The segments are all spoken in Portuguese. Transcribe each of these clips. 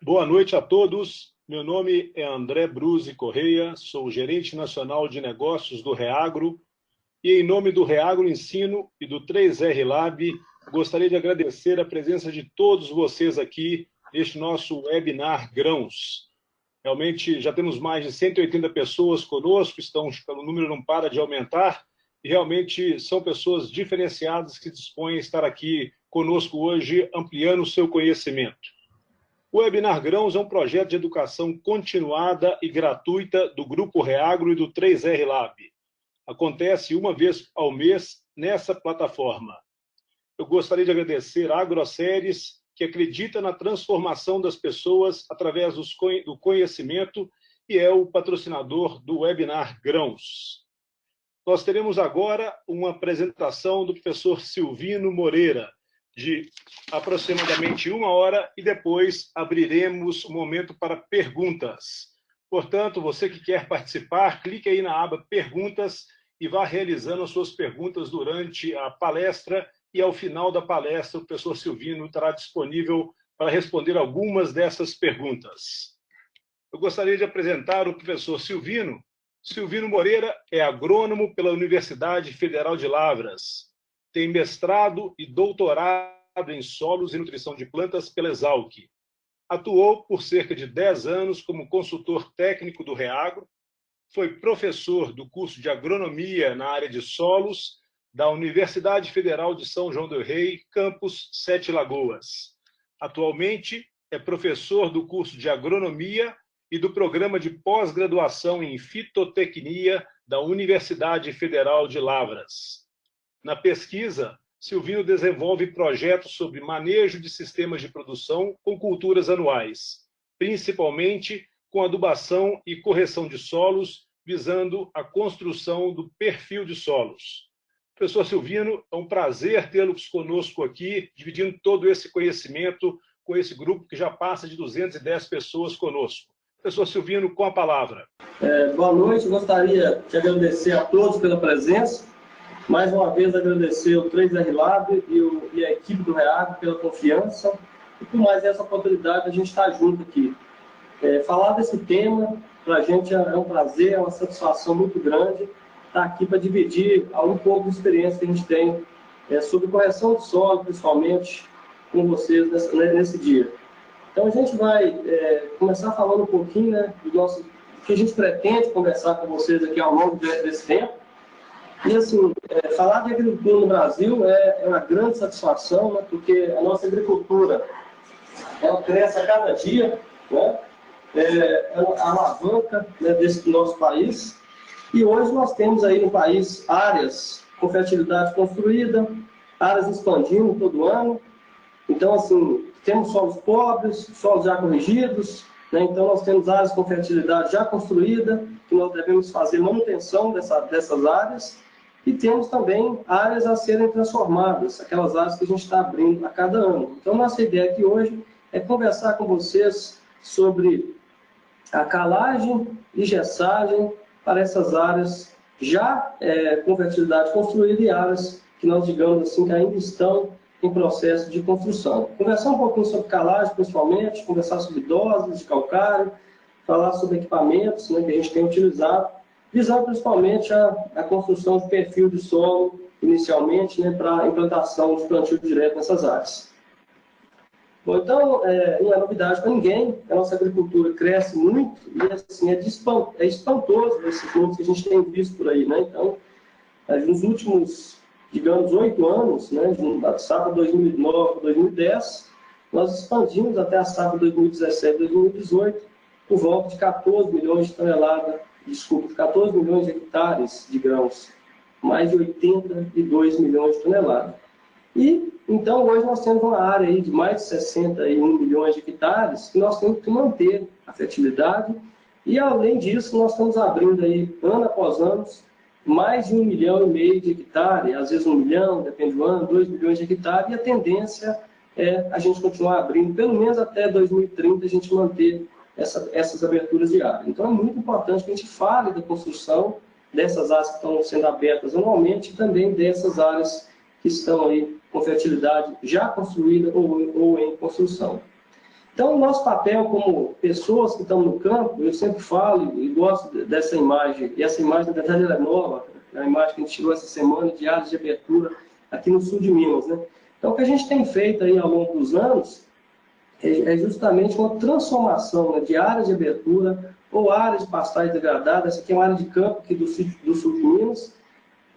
Boa noite a todos. Meu nome é André Bruse Correia, sou gerente nacional de negócios do Reagro e, em nome do Reagro Ensino e do 3R Lab, gostaria de agradecer a presença de todos vocês aqui neste nosso webinar Grãos. Realmente já temos mais de 180 pessoas conosco, o número não para de aumentar, e realmente são pessoas diferenciadas que dispõem a estar aqui conosco hoje, ampliando o seu conhecimento. O Webinar Grãos é um projeto de educação continuada e gratuita do Grupo Reagro e do 3R Lab. Acontece uma vez ao mês nessa plataforma. Eu gostaria de agradecer a AgroSéries, que acredita na transformação das pessoas através do conhecimento e é o patrocinador do Webinar Grãos. Nós teremos agora uma apresentação do professor Silvino Moreira, de aproximadamente 1 hora, e depois abriremos o momento para perguntas. Portanto, você que quer participar, clique aí na aba Perguntas e vá realizando as suas perguntas durante a palestra, e ao final da palestra o professor Silvino estará disponível para responder algumas dessas perguntas. Eu gostaria de apresentar o professor Silvino. Silvino Moreira é agrônomo pela Universidade Federal de Lavras. Tem mestrado e doutorado em solos e nutrição de plantas pela Exalc. Atuou por cerca de 10 anos como consultor técnico do Reagro, foi professor do curso de agronomia na área de solos da Universidade Federal de São João del Rei, campus Sete Lagoas. Atualmente é professor do curso de agronomia e do programa de pós-graduação em fitotecnia da Universidade Federal de Lavras. Na pesquisa, Silvino desenvolve projetos sobre manejo de sistemas de produção com culturas anuais, principalmente com adubação e correção de solos, visando a construção do perfil de solos. Professor Silvino, é um prazer tê-los conosco aqui, dividindo todo esse conhecimento com esse grupo que já passa de 210 pessoas conosco. Professor Silvino, com a palavra. Boa noite, gostaria de agradecer a todos pela presença. Mais uma vez, agradecer o 3R Lab e a equipe do Reagro pela confiança e por mais essa oportunidade de a gente estar junto aqui. Falar desse tema, para a gente é um prazer, é uma satisfação muito grande estar aqui para dividir um pouco de experiência que a gente tem sobre correção de solo, principalmente, com vocês nesse dia. Então, a gente vai começar falando um pouquinho, né, do que a gente pretende conversar com vocês aqui ao longo desse tempo. E, assim, falar de agricultura no Brasil é uma grande satisfação, né, porque a nossa agricultura ela cresce a cada dia, né, é a alavanca, né, desse nosso país. E hoje nós temos aí no país áreas com fertilidade construída, áreas expandindo todo ano. Então, assim, temos solos pobres, solos já corrigidos, né, então nós temos áreas com fertilidade já construída, que nós devemos fazer manutenção dessas áreas. E temos também áreas a serem transformadas, aquelas áreas que a gente está abrindo a cada ano. Então, nossa ideia aqui hoje é conversar com vocês sobre a calagem e gessagem para essas áreas já com fertilidade construída e áreas que nós, digamos assim, que ainda estão em processo de construção. Conversar um pouquinho sobre calagem, principalmente, conversar sobre doses de calcário, falar sobre equipamentos, né, que a gente tem utilizado, visando principalmente a construção de perfil de solo, inicialmente, né, para a implantação de plantio direto nessas áreas. Bom, então, não é novidade para ninguém, a nossa agricultura cresce muito e assim, é espantoso esses números que a gente tem visto por aí, né? Então, nos últimos, digamos, 8 anos, né, da safra 2009-2010, nós expandimos até a safra 2017-2018 por volta de 14 milhões de toneladas, 14 milhões de hectares de grãos, mais de 82 milhões de toneladas. E, então, hoje nós temos uma área aí de mais de 61 milhões de hectares que nós temos que manter a fertilidade e, além disso, nós estamos abrindo aí, ano após ano, mais de 1,5 milhão de hectares, às vezes 1 milhão, depende do ano, 2 milhões de hectares, e a tendência é a gente continuar abrindo, pelo menos até 2030, a gente manter essas aberturas de área. Então, é muito importante que a gente fale da construção dessas áreas que estão sendo abertas anualmente e também dessas áreas que estão aí com fertilidade já construída ou em construção. Então, o nosso papel como pessoas que estão no campo, eu sempre falo e gosto dessa imagem, e essa imagem, na verdade, ela é nova, é a imagem que a gente tirou essa semana de áreas de abertura aqui no sul de Minas, né? Então, o que a gente tem feito aí ao longo dos anos é justamente uma transformação, né, de áreas de abertura ou áreas de pastagem degradada. Essa aqui é uma área de campo aqui do sul de Minas,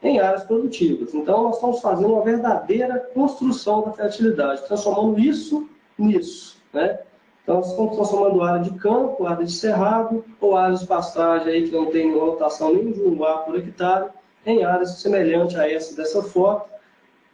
em áreas produtivas. Então, nós estamos fazendo uma verdadeira construção da fertilidade, transformando isso nisso, né? Então, nós estamos transformando área de campo, área de cerrado, ou áreas de pastagem aí que não tem nenhuma rotação nem de 1 ar por hectare, em áreas semelhantes a essa dessa foto,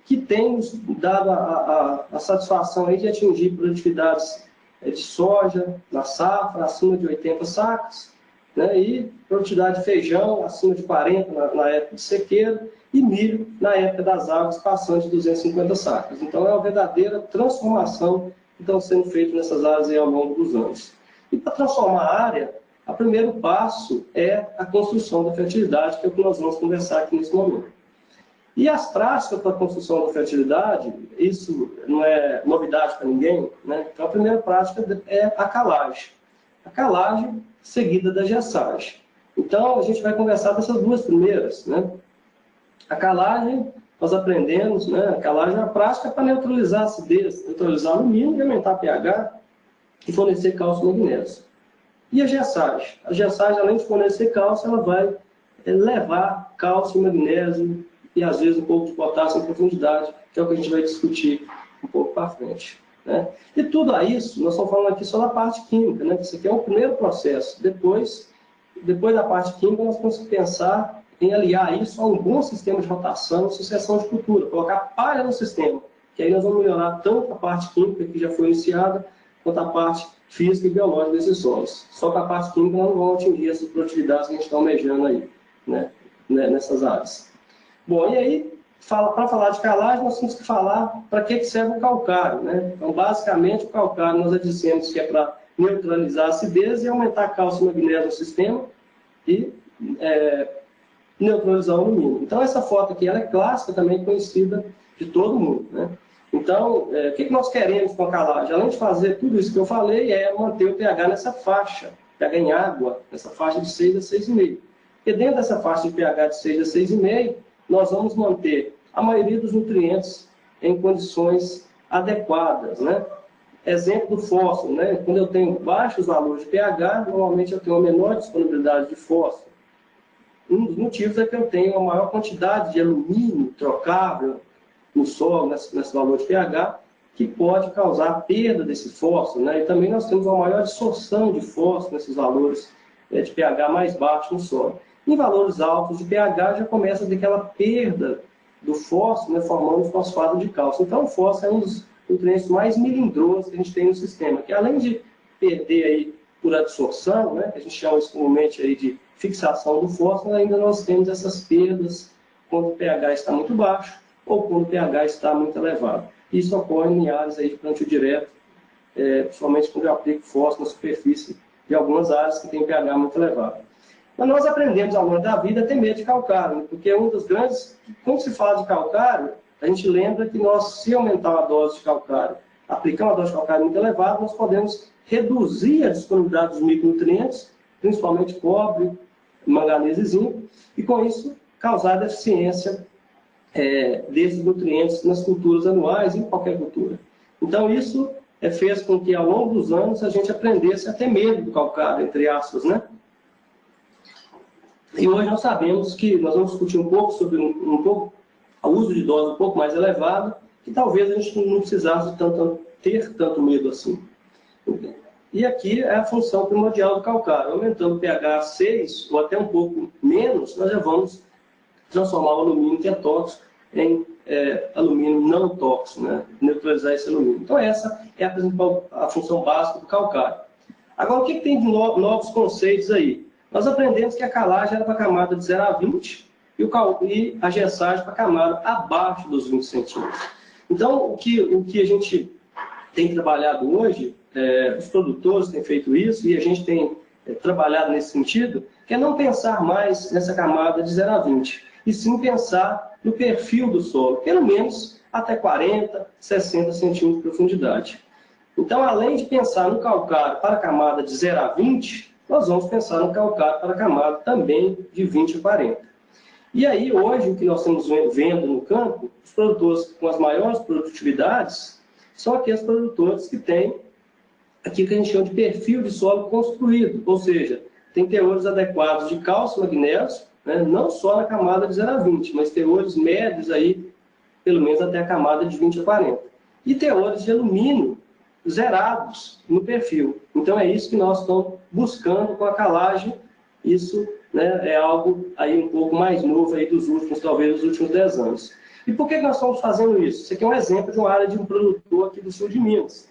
que tem nos dado a satisfação aí de atingir produtividades de soja na safra acima de 80 sacas, né, e produtividade de feijão acima de 40 na época de sequeira, e milho na época das águas passando de 250 sacas. Então é uma verdadeira transformação que estão sendo feitas nessas áreas aí ao longo dos anos. E para transformar a área, o primeiro passo é a construção da fertilidade, que é o que nós vamos conversar aqui nesse momento. E as práticas para a construção da fertilidade, isso não é novidade para ninguém, né? Então a primeira prática é a calagem. A calagem seguida da gessagem. Então a gente vai conversar dessas duas primeiras, né? A calagem, nós aprendemos, né? A calagem é uma prática para neutralizar a acidez, neutralizar alumínio e aumentar pH e fornecer cálcio e magnésio. E a gessagem? A gessagem, além de fornecer cálcio, ela vai levar cálcio e magnésio e às vezes um pouco de potássio em profundidade, que é o que a gente vai discutir um pouco para frente, né? E tudo isso, nós estamos falando aqui só da parte química, né? Isso aqui é o primeiro processo. Depois da parte química, nós temos que pensar em aliar isso a um bom sistema de rotação, sucessão de cultura, colocar palha no sistema, que aí nós vamos melhorar tanto a parte química, que já foi iniciada, quanto a parte física e biológica desses solos. Só que a parte química nós não vamos atingir essas produtividades que a gente está almejando aí, né? Nessas áreas. Bom, e aí, para falar de calagem, nós temos que falar para que serve o calcário, né? Então, basicamente, o calcário nós já dissemos que é para neutralizar a acidez e aumentar cálcio e magnésio no sistema e neutralizar o alumínio. Então, essa foto aqui ela é clássica, também conhecida de todo mundo, né? Então, o que nós queremos com a calagem? Além de fazer tudo isso que eu falei, é manter o pH nessa faixa, pH em água, nessa faixa de 6 a 6,5. Porque dentro dessa faixa de pH de 6 a 6,5, nós vamos manter a maioria dos nutrientes em condições adequadas, né? Exemplo do fósforo, né? Quando eu tenho baixos valores de pH, normalmente eu tenho uma menor disponibilidade de fósforo. Um dos motivos é que eu tenho uma maior quantidade de alumínio trocável no solo, nesse valor de pH, que pode causar perda desse fósforo, né? E também nós temos uma maior absorção de fósforo nesses valores de pH mais baixos no solo. Em valores altos de pH já começa a ter aquela perda do fósforo, né, formando fosfato de cálcio. Então o fósforo é um dos nutrientes mais melindrosos que a gente tem no sistema, que além de perder aí por absorção, né, que a gente chama isso comumente aí de fixação do fósforo, ainda nós temos essas perdas quando o pH está muito baixo ou quando o pH está muito elevado. Isso ocorre em áreas aí de plantio direto, principalmente quando eu aplico fósforo na superfície de algumas áreas que tem pH muito elevado. Mas nós aprendemos ao longo da vida a ter medo de calcário, né? Porque um dos grandes... Quando se fala de calcário, a gente lembra que nós, se aumentar a dose de calcário, aplicar uma dose de calcário muito elevada, nós podemos reduzir a disponibilidade dos micronutrientes, principalmente cobre, manganês e zinco, e com isso causar deficiência desses nutrientes nas culturas anuais e em qualquer cultura. Então isso fez com que ao longo dos anos a gente aprendesse a ter medo do calcário, entre aspas, né? E hoje nós sabemos que nós vamos discutir um pouco sobre o uso de dose um pouco mais elevado, que talvez a gente não precisasse ter tanto medo assim. E aqui é a função primordial do calcário. Aumentando o pH 6 ou até um pouco menos, nós já vamos transformar o alumínio que é tóxico em alumínio não tóxico, né? Neutralizar esse alumínio. Então essa é a função básica do calcário. Agora, o que tem de novos conceitos aí? Nós aprendemos que a calagem era para a camada de 0 a 20 e a gessagem para a camada abaixo dos 20 centímetros. Então, o que a gente tem trabalhado hoje, os produtores têm feito isso e a gente tem trabalhado nesse sentido, que é não pensar mais nessa camada de 0 a 20, e sim pensar no perfil do solo, pelo menos até 40, 60 centímetros de profundidade. Então, além de pensar no calcário para a camada de 0 a 20, nós vamos pensar no calcário para a camada também de 20 a 40. E aí, hoje, o que nós estamos vendo no campo, os produtores com as maiores produtividades são aqueles produtores que têm aquilo que a gente chama de perfil de solo construído, ou seja, tem teores adequados de cálcio e magnésio, né, não só na camada de 0 a 20, mas teores médios aí, pelo menos até a camada de 20 a 40. E teores de alumínio zerados no perfil. Então é isso que nós estamos buscando com a calagem. Isso, né, é algo aí um pouco mais novo aí dos últimos, talvez dos últimos 10 anos. E por que nós estamos fazendo isso? Isso aqui é um exemplo de uma área de um produtor aqui do sul de Minas,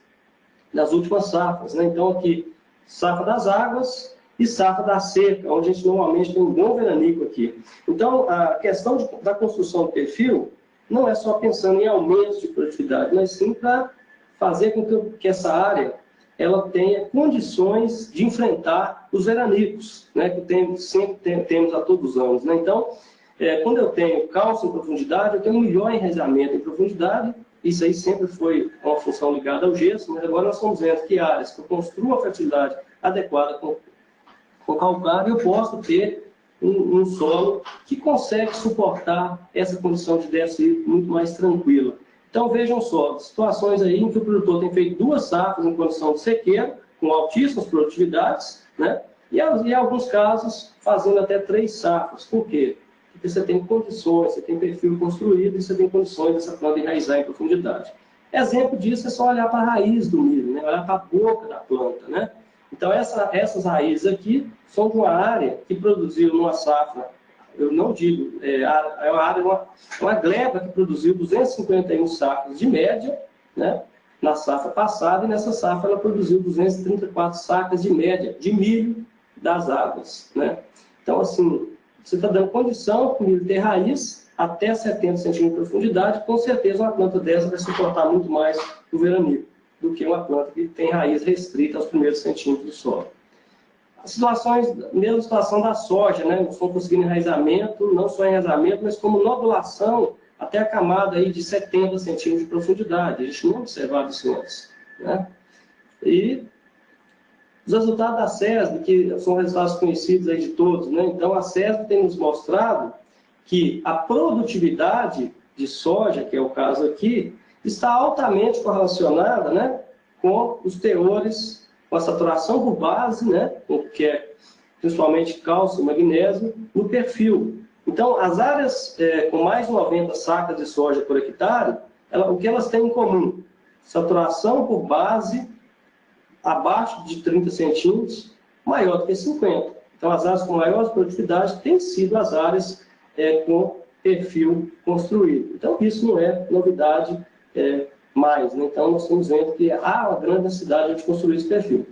das últimas safras, né? Então aqui, safra das águas e safra da seca, onde a gente normalmente tem um bom veranico aqui. Então a questão da construção do perfil não é só pensando em aumento de produtividade, mas sim para fazer com que essa área ela tenha condições de enfrentar os veranicos, né, que sempre temos a todos os anos. Né? Então, quando eu tenho cálcio em profundidade, eu tenho um melhor enraizamento em profundidade. Isso aí sempre foi uma função ligada ao gesso, mas agora nós estamos vendo que áreas que eu construo a fertilidade adequada com calcário, eu posso ter um solo que consegue suportar essa condição de déficit muito mais tranquila. Então, vejam só, situações aí em que o produtor tem feito 2 safras em condição de sequeira, com altíssimas produtividades, né? E em alguns casos, fazendo até 3 safras. Por quê? Porque você tem condições, você tem perfil construído e você tem condições dessa planta enraizar em profundidade. Exemplo disso é só olhar para a raiz do milho, né? Olhar para a boca da planta, né? Então, essas raízes aqui são de uma área que produziu numa safra, eu não digo, uma gleba que produziu 251 sacos de média, né, na safra passada, e nessa safra ela produziu 234 sacas de média de milho das águas. Né? Então, assim, você está dando condição para o milho ter raiz até 70 centímetros de profundidade, com certeza uma planta dessa vai suportar muito mais o veranico do que uma planta que tem raiz restrita aos primeiros centímetros do solo. As situações, mesma situação da soja, né? Não estão conseguindo enraizamento, não só enraizamento, mas como nodulação até a camada aí de 70 centímetros de profundidade. A gente não observava isso antes. Né? E os resultados da SESB, que são resultados conhecidos aí de todos, né? Então a SESB tem nos mostrado que a produtividade de soja, que é o caso aqui, está altamente correlacionada, né, com os teores, com a saturação por base, né, que é principalmente cálcio e magnésio, no perfil. Então, as áreas com mais de 90 sacas de soja por hectare, o que elas têm em comum? Saturação por base abaixo de 30 centímetros, maior do que 50. Então, as áreas com maior produtividade têm sido as áreas com perfil construído. Então, isso não é novidade mais. Né? Então, nós estamos vendo que há uma grande necessidade de construir esse perfil.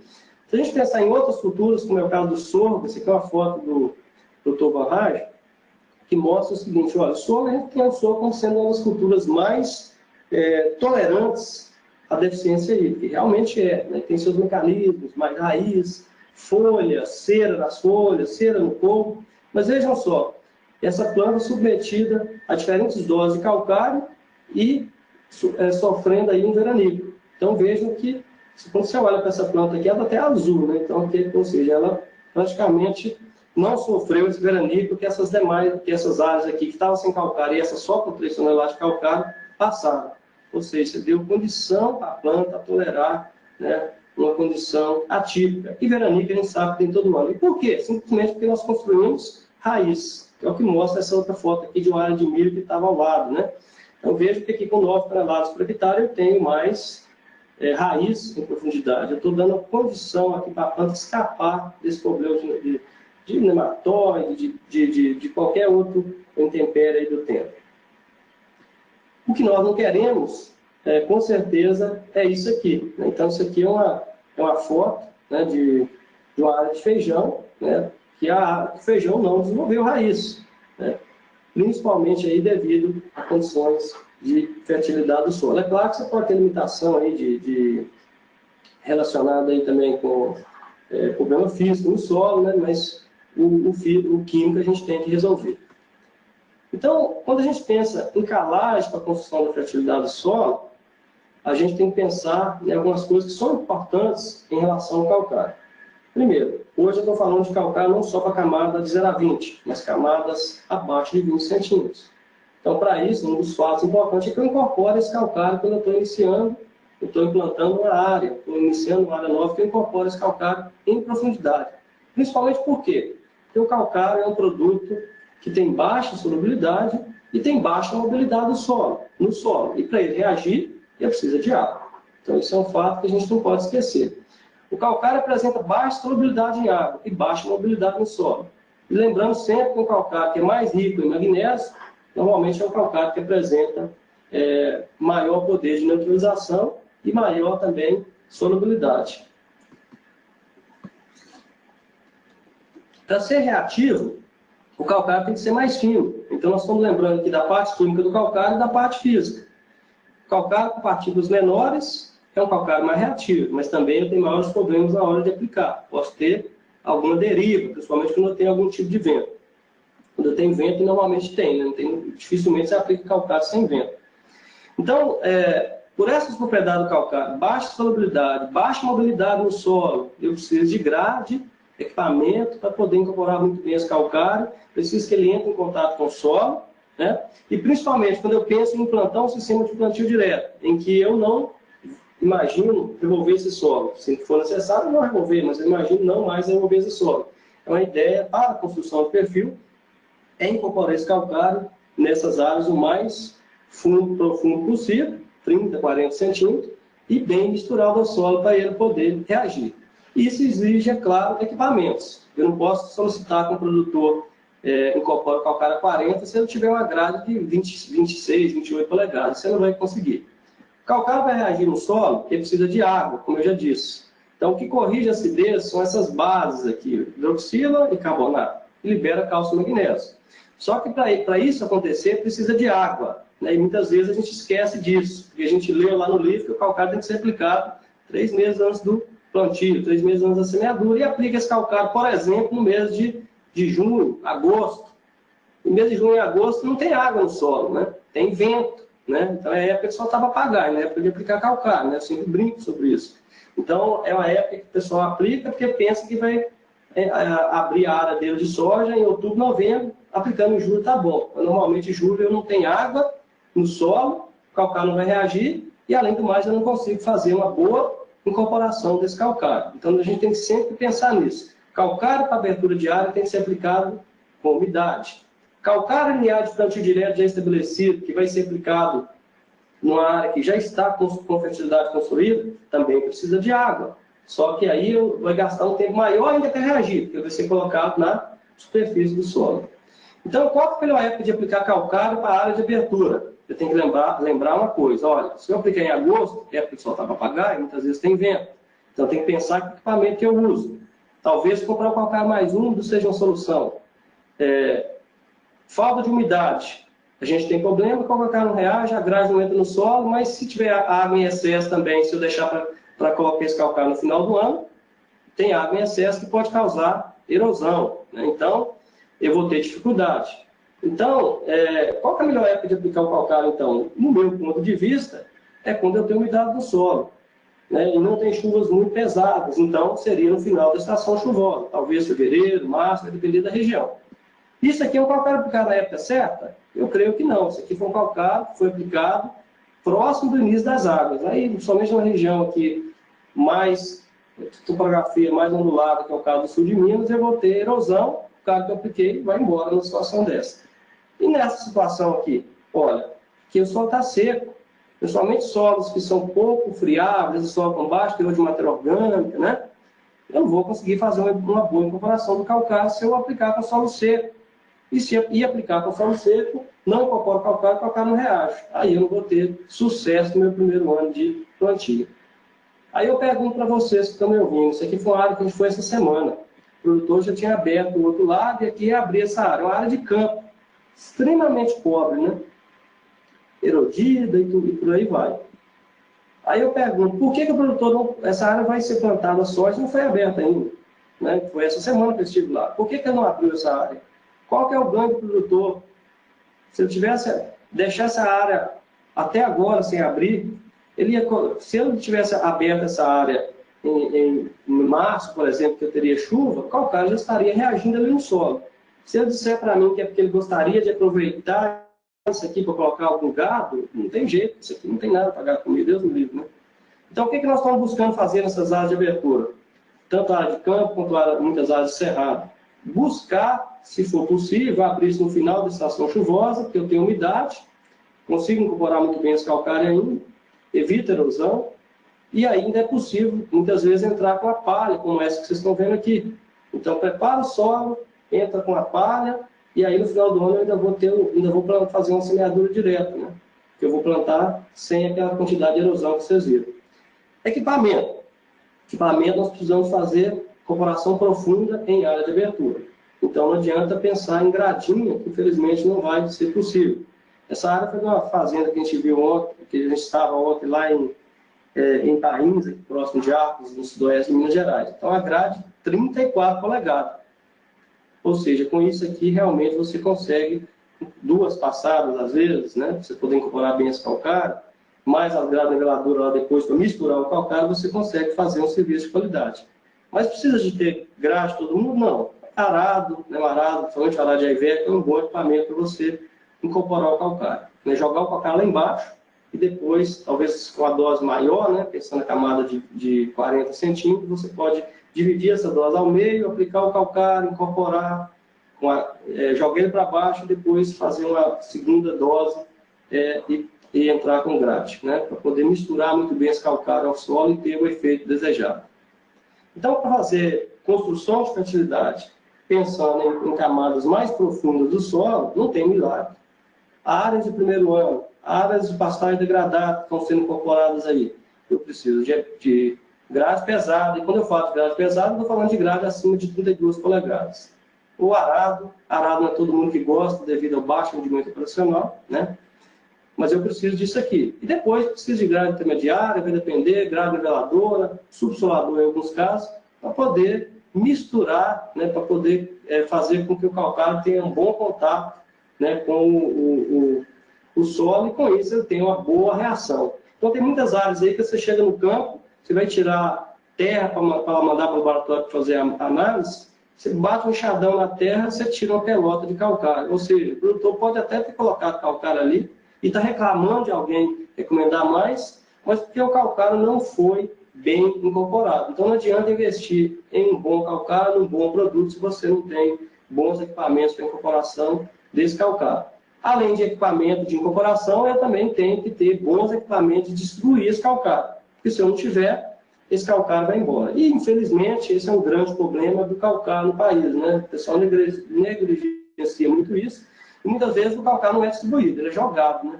Se a gente pensar em outras culturas, como é o caso do sorgo, essa aqui é uma foto do Dr. Van Rij, que mostra o seguinte, olha, o sorgo, a gente tem o sorgo como sendo uma das culturas mais tolerantes à deficiência hídrica, realmente né? Tem seus mecanismos, mais raiz, folha, cera nas folhas, cera no corpo, mas vejam só, essa planta submetida a diferentes doses de calcário e sofrendo aí um veranico. Então vejam que, quando você olha para essa planta aqui, ela está até azul, né? Então, ou seja, ela praticamente não sofreu esse veranico que essas demais, que essas áreas aqui que estavam sem calcário e essa só com 3 toneladas de calcário passaram. Ou seja, você deu condição para a planta tolerar, né, uma condição atípica. E veranico a gente sabe que tem todo ano. E por quê? Simplesmente porque nós construímos raiz, que é o que mostra essa outra foto aqui de uma área de milho que estava ao lado, né? Então vejo que aqui com 9 toneladas por hectare eu tenho mais raiz em profundidade. Eu estou dando a condição aqui para a planta escapar desse problema de nematóide, de qualquer outro intempérie aí do tempo. O que nós não queremos, com certeza, é isso aqui. Né? Então, isso aqui é uma foto, né, de uma área de feijão, né, que o feijão não desenvolveu raiz, né, principalmente aí devido a condições de fertilidade do solo. É claro que você pode ter limitação aí relacionada aí também com problema físico no solo, né, mas o químico a gente tem que resolver. Então, quando a gente pensa em calagem para a construção da fertilidade do solo, a gente tem que pensar em algumas coisas que são importantes em relação ao calcário. Primeiro, hoje eu estou falando de calcário não só para camada de 0 a 20, mas camadas abaixo de 20 centímetros. Então, para isso, um dos fatos importantes é que eu incorpore esse calcário quando eu estou iniciando, eu estou implantando uma área, estou iniciando uma área nova, que eu incorpore esse calcário em profundidade. Principalmente por quê? Porque o calcário é um produto que tem baixa solubilidade e tem baixa mobilidade no solo. E para ele reagir, ele precisa de água. Então, isso é um fato que a gente não pode esquecer. O calcário apresenta baixa solubilidade em água e baixa mobilidade no solo. E lembrando sempre que um calcário que é mais rico em magnésio, normalmente é um calcário que apresenta maior poder de neutralização e maior também solubilidade. Para ser reativo, o calcário tem que ser mais fino. Então, nós estamos lembrando aqui da parte química do calcário e da parte física. O calcário com partículas menores é um calcário mais reativo, mas também eu tenho maiores problemas na hora de aplicar. Posso ter alguma deriva, principalmente quando eu tenho algum tipo de vento. Quando eu tenho vento, normalmente tem, né? Dificilmente você aplica calcário sem vento. Então, por essas propriedades do calcário, baixa solubilidade, baixa mobilidade no solo, eu preciso de grade, equipamento para poder incorporar muito bem esse calcário, preciso que ele entre em contato com o solo, né? E principalmente quando eu penso em implantar um sistema de plantio direto, em que eu não imagino remover esse solo. Se for necessário, eu vou remover, mas eu imagino não mais remover esse solo. É uma ideia para a construção de perfil, é incorporar esse calcário nessas áreas o mais profundo possível, 30, 40 centímetros, e bem misturado ao solo para ele poder reagir. Isso exige, é claro, equipamentos. Eu não posso solicitar que o produtor incorpore o calcário a 40 se ele tiver uma grade de 20, 26, 28 polegadas. Você não vai conseguir. O calcário vai reagir no solo, ele precisa de água, como eu já disse. Então, o que corrige a acidez são essas bases aqui, hidroxila e carbonato, que libera cálcio e magnésio. Só que para isso acontecer, precisa de água, né? E muitas vezes a gente esquece disso, porque a gente lê lá no livro que o calcário tem que ser aplicado 3 meses antes do plantio, 3 meses antes da semeadura, e aplica esse calcário, por exemplo, no mês de junho, agosto. No mês de junho e agosto não tem água no solo, né? Tem vento, né? Então é a época que só estava apagar, né? É época de aplicar calcário, né? Eu sempre brinco sobre isso. Então é uma época que o pessoal aplica porque pensa que vai abrir a área dele de soja em outubro, novembro, aplicando em julho está bom. Normalmente em julho eu não tenho água no solo, o calcário não vai reagir e além do mais eu não consigo fazer uma boa incorporação desse calcário. Então a gente tem que sempre pensar nisso. Calcário para abertura de área tem que ser aplicado com umidade. Calcário linear de plantio direto já estabelecido, que vai ser aplicado numa área que já está com fertilidade construída, também precisa de água. Só que aí vai gastar um tempo maior ainda para reagir, porque vai ser colocado na superfície do solo. Então, qual é a melhor época de aplicar calcário para a área de abertura? Eu tenho que lembrar uma coisa. Olha, se eu aplicar em agosto, época que o sol está para apagar, e muitas vezes tem vento. Então, eu tenho que pensar que equipamento que eu uso. Talvez comprar um calcário mais úmido seja uma solução. Falta de umidade. A gente tem problema, o calcário não reage, a grade não entra no solo, mas se tiver água em excesso também, se eu deixar para colocar esse calcário no final do ano, tem água em excesso que pode causar erosão, né? Então, eu vou ter dificuldade. Então, qual é a melhor época de aplicar o calcário, então? No meu ponto de vista, é quando eu tenho umidade no solo, né? E não tem chuvas muito pesadas, então seria no final da estação chuvosa, talvez fevereiro, março, vai depender da região. Isso aqui é um calcário aplicado na época certa? Eu creio que não. Isso aqui foi um calcário que foi aplicado próximo do início das águas. Aí, somente na região aqui mais topografia mais ondulada, que é o caso do sul de Minas, eu vou ter erosão, o cara que eu apliquei vai embora numa situação dessa. E nessa situação aqui, olha, que o solo está seco, principalmente solos que são pouco friáveis, solo com baixo teor de matéria orgânica, né? Eu não vou conseguir fazer uma boa incorporação do calcário se eu aplicar com solo seco. E se aplicar com solo seco, não incorporo calcário, o calcário não reage. Aí eu não vou ter sucesso no meu primeiro ano de plantio. Aí eu pergunto para vocês que estão me ouvindo, isso aqui foi uma área que a gente foi essa semana. O produtor já tinha aberto o outro lado e aqui ia abrir essa área, uma área de campo, extremamente pobre, né? Erodida e por aí vai. Aí eu pergunto, por que o produtor não... Essa área vai ser plantada soja e não foi aberta ainda? Né? Foi essa semana que eu estive lá. Por que ele não abriu essa área? Qual que é o ganho do produtor? Se eu tivesse deixar essa área até agora sem abrir, se ele tivesse aberto essa área em março, por exemplo, que eu teria chuva, o calcário já estaria reagindo ali no solo. Se ele disser para mim que é porque ele gostaria de aproveitar isso aqui para colocar algum gado, não tem jeito, isso aqui não tem nada para gado comer, Deus me livre, né? Então, o que nós estamos buscando fazer nessas áreas de abertura? Tanto a área de campo quanto muitas áreas de cerrado. Buscar, se for possível, abrir isso no final da estação chuvosa, porque eu tenho umidade, consigo incorporar muito bem esse calcário ainda, evita erosão, e ainda é possível, muitas vezes, entrar com a palha, como essa que vocês estão vendo aqui. Então, prepara o solo, entra com a palha, e aí no final do ano eu ainda vou fazer uma semeadura direta, né? Que eu vou plantar sem aquela quantidade de erosão que vocês viram. Equipamento. Equipamento nós precisamos fazer incorporação profunda em área de abertura. Então não adianta pensar em gradinha, que infelizmente não vai ser possível. Essa área foi de uma fazenda que a gente viu ontem, que a gente estava ontem lá em Pains, aqui próximo de Arcos, no sudoeste de Minas Gerais. Então a grade 34 polegadas. Ou seja, com isso aqui realmente você consegue 2 passadas às vezes, né? Para você poder incorporar bem esse calcário, mais a grade niveladora lá depois para misturar o calcário, você consegue fazer um serviço de qualidade. Mas precisa de ter grade todo mundo? Não. Arado, né? Arado, principalmente arado de Iveco, é um bom equipamento para você incorporar o calcário. Né? Jogar o calcário lá embaixo e depois, talvez com a dose maior, né? Pensando na camada de 40 centímetros, você pode dividir essa dose ao meio, aplicar o calcário, incorporar, jogar ele para baixo e depois fazer uma segunda dose e entrar com grade, né? Para poder misturar muito bem esse calcário ao solo e ter o efeito desejado. Então, para fazer construção de fertilidade, pensando em camadas mais profundas do solo, não tem milagre. Áreas de primeiro ano, áreas de pastagem degradada que estão sendo incorporadas aí, eu preciso de grade pesada, e quando eu falo de grade pesada, eu estou falando de grade acima de 32 polegadas. O arado não é todo mundo que gosta devido ao baixo rendimento operacional, né? Mas eu preciso disso aqui. E depois preciso de grade intermediária, vai depender, grade niveladora, subsolador em alguns casos, para poder misturar, né, para poder fazer com que o calcário tenha um bom contato, né, com o solo, e com isso ele tenha uma boa reação. Então tem muitas áreas aí que você chega no campo, você vai tirar terra para mandar para o laboratório para fazer a análise, você bate um enxadão na terra, você tira uma pelota de calcário. Ou seja, o produtor pode até ter colocado calcário ali e está reclamando de alguém recomendar mais, mas porque o calcário não foi bem incorporado. Então não adianta investir em um bom calcário, um bom produto, se você não tem bons equipamentos para incorporação desse calcário. Além de equipamento de incorporação, eu também tenho que ter bons equipamentos de distribuir esse calcário. Porque se eu não tiver, esse calcário vai embora. E, infelizmente, esse é um grande problema do calcário no país, né? O pessoal negligencia muito isso. E, muitas vezes, o calcário não é distribuído, ele é jogado, né?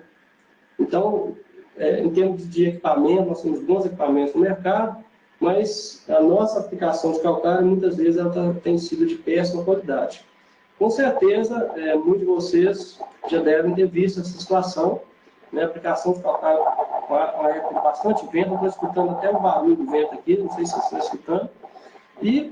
Então, em termos de equipamento, nós temos bons equipamentos no mercado, mas a nossa aplicação de calcário, muitas vezes, ela tem sido de péssima qualidade. Com certeza, muitos de vocês já devem ter visto essa situação, né? A aplicação de calcário com bastante vento, eu estou escutando até o barulho do vento aqui, não sei se vocês estão escutando. E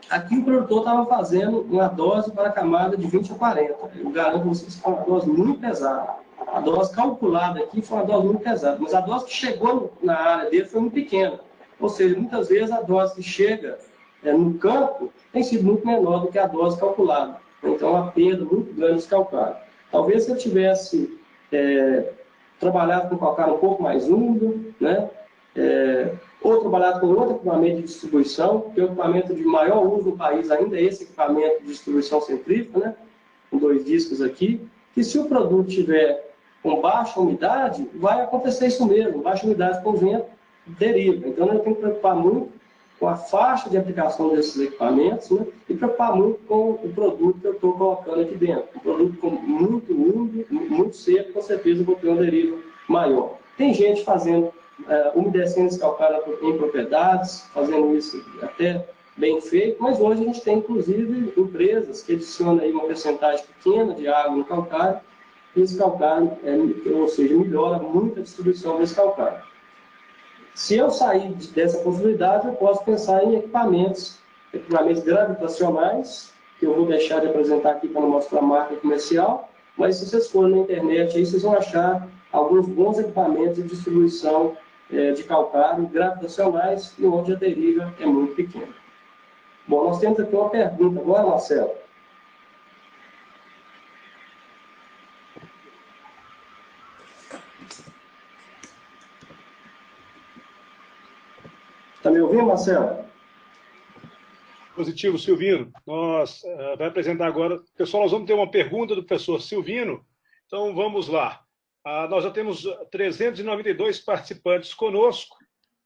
aqui o produtor estava fazendo uma dose para a camada de 20 a 40. Eu garanto a vocês que foi uma dose muito pesada. A dose calculada aqui foi uma dose muito pesada, mas a dose que chegou na área dele foi muito pequena. Ou seja, muitas vezes a dose que chega no campo tem sido muito menor do que a dose calculada. Então, é uma perda muito grande desse calcário. Talvez se eu tivesse trabalhado com calcário um pouco mais úmido, né? Ou trabalhado com outro equipamento de distribuição, que é o equipamento de maior uso no país ainda é esse equipamento de distribuição centrífuga, né? Com 2 discos aqui, que se o produto tiver com baixa umidade, vai acontecer isso mesmo, baixa umidade com vento deriva. Então, eu tenho que preocupar muito com a faixa de aplicação desses equipamentos, né? E preocupar muito com o produto que eu estou colocando aqui dentro. Um produto muito úmido, muito seco, com certeza eu vou ter uma deriva maior. Tem gente fazendo, umedecendo esse calcário em propriedades, fazendo isso até bem feito, mas hoje a gente tem, inclusive, empresas que adicionam aí uma porcentagem pequena de água no calcário, e esse calcário, ou seja, melhora muito a distribuição desse calcário. Se eu sair dessa possibilidade, eu posso pensar em equipamentos gravitacionais, que eu vou deixar de apresentar aqui para não mostrar a marca comercial, mas se vocês forem na internet, aí vocês vão achar alguns bons equipamentos de distribuição de calcário gravitacionais e onde a deriva é muito pequena. Bom, nós temos aqui uma pergunta agora, Marcelo. Está me ouvindo, Marcelo? Positivo, Silvino. Nós vai apresentar agora. Pessoal, nós vamos ter uma pergunta do professor Silvino. Então, vamos lá. Nós já temos 392 participantes conosco.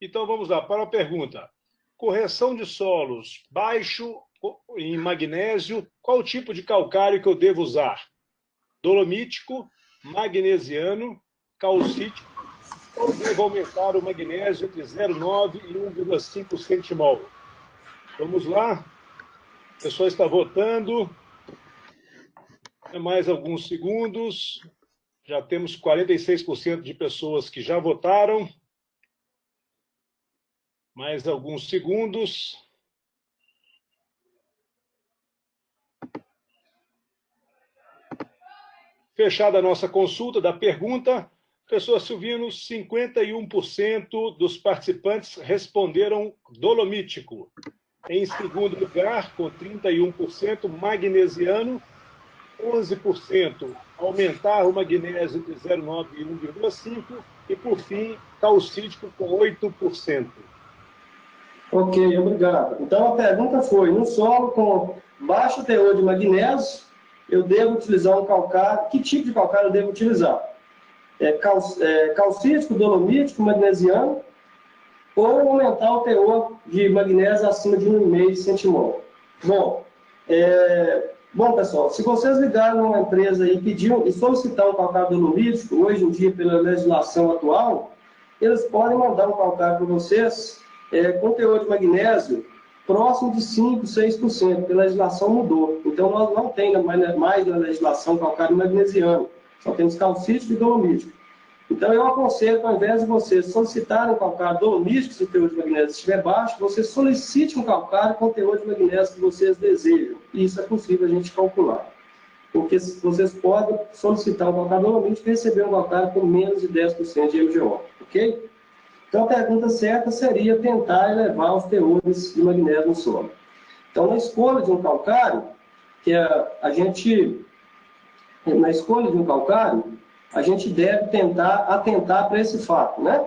Então, vamos lá para a pergunta. Correção de solos baixo em magnésio, qual tipo de calcário que eu devo usar? Dolomítico, magnesiano, calcítico, ou devo aumentar o magnésio entre 0,9 e 1,5 centimol? Vamos lá. O pessoal está votando. Mais alguns segundos. Já temos 46% de pessoas que já votaram. Mais alguns segundos. Fechada a nossa consulta da pergunta, professor Silvino, 51% dos participantes responderam dolomítico. Em segundo lugar, com 31%, magnesiano, 11% aumentar o magnésio de 0,9 e 1,5, e, por fim, calcítico com 8%. Ok, obrigado. Então, a pergunta foi, no solo com baixo teor de magnésio, eu devo utilizar um calcário, que tipo de calcário eu devo utilizar? Calcítico, dolomítico, magnesiano, ou aumentar o teor de magnésio acima de 1,5 centimol. Bom, pessoal, se vocês ligarem numa empresa e pediram e solicitar um calcário dolomítico, hoje em dia, pela legislação atual, eles podem mandar um calcário para vocês com teor de magnésio próximo de 5%, 6%, porque a legislação mudou. Então, nós não temos mais na legislação calcário magnesiano, só temos calcítico e dolomítico. Então, eu aconselho, ao invés de vocês solicitarem um calcário dolomítico, se o teor de magnésio estiver baixo, você solicite um calcário com o teor de magnésio que vocês desejam. E isso é possível a gente calcular. Porque vocês podem solicitar um calcário dolomítico e receber um calcário com menos de 10% de MgO. Ok? Então, a pergunta certa seria tentar elevar os teores de magnésio no solo. Então, na escolha de um calcário, na escolha de um calcário, a gente deve atentar para esse fato, né?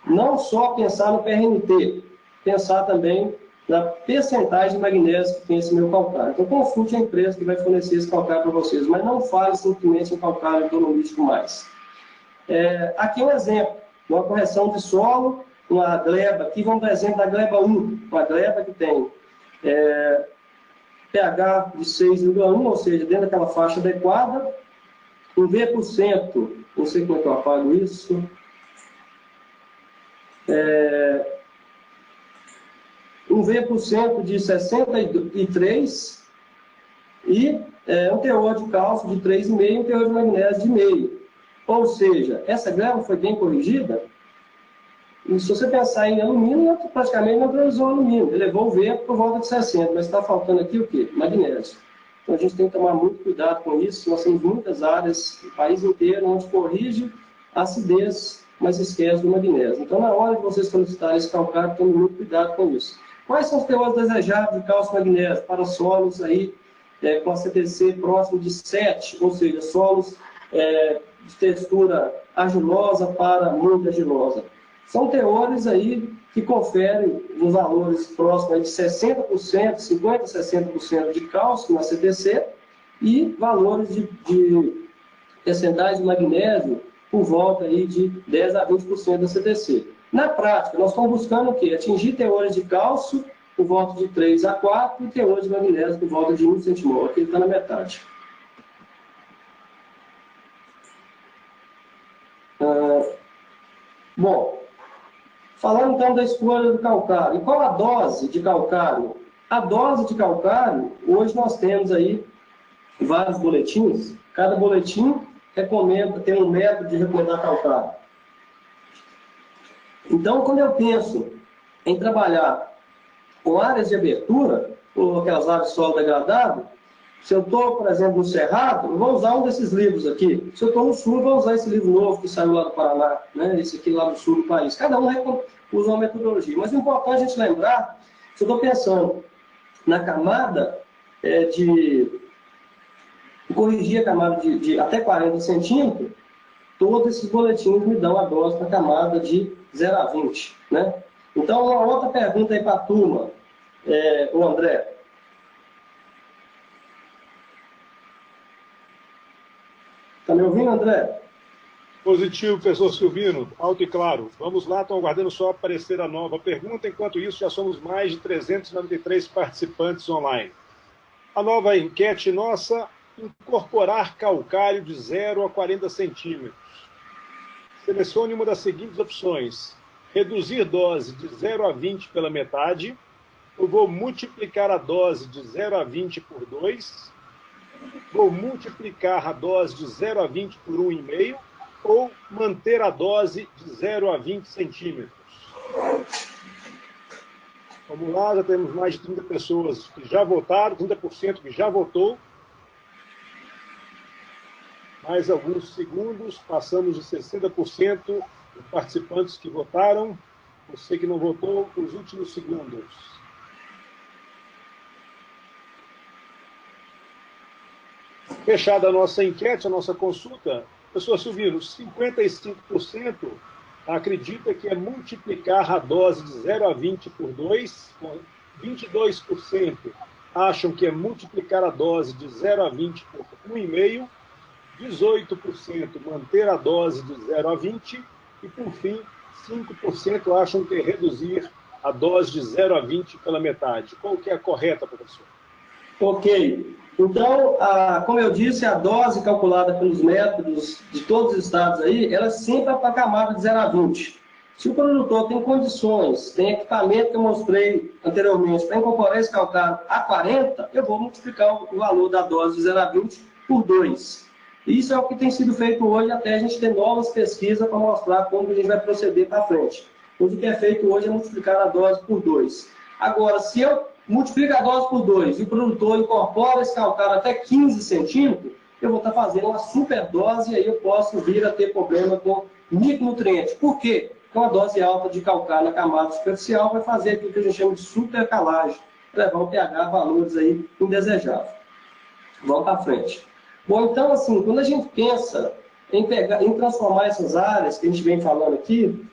Não só pensar no PRNT, pensar também na percentagem de magnésio que tem esse meu calcário. Então, consulte a empresa que vai fornecer esse calcário para vocês, mas não fale simplesmente em calcário dolomítico mais. Aqui um exemplo, uma correção de solo, uma gleba, aqui vamos dar exemplo da gleba 1, uma gleba que tem pH de 6,1, ou seja, dentro daquela faixa adequada, um V%, não sei como é que eu apago isso, um V% de 63 e um teor de cálcio de 3,5 e um teor de magnésio de 0,5. Ou seja, essa gleba foi bem corrigida. E se você pensar em alumínio, praticamente neutralizou o alumínio. Elevou o V por volta de 60, mas está faltando aqui o quê? Magnésio. Então a gente tem que tomar muito cuidado com isso. Nós temos muitas áreas, no país inteiro, onde corrige a acidez, mas esquece do magnésio. Então, na hora de vocês solicitarem esse calcário, tomem muito cuidado com isso. Quais são os teores desejáveis de cálcio e magnésio para solos aí, com a CTC próximo de 7, ou seja, solos de textura argilosa para muito argilosa? São teores aí que conferem os valores próximos de 60%, 50%, 60% de cálcio na CTC e valores de percentagem de magnésio por volta aí de 10% a 20% da CTC. Na prática, nós estamos buscando o quê? Atingir teores de cálcio por volta de 3 a 4 e teores de magnésio por volta de 1 centimol. Aqui ele está na metade. Bom, falando então da escolha do calcário. E qual a dose de calcário? A dose de calcário, hoje nós temos aí vários boletins. Cada boletim tem um método de recomendar calcário. Então, quando eu penso em trabalhar com áreas de abertura, ou aquelas áreas de solo degradado, Se eu estou, por exemplo, no Cerrado, eu vou usar um desses livros aqui. Se eu estou no Sul, eu vou usar esse livro novo que saiu lá do Paraná, né? Esse aqui lá do Sul do país. Cada um usa uma metodologia. Mas é importante a gente lembrar, se eu estou pensando na camada de corrigir a camada de até 40 centímetros, todos esses boletins me dão a dose para a camada de 0 a 20. Né? Então, uma outra pergunta aí para a turma, o André. Está me ouvindo, André? Positivo, professor Silvino, alto e claro. Vamos lá, estão aguardando só aparecer a nova pergunta. Enquanto isso, já somos mais de 393 participantes online. A nova enquete nossa, incorporar calcário de 0 a 40 centímetros. Selecione uma das seguintes opções. Reduzir dose de 0 a 20 pela metade. Eu vou multiplicar a dose de 0 a 20 por 2. Vou multiplicar a dose de 0 a 20 por 1,5 ou manter a dose de 0 a 20 centímetros. Vamos lá, já temos mais de 30 pessoas que já votaram, 30% que já votou. Mais alguns segundos, passamos de 60% dos participantes que votaram. Você que não votou, os últimos segundos. Fechada a nossa enquete, a nossa consulta, professor Silvino, 55% acredita que é multiplicar a dose de 0 a 20 por 2, 22% acham que é multiplicar a dose de 0 a 20 por 1,5, 18% manter a dose de 0 a 20 e, por fim, 5% acham que é reduzir a dose de 0 a 20 pela metade. Qual que é a correta, professor? Ok. Então, como eu disse, a dose calculada pelos métodos de todos os estados aí, ela sempre é para a camada de 0 a 20. Se o produtor tem condições, tem equipamento que eu mostrei anteriormente para incorporar esse calcário a 40, eu vou multiplicar o valor da dose de 0 a 20 por 2. Isso é o que tem sido feito hoje, até a gente ter novas pesquisas para mostrar como a gente vai proceder para frente. O que é feito hoje é multiplicar a dose por 2. Agora, se eu multiplico a dose por 2 e o produtor incorpora esse calcário até 15 centímetros, eu vou estar fazendo uma superdose e aí eu posso vir a ter problema com micronutrientes. Por quê? Porque uma dose alta de calcário na camada superficial vai fazer aquilo que a gente chama de supercalagem, levar o pH a valores aí indesejáveis. Vamos para frente. Bom, então, assim, quando a gente pensa em transformar essas áreas que a gente vem falando aqui,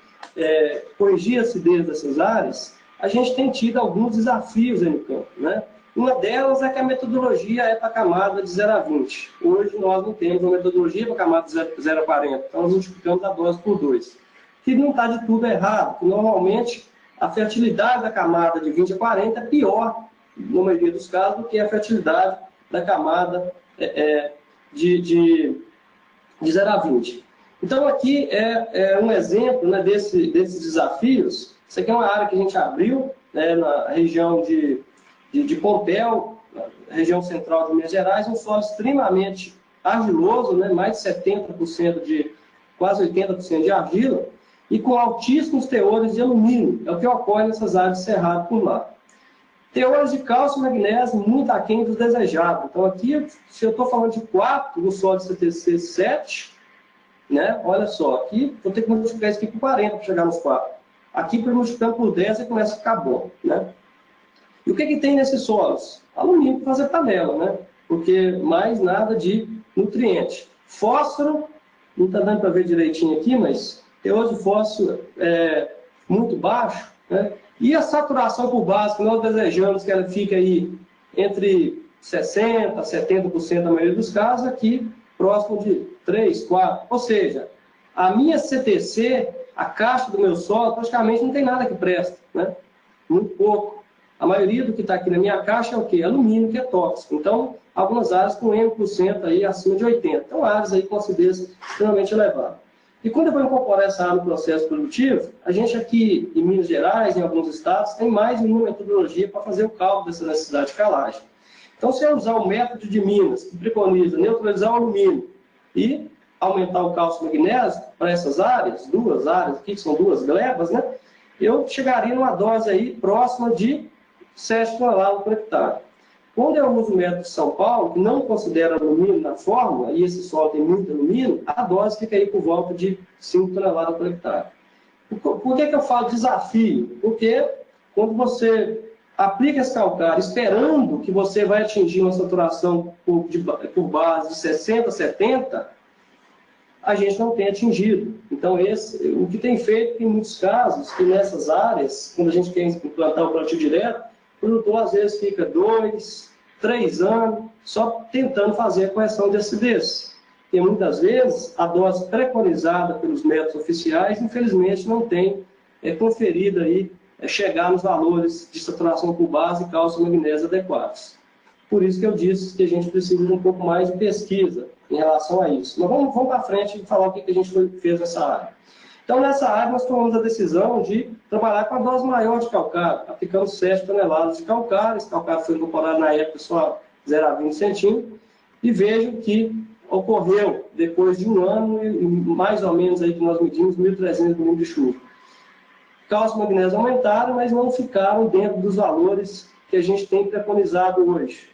corrigir a acidez dessas áreas, a gente tem tido alguns desafios aí no campo, né? Uma delas é que a metodologia é para a camada de 0 a 20. Hoje nós não temos uma metodologia para a camada de 0 a 40, então nós multiplicamos a dose por 2. Que não está de tudo errado, porque normalmente a fertilidade da camada de 20 a 40 é pior, na maioria dos casos, do que a fertilidade da camada de 0 a 20. Então aqui é um exemplo, né, desses desafios. Isso aqui é uma área que a gente abriu, né, na região de Pompéu, na região central de Minas Gerais, um solo extremamente argiloso, né, mais de 70%, quase 80% de argila, e com altíssimos teores de alumínio. É o que ocorre nessas áreas de cerrado por lá. Teores de cálcio e magnésio muito aquém do desejado. Então aqui, se eu estou falando de 4 no solo de CTC 7, né, olha só, aqui vou ter que multiplicar isso aqui por 40 para chegar nos 4. Aqui, para multiplicar por 10, ele começa a ficar bom, né? E o que tem nesses solos? Alumínio para fazer panela, né? Porque mais nada de nutriente. Fósforo, não está dando para ver direitinho aqui, mas teor de fósforo muito baixo, né? E a saturação por base, que nós desejamos que ela fique aí entre 60% a 70% na maioria dos casos, aqui próximo de 3, 4. Ou seja, a minha CTC, a caixa do meu solo, praticamente não tem nada que presta, né? Muito pouco. A maioria do que está aqui na minha caixa é o quê? Alumínio, que é tóxico. Então, algumas áreas com M% aí acima de 80%. Então, áreas aí com acidez extremamente elevada. E quando eu vou incorporar essa área no processo produtivo, a gente aqui em Minas Gerais, em alguns estados, tem mais de uma metodologia para fazer o cálculo dessa necessidade de calagem. Então, se eu usar o método de Minas, que preconiza neutralizar o alumínio e aumentar o cálcio e magnésio para essas áreas, duas áreas aqui, que são duas glebas, né? Eu chegaria numa dose aí próxima de 7 toneladas por hectare. Quando eu uso o método de São Paulo, que não considera alumínio na fórmula, e esse solo tem muito alumínio, a dose fica aí por volta de 5 toneladas por hectare. Por que eu falo desafio? Porque quando você aplica esse calcário esperando que você vai atingir uma saturação por base de 60, 70, a gente não tem atingido. Então, o que tem feito em muitos casos, que nessas áreas, quando a gente quer implantar o plantio direto, o produtor às vezes fica 2, 3 anos só tentando fazer a correção de acidez. E muitas vezes a dose preconizada pelos métodos oficiais, infelizmente, não tem conferido aí, chegar nos valores de saturação por base e cálcio e magnésio adequados. Por isso que eu disse que a gente precisa de um pouco mais de pesquisa em relação a isso. Mas vamos para frente e falar o que a gente fez nessa área. Então, nessa área, nós tomamos a decisão de trabalhar com a dose maior de calcário, aplicando 7 toneladas de calcário. Esse calcário foi incorporado na época só 0,20 centímetros. E vejo que ocorreu, depois de um ano, e mais ou menos aí que nós medimos, 1.300 milímetros de chuva. Cálcio e magnésio aumentaram, mas não ficaram dentro dos valores que a gente tem preconizado hoje.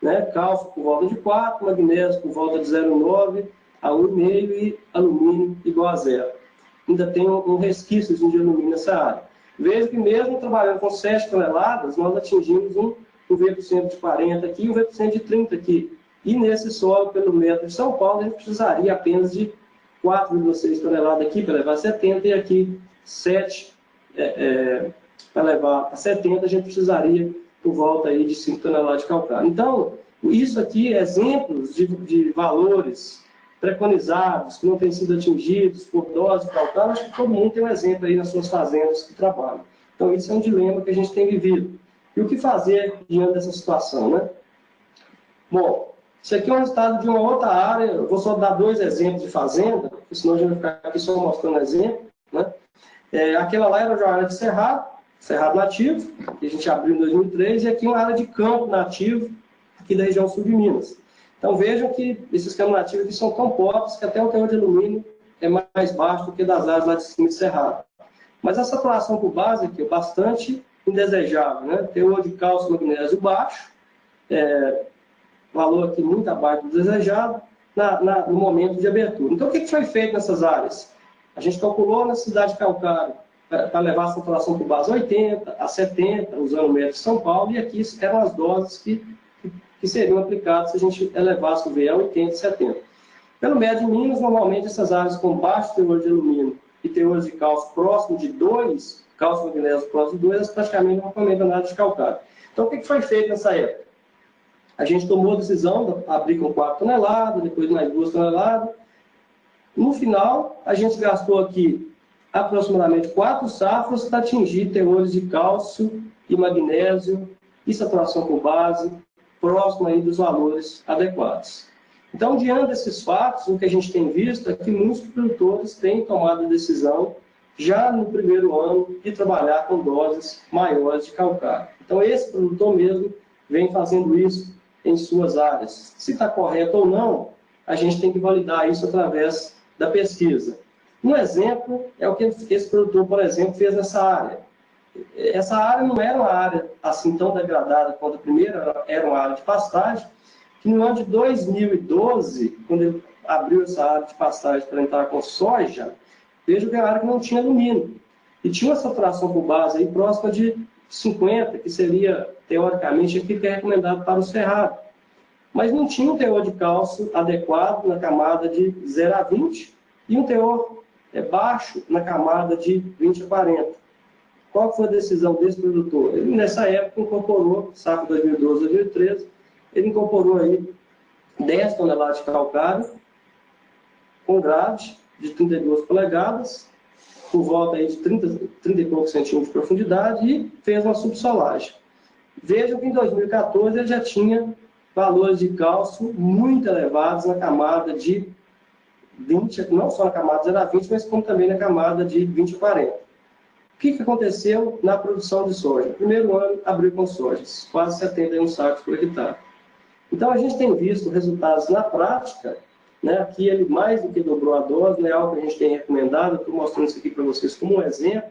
Né? Cálcio por volta de 4, magnésio por volta de 0,9 a 1,5 e alumínio igual a 0. Ainda tem um resquício de alumínio nessa área. Veja que mesmo trabalhando com 7 toneladas, nós atingimos um V% de 40 aqui e um V% de 30 aqui. E nesse solo, pelo método de São Paulo, a gente precisaria apenas de 4,6 toneladas aqui para levar a 70 e aqui 7 para levar a 70, a gente precisaria por volta aí de 5 toneladas de calcário. Então, isso aqui é exemplos de valores preconizados, que não têm sido atingidos por dose de calcário. Acho que todo mundo tem um exemplo aí nas suas fazendas que trabalham. Então, isso é um dilema que a gente tem vivido. E o que fazer diante dessa situação, né? Bom, isso aqui é um resultado de uma outra área. Eu vou só dar 2 exemplos de fazenda, porque senão a gente vai ficar aqui só mostrando exemplo, né? Aquela lá era uma área de cerrado nativo, que a gente abriu em 2003, e aqui uma área de campo nativo, aqui da região sul de Minas. Então vejam que esses campos nativos aqui são tão pobres que até o teor de alumínio é mais baixo do que das áreas lá de cima de cerrado. Mas a saturação por base aqui é bastante indesejável, né? Teor de cálcio e magnésio baixo, valor aqui muito abaixo do desejado, no momento de abertura. Então o que foi feito nessas áreas? A gente calculou a necessidade de calcário para levar a saturação por base 80 a 70, usando o método de São Paulo, e aqui eram as doses que seriam aplicadas se a gente elevasse o VE a 80 e 70. Pelo médio de Minas, normalmente essas áreas com baixo teor de alumínio e teor de cálcio próximo de 2, cálcio e magnésio próximo de 2, elas praticamente não recomendam nada de calcário. Então o que foi feito nessa época? A gente tomou a decisão de abrir com 4 toneladas, depois mais 2 toneladas. No final, a gente gastou aqui aproximadamente 4 safras para atingir teores de cálcio e magnésio e saturação por base próximo aí dos valores adequados. Então, diante desses fatos, o que a gente tem visto é que muitos produtores têm tomado a decisão, já no primeiro ano, de trabalhar com doses maiores de calcário. Então, esse produtor mesmo vem fazendo isso em suas áreas. Se está correto ou não, a gente tem que validar isso através da pesquisa. Um exemplo é o que esse produtor, por exemplo, fez nessa área. Essa área não era uma área assim tão degradada quanto a primeira, era uma área de pastagem, que no ano de 2012, quando ele abriu essa área de pastagem para entrar com soja, veja que era uma área que não tinha alumínio. E tinha uma saturação por base aí próxima de 50, que seria, teoricamente, aquilo que é recomendado para o cerrado. Mas não tinha um teor de cálcio adequado na camada de 0 a 20 e um teor baixo na camada de 20 a 40. Qual foi a decisão desse produtor? Ele, nessa época, incorporou, safra 2012, 2013, ele incorporou aí 10 toneladas de calcário com grade de 32 polegadas, por volta aí de 30 e poucos centímetros de profundidade, e fez uma subsolagem. Vejam que em 2014 ele já tinha valores de cálcio muito elevados na camada de 20, não só na camada de 0 a 20, mas como também na camada de 20 a 40. O que aconteceu na produção de soja? No primeiro ano, abriu com sojas, quase 71 sacos por hectare. Então, a gente tem visto resultados na prática, né? Aqui ele mais do que dobrou a dose, não é algo que a gente tem recomendado. Estou mostrando isso aqui para vocês como um exemplo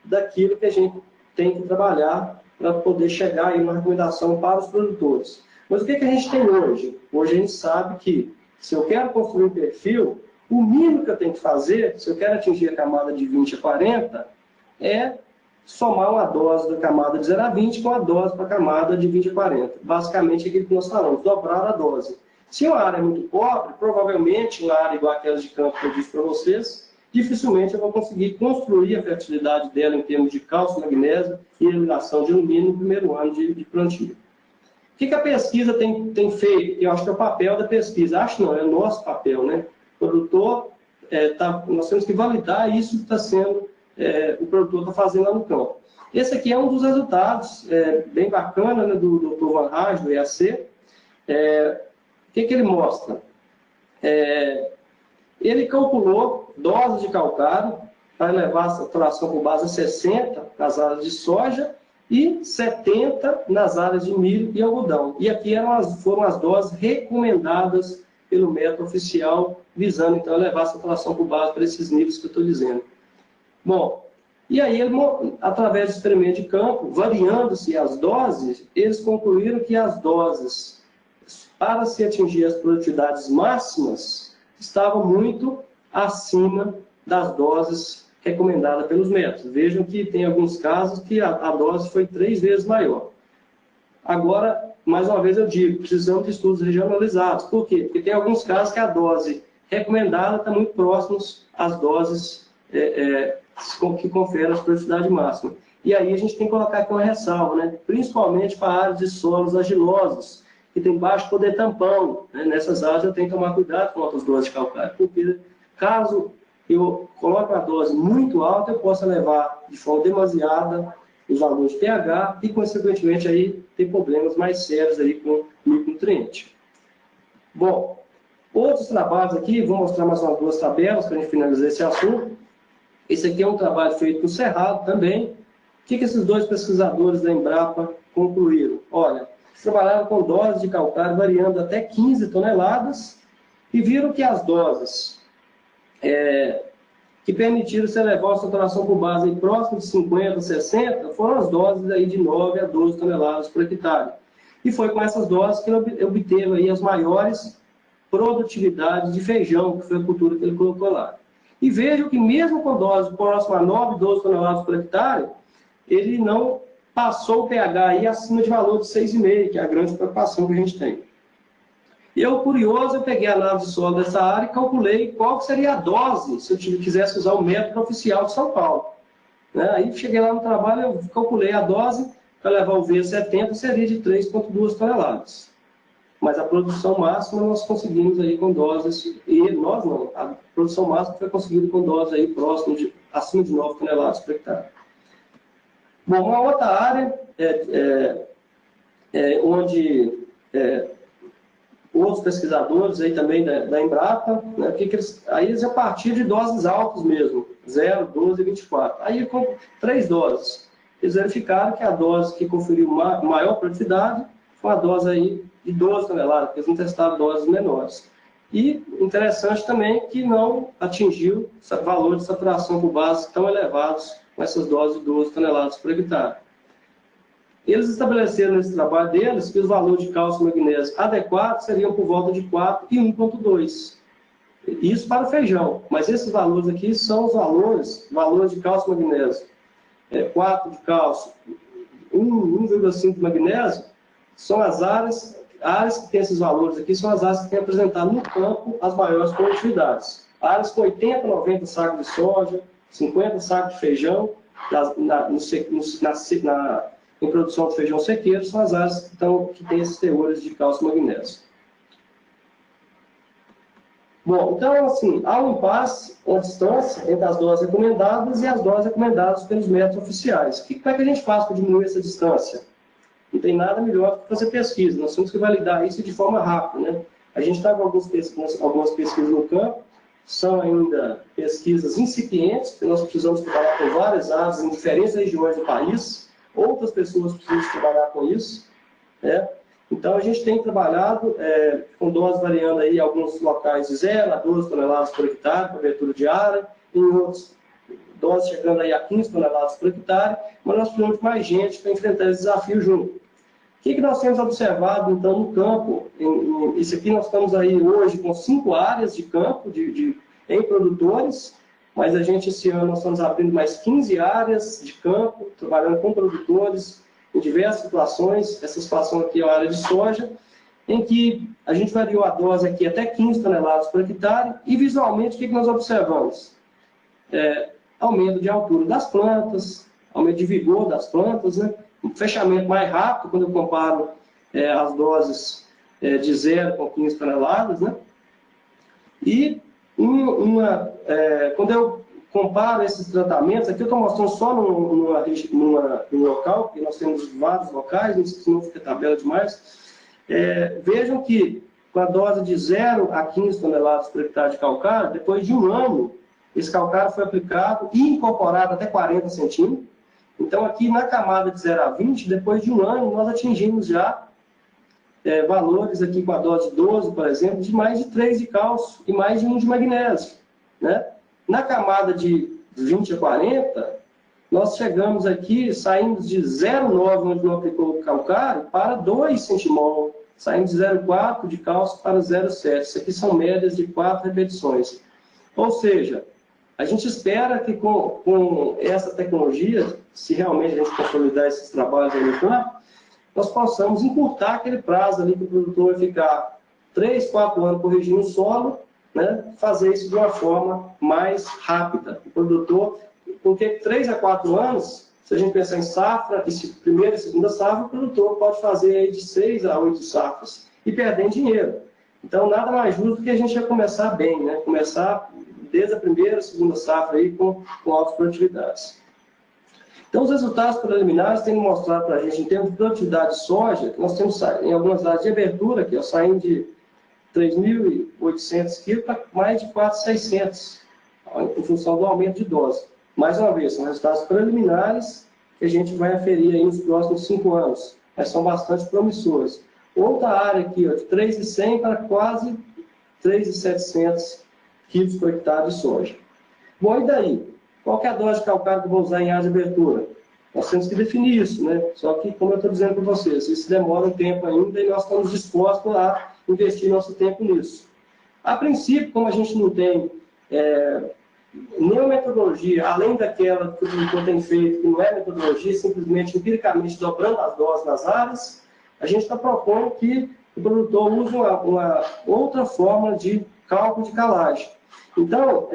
daquilo que a gente tem que trabalhar para poder chegar em uma recomendação para os produtores. Mas o que a gente tem hoje? Hoje a gente sabe que, se eu quero construir um perfil, o mínimo que eu tenho que fazer, se eu quero atingir a camada de 20 a 40, é somar uma dose da camada de 0 a 20 com a dose para a camada de 20 a 40. Basicamente, é aquilo que nós falamos, dobrar a dose. Se uma área é muito pobre, provavelmente uma área igual aquelas de campo que eu disse para vocês, dificilmente eu vou conseguir construir a fertilidade dela em termos de cálcio, magnésio e eliminação de alumínio no primeiro ano de plantio. O que a pesquisa tem feito? Eu acho que é o papel da pesquisa. Acho não, é o nosso papel, né? O produtor, nós temos que validar isso que está sendo, o produtor está fazendo lá no campo. Esse aqui é um dos resultados bem bacana, né, do Dr. Van Rage, do EAC. O que ele mostra? Ele calculou dose de calcário para levar a saturação por base a 60 nas áreas de soja e 70 nas áreas de milho e algodão. E aqui foram as doses recomendadas pelo método oficial, visando então levar a saturação por base para esses níveis que eu estou dizendo. Bom, e aí, através do experimento de campo, variando-se as doses, eles concluíram que as doses, para se atingir as produtividades máximas, estavam muito acima das doses recomendadas pelos métodos. Vejam que tem alguns casos que a dose foi 3 vezes maior. Agora, mais uma vez eu digo, precisamos de estudos regionalizados. Por quê? Porque tem alguns casos que a dose recomendada está muito próxima às doses que conferem a produtividade máxima. E aí a gente tem que colocar aqui uma ressalva, né? Principalmente para áreas de solos argilosos, que tem baixo poder tampão. Né? Nessas áreas eu tenho que tomar cuidado com outras doses de calcário, porque caso eu coloque uma dose muito alta, eu posso levar de forma demasiada os valores de pH e, consequentemente, aí, ter problemas mais sérios aí com micronutriente. Bom, outros trabalhos aqui, vou mostrar mais umas 2 tabelas para a gente finalizar esse assunto. Esse aqui é um trabalho feito com o Cerrado também. O que esses 2 pesquisadores da Embrapa concluíram? Olha, eles trabalharam com doses de calcário variando até 15 toneladas e viram que as doses que permitiram se elevar a saturação por base próximo de 50, 60, foram as doses aí de 9 a 12 toneladas por hectare. E foi com essas doses que ele obteve aí as maiores produtividades de feijão, que foi a cultura que ele colocou lá. E vejam que mesmo com doses próximas a 9, 12 toneladas por hectare, ele não passou o pH aí acima de valor de 6,5, que é a grande preocupação que a gente tem. Eu, curioso, eu peguei a análise de solo dessa área e calculei qual seria a dose se eu quisesse usar o método oficial de São Paulo. Né? Aí cheguei lá no trabalho, eu calculei a dose para levar o V70, seria de 3,2 toneladas. Mas a produção máxima nós conseguimos aí com doses, e nós não, a produção máxima foi conseguida com doses aí acima de 9 toneladas por hectare. Bom, uma outra área onde outros pesquisadores aí também da Embrapa, né, aí eles a partir de doses altas mesmo, 0, 12 e 24. Aí com 3 doses. Eles verificaram que a dose que conferiu maior produtividade foi a dose aí de 12 toneladas, porque eles não testaram doses menores. E interessante também que não atingiu valor de saturação por base tão elevados com essas doses de 12 toneladas por hectare. Eles estabeleceram nesse trabalho deles que os valores de cálcio e magnésio adequados seriam por volta de 4 e 1,2. Isso para o feijão, mas esses valores aqui são os valores de cálcio e magnésio. 4 de cálcio, 1,5 de magnésio, são as áreas que têm esses valores aqui, são as áreas que têm apresentado no campo as maiores produtividades. Áreas com 80, 90 sacos de soja, 50 sacos de feijão, em produção de feijão sequeiro, são as áreas que têm esses teores de cálcio e magnésio. Bom, então, assim, há um impasse, uma distância entre as doses recomendadas e as doses recomendadas pelos métodos oficiais. Como é que a gente faz para diminuir essa distância? Não tem nada melhor do que fazer pesquisa. Nós temos que validar isso de forma rápida, né? A gente está com algumas pesquisas no campo, são ainda pesquisas incipientes, porque nós precisamos trabalhar com várias áreas em diferentes regiões do país. Outras pessoas precisam trabalhar com isso, né? Então, a gente tem trabalhado com doses variando aí, em alguns locais de 0 a 12 toneladas por hectare, cobertura de área, em outros dose chegando aí a 15 toneladas por hectare, mas nós precisamos de mais gente para enfrentar esse desafio junto. O que nós temos observado, então, no campo? Isso aqui nós estamos aí hoje com 5 áreas de campo em produtores, mas a gente, esse ano, nós estamos abrindo mais 15 áreas de campo, trabalhando com produtores em diversas situações. Essa situação aqui é a área de soja, em que a gente variou a dose aqui até 15 toneladas por hectare, e visualmente o que nós observamos? Aumento de altura das plantas, aumento de vigor das plantas, né? Um fechamento mais rápido quando eu comparo as doses de 0 com 15 toneladas, né? E quando eu comparo esses tratamentos, aqui eu estou mostrando só num local, porque nós temos vários locais, não fica tabela demais. Vejam que com a dose de 0 a 15 toneladas por hectare de calcário, depois de um ano, esse calcário foi aplicado e incorporado até 40 centímetros. Então, aqui na camada de 0 a 20, depois de um ano, nós atingimos já valores aqui com a dose 12, por exemplo, de mais de 3 de cálcio e mais de 1 de magnésio, né? Na camada de 20 a 40, nós chegamos aqui, saímos de 0,9, onde não aplicou o calcário, para 2 centimol, saímos de 0,4 de cálcio para 0,7. Isso aqui são médias de 4 repetições. Ou seja, a gente espera que com essa tecnologia, se realmente a gente consolidar esses trabalhos aí no campo, nós possamos encurtar aquele prazo ali que o produtor vai ficar 3, 4 anos corrigindo o solo, né? Fazer isso de uma forma mais rápida. O produtor, porque 3 a 4 anos, se a gente pensar em safra, primeira e segunda safra, o produtor pode fazer aí de 6 a 8 safras e perder dinheiro. Então, nada mais justo do que a gente já começar bem, né? Começar desde a primeira, segunda safra aí com altas produtividades. Então, os resultados preliminares têm mostrado para a gente, em termos de produtividade de soja, que nós temos em algumas áreas de abertura, aqui, ó, saindo de 3.800 quilos para mais de 4.600, em função do aumento de dose. Mais uma vez, são resultados preliminares que a gente vai aferir aí nos próximos 5 anos, mas são bastante promissores. Outra área aqui, ó, de 3.100 para quase 3.700 quilos por hectare de soja. Bom, e daí? Qual que é a dose de calcário que eu vou usar em área de abertura? Nós temos que definir isso, né? Só que, como eu estou dizendo para vocês, isso demora um tempo ainda e nós estamos dispostos a investir nosso tempo nisso. A princípio, como a gente não tem nenhuma metodologia, além daquela que o produtor tem feito, que não é metodologia, simplesmente empiricamente dobrando as doses nas áreas, a gente está propondo que o produtor use uma outra forma de cálculo de calagem. Então,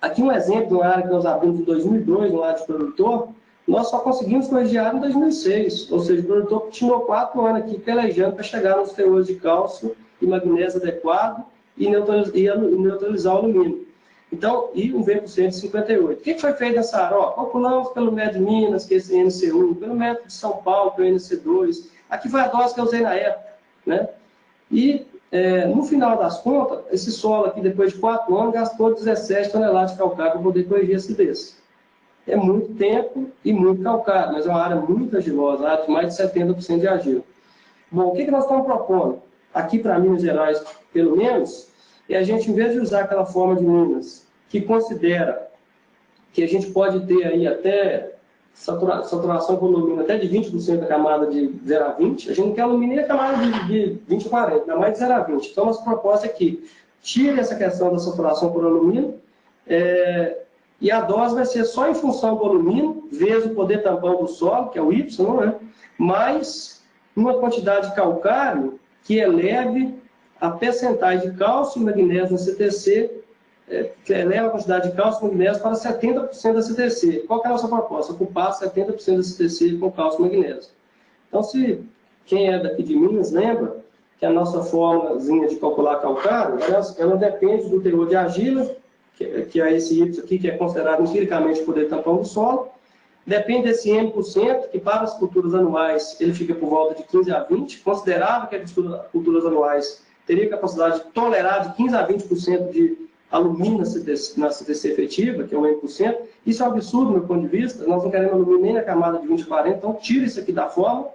aqui um exemplo de uma área que nós abrimos em 2002, no lado de produtor, nós só conseguimos corrigir a área em 2006, ou seja, o produtor continuou 4 anos aqui pelejando para chegar nos teores de cálcio e magnésio adequado e neutralizar o alumínio. Então, e um V% de 58. O que foi feito nessa área? Calculamos pelo método de Minas, que é esse NC1, pelo método de São Paulo, que é o NC2. Aqui foi a dose que eu usei na época, né? E, no final das contas, esse solo aqui, depois de 4 anos, gastou 17 toneladas de calcário para poder corrigir acidez. É muito tempo e muito calcário, mas é uma área muito argilosa, uma área de mais de 70% de argila. Bom, o que nós estamos propondo? Aqui para Minas Gerais, pelo menos, é a gente, em vez de usar aquela forma de Minas, que considera que a gente pode ter aí até saturação com alumínio até de 20% da camada de 0 a 20, a gente não quer alumínio nem a camada de 20 a 40, ainda mais de 0 a 20. Então, nossa proposta é que tire essa questão da saturação por alumínio, e a dose vai ser só em função do alumínio, vezes o poder tampão do solo, que é o Y, né? Mais uma quantidade de calcário que eleve a percentagem de cálcio e magnésio no CTC, que eleva a quantidade de cálcio e magnésio para 70% da CTC. Qual que é a nossa proposta? Ocupar 70% da CTC com cálcio e magnésio. Então, se quem é daqui de Minas lembra que a nossa formulazinha de calcular calcário, ela depende do teor de argila, que é esse Y aqui, que é considerado empiricamente o poder tampão do solo. Depende desse M%, que para as culturas anuais ele fica por volta de 15 a 20. Considerava que as culturas anuais teria capacidade de tolerar de 15 a 20% de alumínio na CTC efetiva, que é o M%. Isso é um absurdo, do meu ponto de vista. Nós não queremos alumínio nem na camada de 20 a 40, então tira isso aqui da forma.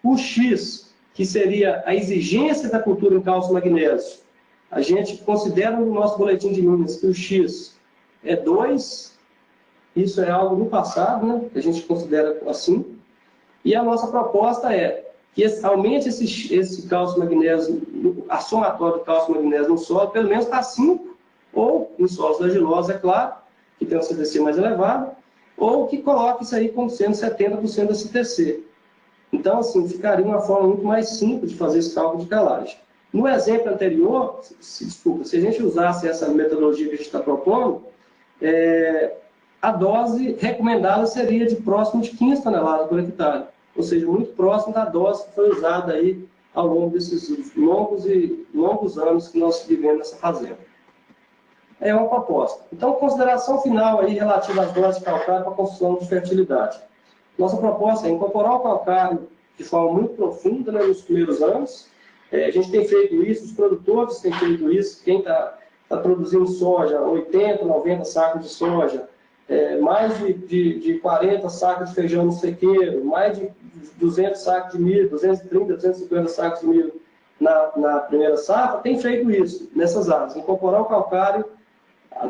O X, que seria a exigência da cultura em cálcio e magnésio, a gente considera no nosso boletim de Minas que o X é 2, Isso é algo do passado, né, que a gente considera assim. E a nossa proposta é que aumente esse cálcio magnésio, a somatória do cálcio magnésio no solo, pelo menos para 5, ou em solos argilosos, é claro, que tem um CTC mais elevado, ou que coloque isso aí como sendo 70% da CTC. Então, assim, ficaria uma forma muito mais simples de fazer esse cálculo de calagem. No exemplo anterior, desculpa, se a gente usasse essa metodologia que a gente está propondo, a dose recomendada seria de próximo de 15 toneladas por hectare, ou seja, muito próximo da dose que foi usada aí ao longo desses longos anos que nós vivemos nessa fazenda. É uma proposta. Então, consideração final aí relativa às doses de calcário para a construção de fertilidade. Nossa proposta é incorporar o calcário de forma muito profunda, né, nos primeiros anos. A gente tem feito isso, os produtores têm feito isso, quem está produzindo soja, 80, 90 sacos de soja, mais de 40 sacos de feijão no sequeiro, mais de 200 sacos de milho, 230, 250 sacos de milho na primeira safra, tem feito isso nessas áreas, incorporar o calcário em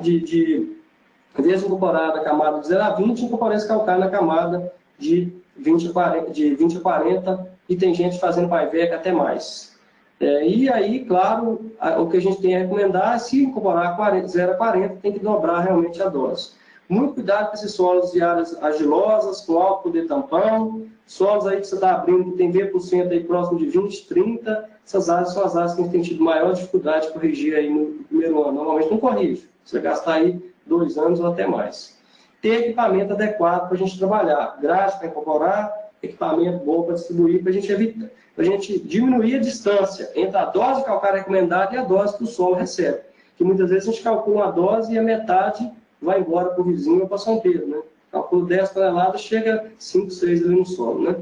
vez de incorporar na camada de 0 a 20, incorporar esse calcário na camada de 20 a 40, e tem gente fazendo paiveca até mais. E aí, claro, o que a gente tem a recomendar é, se incorporar 0 a 40, tem que dobrar realmente a dose. Muito cuidado com esses solos de áreas argilosas, com alto poder tampão, solos aí que você está abrindo que tem V% aí próximo de 20, 30, essas áreas são as áreas que a gente tem tido maior dificuldade de corrigir aí no primeiro ano. Normalmente não corrige, você vai gastar aí 2 anos ou até mais. Ter equipamento adequado para a gente trabalhar, grade para incorporar, equipamento bom para distribuir, para a gente diminuir a distância entre a dose de calcário recomendada e a dose que o solo recebe. Que muitas vezes a gente calcula uma dose e a metade vai embora para o vizinho ou para São Pedro, né? Calculo 10 toneladas, chega a 5, 6 ali no solo, né?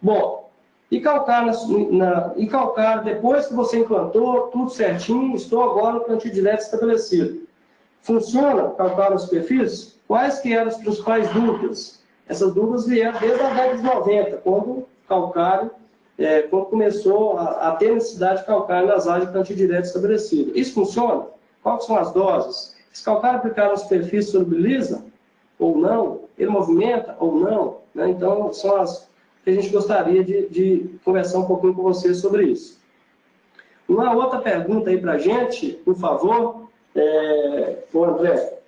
Bom, e calcário, depois que você implantou, tudo certinho, estou agora no plantio direto estabelecido. Funciona calcário na superfície? Quais que eram as principais dúvidas? Essas dúvidas vieram desde a década de 90, quando começou a ter necessidade de calcário nas áreas de plantio direto estabelecido. Isso funciona? Quais são as doses? Esse calcário aplicado na superfície solubiliza ou não? Ele movimenta ou não? Né? Então, são as que a gente gostaria de conversar um pouquinho com vocês sobre isso. Uma outra pergunta aí para a gente, por favor, o André.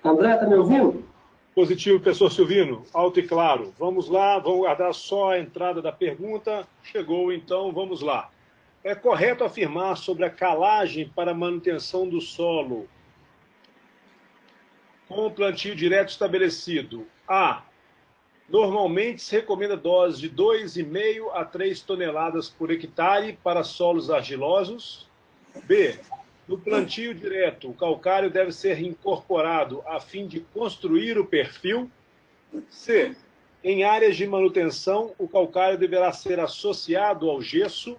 André, está me ouvindo? Positivo, professor Silvino, alto e claro. Vamos lá, vamos guardar só a entrada da pergunta. Chegou, então, vamos lá. É correto afirmar sobre a calagem para manutenção do solo com o plantio direto estabelecido? A. Normalmente se recomenda dose de 2,5 a 3 toneladas por hectare para solos argilosos. B. No plantio direto, o calcário deve ser incorporado a fim de construir o perfil. C. Em áreas de manutenção, o calcário deverá ser associado ao gesso.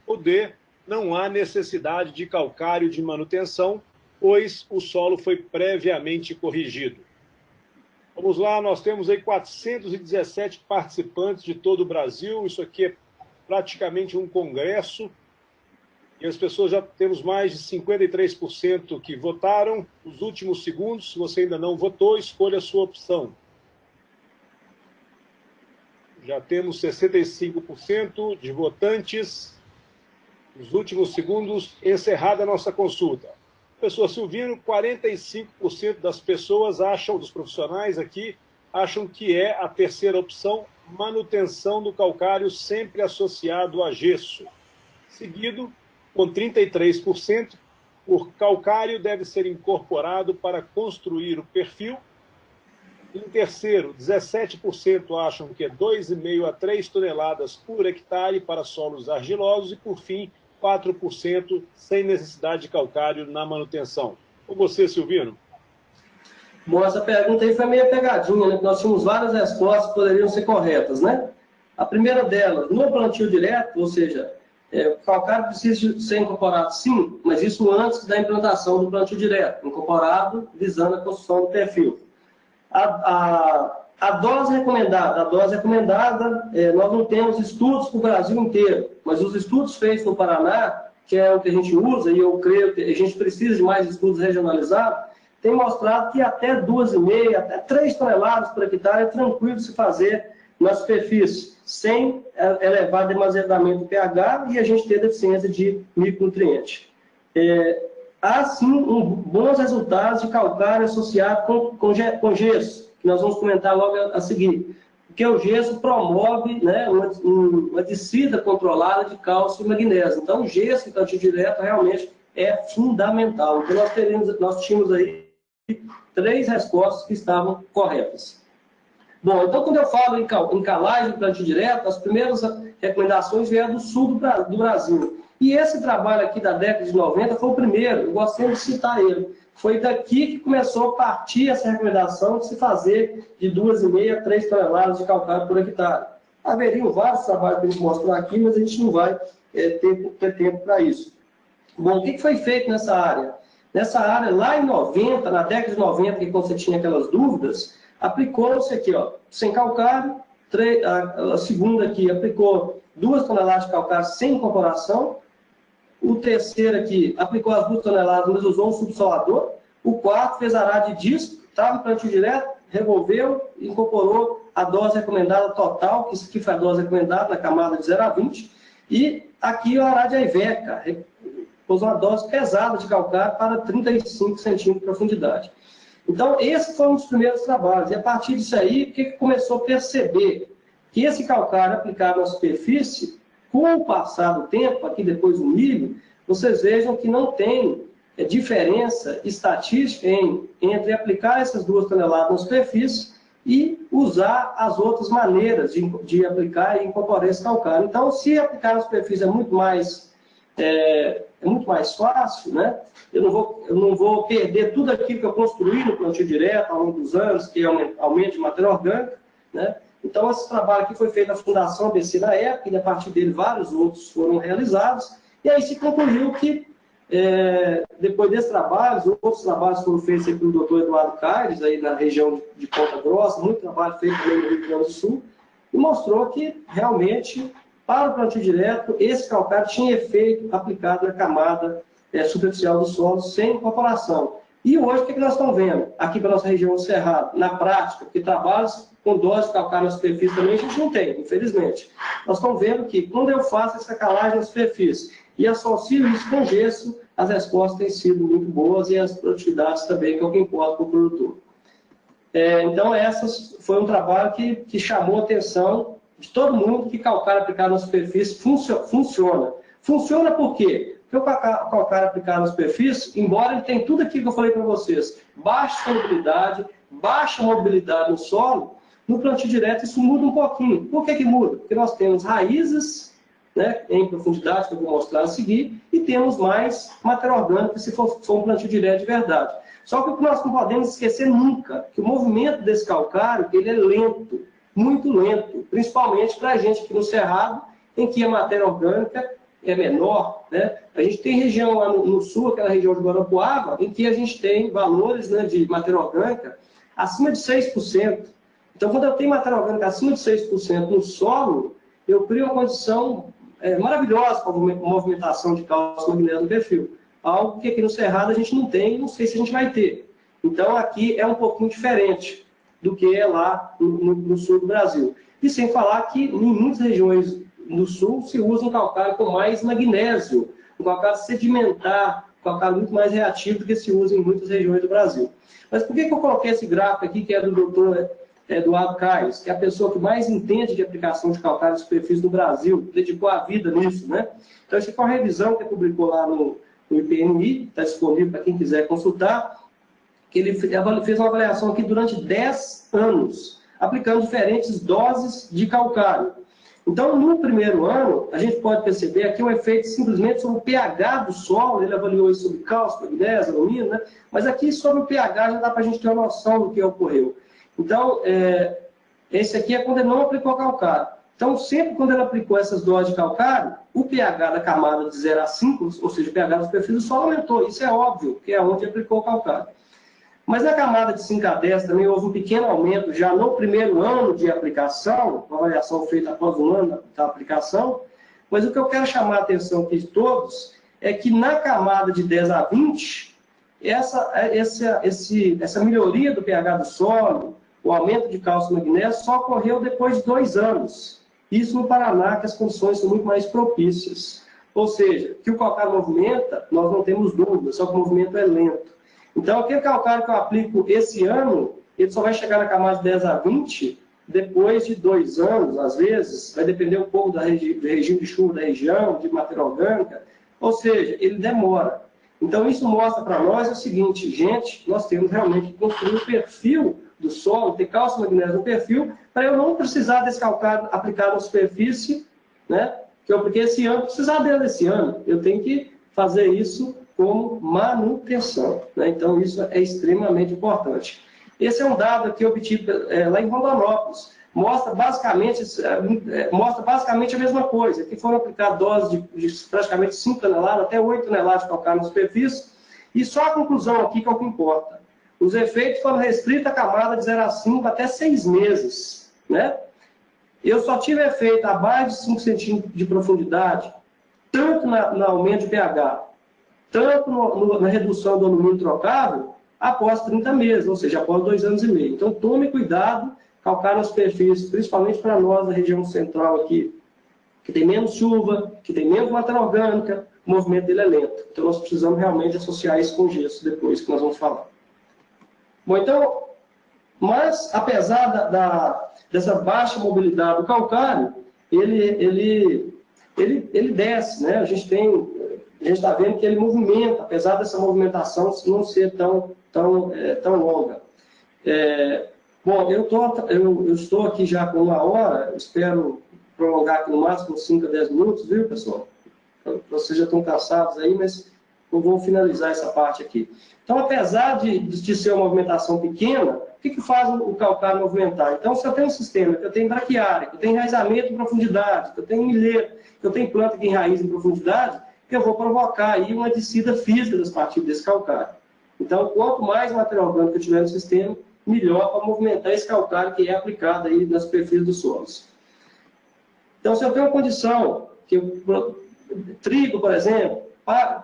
Ou D. Não há necessidade de calcário de manutenção, pois o solo foi previamente corrigido. Vamos lá, nós temos aí 417 participantes de todo o Brasil. Isso aqui é praticamente um congresso. E as pessoas já temos mais de 53% que votaram. Os últimos segundos, se você ainda não votou, escolha a sua opção. Já temos 65% de votantes. Os últimos segundos, encerrada a nossa consulta. Professor Silvino, 45% das pessoas acham, dos profissionais aqui, acham que é a terceira opção, manutenção do calcário sempre associado a gesso. Seguido, com 33%, o calcário deve ser incorporado para construir o perfil. Em terceiro, 17% acham que é 2,5 a 3 toneladas por hectare para solos argilosos. E, por fim, 4% sem necessidade de calcário na manutenção. Com você, Silvino. Bom, essa pergunta aí foi meio pegadinha, né? Nós tínhamos várias respostas que poderiam ser corretas, né? A primeira delas, no plantio direto, ou seja, o calcário precisa ser incorporado sim, mas isso antes da implantação do plantio direto, incorporado visando a construção do perfil. A dose recomendada, nós não temos estudos para o Brasil inteiro, mas os estudos feitos no Paraná, que é o que a gente usa, e eu creio que a gente precisa de mais estudos regionalizados, tem mostrado que até 2,5, até 3 toneladas por hectare é tranquilo se fazer na superfície, sem elevar demasiadamente o pH e a gente ter deficiência de micronutrientes. Há, sim, bons resultados de calcário associado com gesso, que nós vamos comentar logo a seguir. Porque o gesso promove, né, uma descida controlada de cálcio e magnésio. Então, o gesso, plantio direto, realmente é fundamental. Então, nós tínhamos aí 3 respostas que estavam corretas. Bom, então, quando eu falo em calagem de plantio direto, as primeiras recomendações vieram do sul do Brasil. E esse trabalho aqui da década de 90 foi o primeiro, eu gosto sempre de citar ele. Foi daqui que começou a partir essa recomendação de se fazer de 2,5 a 3 toneladas de calcário por hectare. Haveriam vários trabalhos que a gente mostrar aqui, mas a gente não vai ter tempo para isso. Bom, o que foi feito nessa área? Nessa área, lá em 90, na década de 90, que quando você tinha aquelas dúvidas, aplicou-se aqui, ó, sem calcário, a segunda aqui aplicou 2 toneladas de calcário sem incorporação, o terceiro aqui aplicou as 2 toneladas, mas usou um subsolador, o quarto fez arado de disco, estava em plantio direto, revolveu, incorporou a dose recomendada total, que foi a dose recomendada na camada de 0 a 20, e aqui o arado de Iveca, pôs uma dose pesada de calcário para 35 centímetros de profundidade. Então, esse foi um dos primeiros trabalhos. E a partir disso aí, o que começou a perceber? Que esse calcário aplicado na superfície, com o passar do tempo, aqui depois do milho, vocês vejam que não tem diferença estatística entre aplicar essas 2 toneladas na superfície e usar as outras maneiras de aplicar e incorporar esse calcário. Então, se aplicar na superfície é muito mais fácil, né? Eu não vou perder tudo aquilo que eu construí no plantio direto ao longo dos anos, que é aumento de matéria orgânica, né? Então, esse trabalho aqui foi feito na Fundação ABC na época, e a partir dele vários outros foram realizados, e aí se concluiu que, depois desse trabalho, outros trabalhos foram feitos pelo Dr. Eduardo Caires, aí na região de Ponta Grossa, muito trabalho feito também no Rio Grande do Sul, e mostrou que, realmente, para o plantio direto, esse calcário tinha efeito aplicado na camada superficial do solo sem incorporação. E hoje, o que nós estamos vendo? Aqui para a nossa região do Cerrado, na prática, porque trabalhos com dose de calcário na superfície também a gente não tem, infelizmente. Nós estamos vendo que, quando eu faço essa calagem na superfície e associo isso com gesso, as respostas têm sido muito boas e as produtividades também, que é o que importa para o produtor. Então, esse foi um trabalho que chamou a atenção de todo mundo, que calcário aplicado na superfície funciona. Funciona por quê? Porque o calcário aplicado na superfície, embora ele tenha tudo aquilo que eu falei para vocês, baixa solubilidade, baixa mobilidade no solo, no plantio direto isso muda um pouquinho. Por que muda? Porque nós temos raízes, né, em profundidade, que eu vou mostrar a seguir, e temos mais matéria orgânica se for um plantio direto de verdade. Só que o que nós não podemos esquecer nunca, que o movimento desse calcário, ele é lento, muito lento, principalmente para a gente aqui no Cerrado, em que a matéria orgânica é menor, né? A gente tem região lá no sul, aquela região de Guarapuava, em que a gente tem valores, né, de matéria orgânica acima de 6%. Então, quando eu tenho matéria orgânica acima de 6% no solo, eu crio uma condição maravilhosa para a movimentação de cálcio e magnésio no perfil. Algo que aqui no Cerrado a gente não tem e não sei se a gente vai ter. Então, aqui é um pouquinho diferente do que é lá no sul do Brasil. E sem falar que em muitas regiões no sul se usa um calcário com mais magnésio, um calcário sedimentar, um calcário muito mais reativo do que se usa em muitas regiões do Brasil. Mas por que eu coloquei esse gráfico aqui, que é do Dr. Eduardo Caires, que é a pessoa que mais entende de aplicação de calcário de superfície no Brasil, dedicou a vida nisso, né? Então, essa foi uma revisão que ele publicou lá no IPMI, está disponível para quem quiser consultar, que ele fez uma avaliação aqui durante 10 anos, aplicando diferentes doses de calcário. Então, no primeiro ano, a gente pode perceber aqui um efeito simplesmente sobre o pH do solo, ele avaliou isso sobre cálcio, magnésio, alumínio, né? Mas aqui sobre o pH já dá para a gente ter uma noção do que ocorreu. Então, esse aqui é quando ele não aplicou calcário. Então, sempre quando ele aplicou essas doses de calcário, o pH da camada de 0 a 5, ou seja, o pH da superfície do solo aumentou. Isso é óbvio, que é onde aplicou o calcário. Mas na camada de 5 a 10 também houve um pequeno aumento já no primeiro ano de aplicação, uma avaliação feita após um ano da aplicação. Mas o que eu quero chamar a atenção aqui de todos é que na camada de 10 a 20, essa melhoria do pH do solo, o aumento de cálcio e magnésio, só ocorreu depois de 2 anos. Isso no Paraná, que as condições são muito mais propícias. Ou seja, que o calcário movimenta, nós não temos dúvida, só que o movimento é lento. Então, aquele calcário que eu aplico esse ano, ele só vai chegar na camada de 10 a 20 depois de 2 anos, às vezes, vai depender um pouco do regime de chuva da região, de matéria orgânica, ou seja, ele demora. Então, isso mostra para nós o seguinte, gente, nós temos realmente que construir o perfil do solo, ter cálcio e magnésio no perfil, para eu não precisar desse calcário aplicado na superfície, né? Que eu apliquei esse ano, precisar dele esse ano. Eu tenho que fazer isso como manutenção, né? Então, isso é extremamente importante. Esse é um dado que eu obtive lá em Rondonópolis. Mostra basicamente a mesma coisa. Aqui foram aplicadas doses de praticamente 5 toneladas até 8 toneladas de calcário na superfície. E só a conclusão aqui que é o que importa. Os efeitos foram restritos à camada de 0 a 5 até 6 meses. Né? Eu só tive efeito abaixo de 5 centímetros de profundidade, tanto no aumento de pH, tanto na redução do alumínio trocável, após 30 meses, ou seja, após 2 anos e meio. Então, tome cuidado, calcário na superfície, principalmente para nós da região central aqui, que tem menos chuva, que tem menos matéria orgânica, o movimento dele é lento. Então, nós precisamos realmente associar isso com gesso depois, que nós vamos falar. Bom, então, mas, apesar dessa baixa mobilidade do calcário, ele desce, né? A gente está vendo que ele movimenta, apesar dessa movimentação não ser tão longa. Bom, eu estou aqui já com 1 hora, espero prolongar aqui no máximo 5 a 10 minutos, viu, pessoal? Vocês já estão cansados aí, mas eu vou finalizar essa parte aqui. Então, apesar de ser uma movimentação pequena, o que faz o calcário movimentar? Então, se eu tenho um sistema que eu tenho braquiária, que eu tenho enraizamento em profundidade, que eu tenho milheiro, que eu tenho planta que enraiza em profundidade, eu vou provocar aí uma descida física das partículas desse calcário. Então, quanto mais material orgânico eu tiver no sistema, melhor para movimentar esse calcário que é aplicado aí nas superfícies dos solos. Então, se eu tenho uma condição, trigo, por exemplo,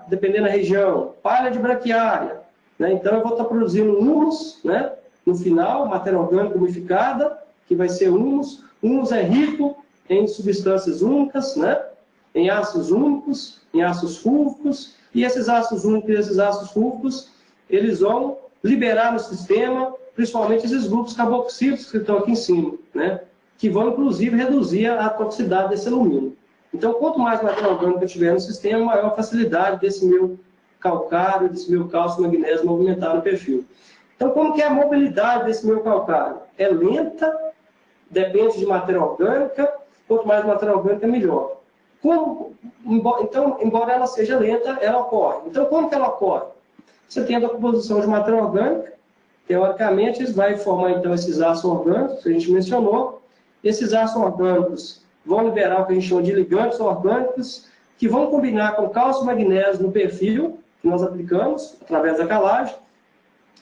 dependendo da região, palha de braquiária, né? Então eu vou estar produzindo humus, né? No final, matéria orgânica umificada, que vai ser humus. Humus é rico em substâncias úmicas, né? Em ácidos úmicos, em ácidos fúlvicos, e esses ácidos úmicos e esses ácidos fúlvicos, eles vão liberar no sistema, principalmente esses grupos carboxílicos que estão aqui em cima, né? Que vão, inclusive, reduzir a toxicidade desse alumínio. Então, quanto mais matéria orgânica eu tiver no sistema, maior a facilidade desse meu calcário, desse meu cálcio e magnésio movimentar no perfil. Então, como que é a mobilidade desse meu calcário? É lenta, depende de matéria orgânica, quanto mais matéria orgânica, melhor. Então, embora ela seja lenta, ela ocorre. Então, como que ela ocorre? Você tem a composição de matéria orgânica, teoricamente, eles vão formar, então, esses ácidos orgânicos, que a gente mencionou. Esses ácidos orgânicos vão liberar o que a gente chama de ligantes orgânicos, que vão combinar com cálcio e magnésio no perfil, que nós aplicamos, através da calagem,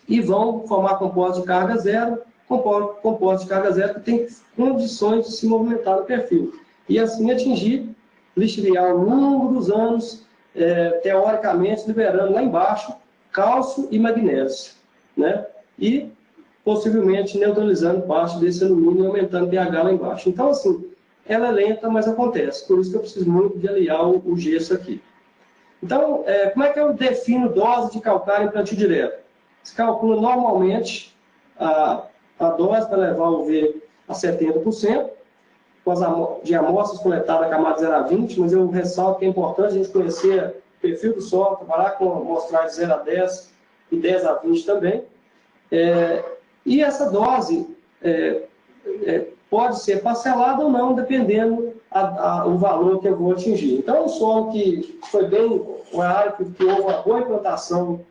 e vão formar compostos de carga zero, compostos de carga zero que têm condições de se movimentar no perfil. E assim atingir, lixiviar ao longo dos anos, teoricamente, liberando lá embaixo cálcio e magnésio, né? E possivelmente neutralizando parte desse alumínio e aumentando o pH lá embaixo. Então, assim, ela é lenta, mas acontece. Por isso que eu preciso muito de aliar o gesso aqui. Então, como é que eu defino dose de calcário em plantio direto? Se calcula normalmente a dose para levar o V a 70%, de amostras coletadas a camada 0 a 20, mas eu ressalto que é importante a gente conhecer o perfil do solo, trabalhar com amostragem de 0 a 10 e 10 a 20 também. E essa dose pode ser parcelada ou não, dependendo o valor que eu vou atingir. Então, um solo que foi bem, uma área que houve uma boa implantação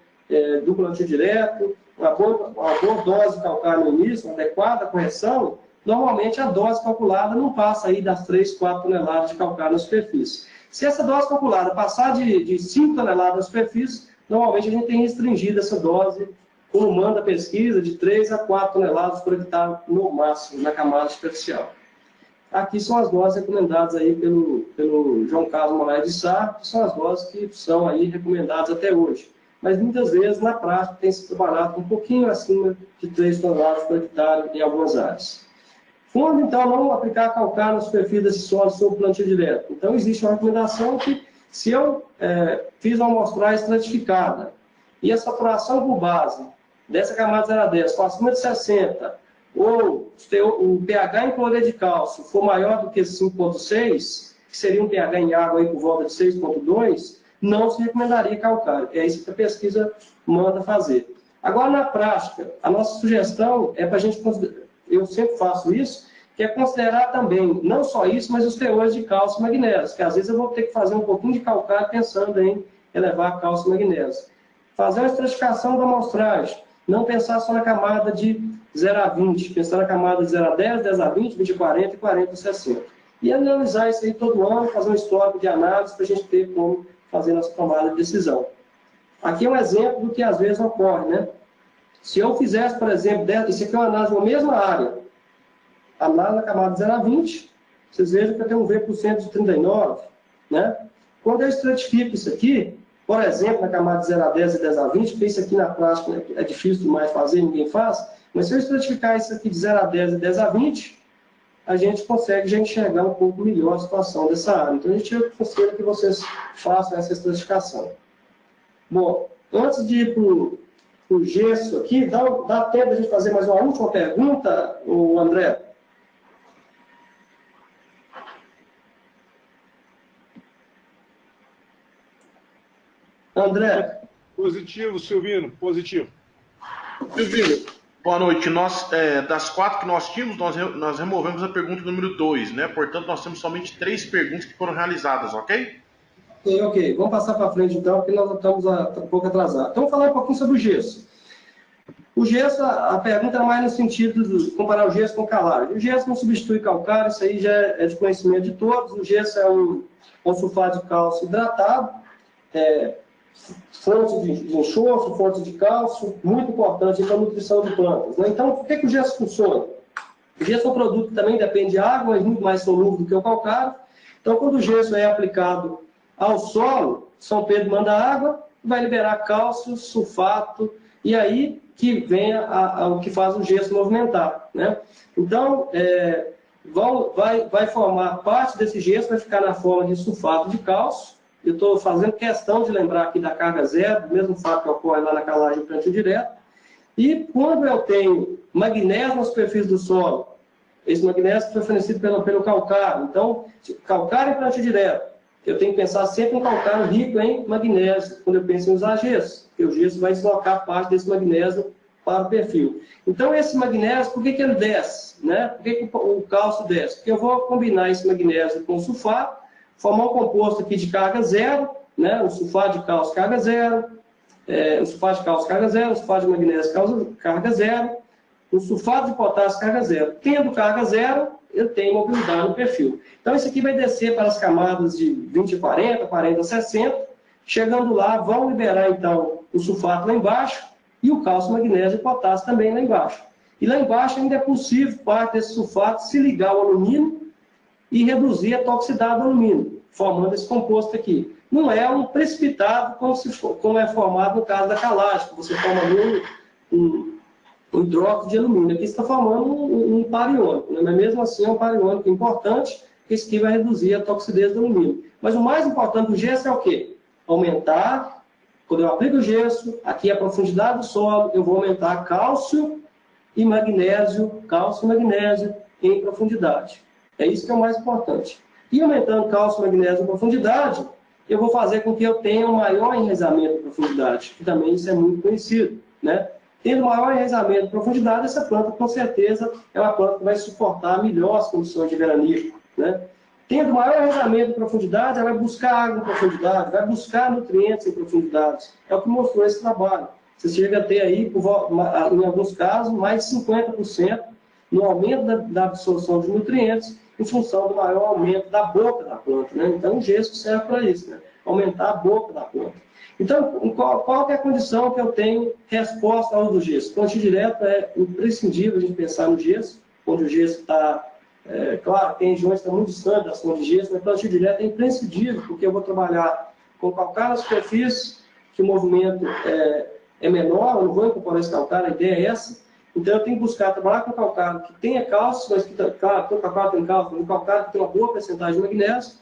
do plantio direto, uma boa dose de calcário no início, uma adequada correção, normalmente a dose calculada não passa aí das 3, 4 toneladas de calcário na superfície. Se essa dose calculada passar de 5 toneladas na superfície, normalmente a gente tem restringido essa dose, como manda a pesquisa, de 3 a 4 toneladas por hectare no máximo, na camada superficial. Aqui são as doses recomendadas aí pelo João Carlos Moraes de Sá, que são as doses que são aí recomendadas até hoje. Mas muitas vezes, na prática, tem se trabalhado um pouquinho acima de 3 toneladas por hectare em algumas áreas. Quando, então, não aplicar calcário na superfície desse solo sob plantio direto? Então, existe uma recomendação que, se eu fiz uma amostragem estratificada e a saturação por base dessa camada 0 a 10 for acima de 60, ou o pH em cloreto de cálcio for maior do que 5,6, que seria um pH em água aí por volta de 6,2, não se recomendaria calcário. É isso que a pesquisa manda fazer. Agora, na prática, a nossa sugestão é para a gente considerar, eu sempre faço isso, que é considerar também, não só isso, mas os teores de cálcio e magnésio, que às vezes eu vou ter que fazer um pouquinho de calcário pensando em elevar cálcio e magnésio. Fazer uma estratificação da amostragem, não pensar só na camada de 0 a 20, pensar na camada de 0 a 10, 10 a 20, 20 a 40 e 40 a 60. E analisar isso aí todo ano, fazer um histórico de análise para a gente ter como fazer nossa tomada de decisão. Aqui é um exemplo do que às vezes ocorre, né? Se eu fizesse, por exemplo, isso aqui é uma análise na mesma área, análise na camada de 0 a 20, vocês vejam que eu tenho um V% de 39, né? Quando eu estratifico isso aqui, por exemplo, na camada de 0 a 10 e 10 a 20, porque isso aqui na prática é difícil demais fazer, ninguém faz, mas se eu estratificar isso aqui de 0 a 10 e 10 a 20, a gente consegue já enxergar um pouco melhor a situação dessa área. Então, a gente aconselha que vocês façam essa estratificação. Bom, antes de ir para o gesso aqui, dá tempo de a gente fazer mais uma última pergunta, o André? André? Positivo, Silvino, positivo. Silvino, boa noite. Das 4 que nós tínhamos, nós removemos a pergunta número 2, né? Portanto, nós temos somente 3 perguntas que foram realizadas, ok? Ok. Vamos passar para frente, então, porque nós estamos um pouco atrasados. Então, vamos falar um pouquinho sobre o gesso. O gesso, a pergunta era mais no sentido de comparar o gesso com o calagem. O gesso não substitui calcário, isso aí já é de conhecimento de todos. O gesso é um sulfato de cálcio hidratado, fonte de enxofre, fonte de cálcio, muito importante para a nutrição de plantas, né? Então, por que o gesso funciona? O gesso é um produto que também depende de água, mas muito mais solúvel do que o calcário. Então, quando o gesso é aplicado ao solo, São Pedro manda água, vai liberar cálcio, sulfato, e aí que vem o que faz o gesso movimentar, né? Então, vai formar parte desse gesso, vai ficar na forma de sulfato de cálcio. Eu estou fazendo questão de lembrar aqui da carga zero, do mesmo fato que ocorre lá na calagem plantio direto. E quando eu tenho magnésio na superfície do solo, esse magnésio foi fornecido pelo calcário. Então, calcário em plantio direto, eu tenho que pensar sempre em calcário rico em magnésio, quando eu penso em usar gesso, porque o gesso vai deslocar parte desse magnésio para o perfil. Então, esse magnésio, por que ele desce? Né? Por que o cálcio desce? Porque eu vou combinar esse magnésio com o sulfato, formar um composto aqui de carga zero, né? O sulfato de cálcio carga zero, o sulfato de cálcio carga zero, o sulfato de magnésio carga zero, o sulfato de potássio carga zero. Tendo carga zero, eu tenho mobilidade no perfil. Então, isso aqui vai descer para as camadas de 20 a 40, 40 a 60. Chegando lá, vão liberar, então, o sulfato lá embaixo e o cálcio, magnésio e potássio também lá embaixo. E lá embaixo ainda é possível, parte desse sulfato, se ligar ao alumínio e reduzir a toxicidade do alumínio, formando esse composto aqui. Não é um precipitado como é formado no caso da calagem, que você forma ali um hidróxido de alumínio. Aqui você está formando um par iônico, né? Mas mesmo assim é um par iônico importante, porque isso aqui vai reduzir a toxidez do alumínio. Mas o mais importante do gesso é o quê? Aumentar, quando eu aplico o gesso, aqui a profundidade do solo, eu vou aumentar cálcio e magnésio em profundidade. É isso que é o mais importante. E aumentando cálcio, magnésio em profundidade, eu vou fazer com que eu tenha um maior enraizamento em profundidade, que também isso é muito conhecido, né? Tendo maior enraizamento em profundidade, essa planta, com certeza, é uma planta que vai suportar melhor as condições de veranico, né? Tendo maior enraizamento em profundidade, ela vai buscar água em profundidade, vai buscar nutrientes em profundidade. É o que mostrou esse trabalho. Você chega a ter aí, em alguns casos, mais de 50% no aumento da absorção de nutrientes em função do maior aumento da boca da planta, né? Então, o gesso serve para isso, né? Aumentar a boca da planta. Então, qual é a condição que eu tenho resposta ao uso do gesso? Plantio direto é imprescindível a gente pensar no gesso, onde o gesso está Claro, tem regiões que estão muito distantes das fontes de gesso, mas plantio direto é imprescindível, porque eu vou trabalhar com calcário na superfície, que o movimento é menor, eu não vou incorporar esse calcário, a ideia é essa. Então eu tenho que buscar trabalhar com calcário que tenha cálcio, mas que, claro, todo calcário tem cálcio, mas um calcário que tem uma boa porcentagem de magnésio,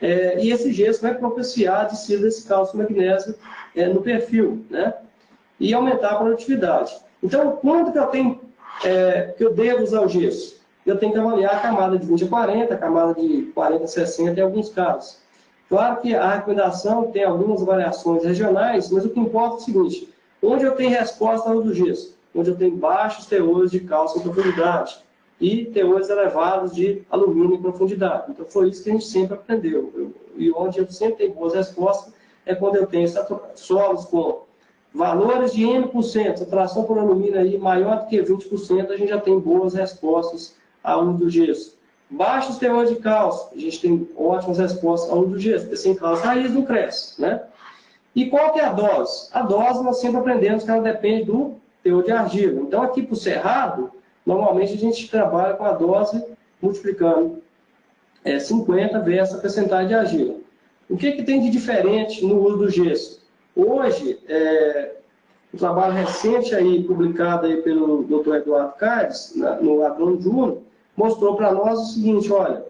e esse gesso vai propiciar a descida desse cálcio e magnésio no perfil, né? E aumentar a produtividade. Então, quando que eu tenho que eu devo usar o gesso? Eu tenho que avaliar a camada de 20 a 40, a camada de 40 a 60 em alguns casos. Claro que a recomendação tem algumas variações regionais, mas o que importa é o seguinte: onde eu tenho resposta ao uso do gesso? Onde eu tenho baixos teores de cálcio em profundidade e teores elevados de alumínio em profundidade. Então, foi isso que a gente sempre aprendeu. E onde eu sempre tenho boas respostas é quando eu tenho solos com valores de N%, saturação por alumínio aí maior do que 20%, a gente já tem boas respostas ao uso do gesso. Baixos teores de cálcio, a gente tem ótimas respostas ao uso do gesso, porque sem cálcio a raiz não cresce, né? E qual que é a dose? A dose nós sempre aprendemos que ela depende do teor de argila. Então aqui para o cerrado, normalmente a gente trabalha com a dose multiplicando 50 vezes a percentagem de argila. O que tem de diferente no uso do gesso? Hoje, um trabalho recente aí, publicado aí pelo Dr. Eduardo Caires, no Agrônomo Júnior, mostrou para nós o seguinte: olha,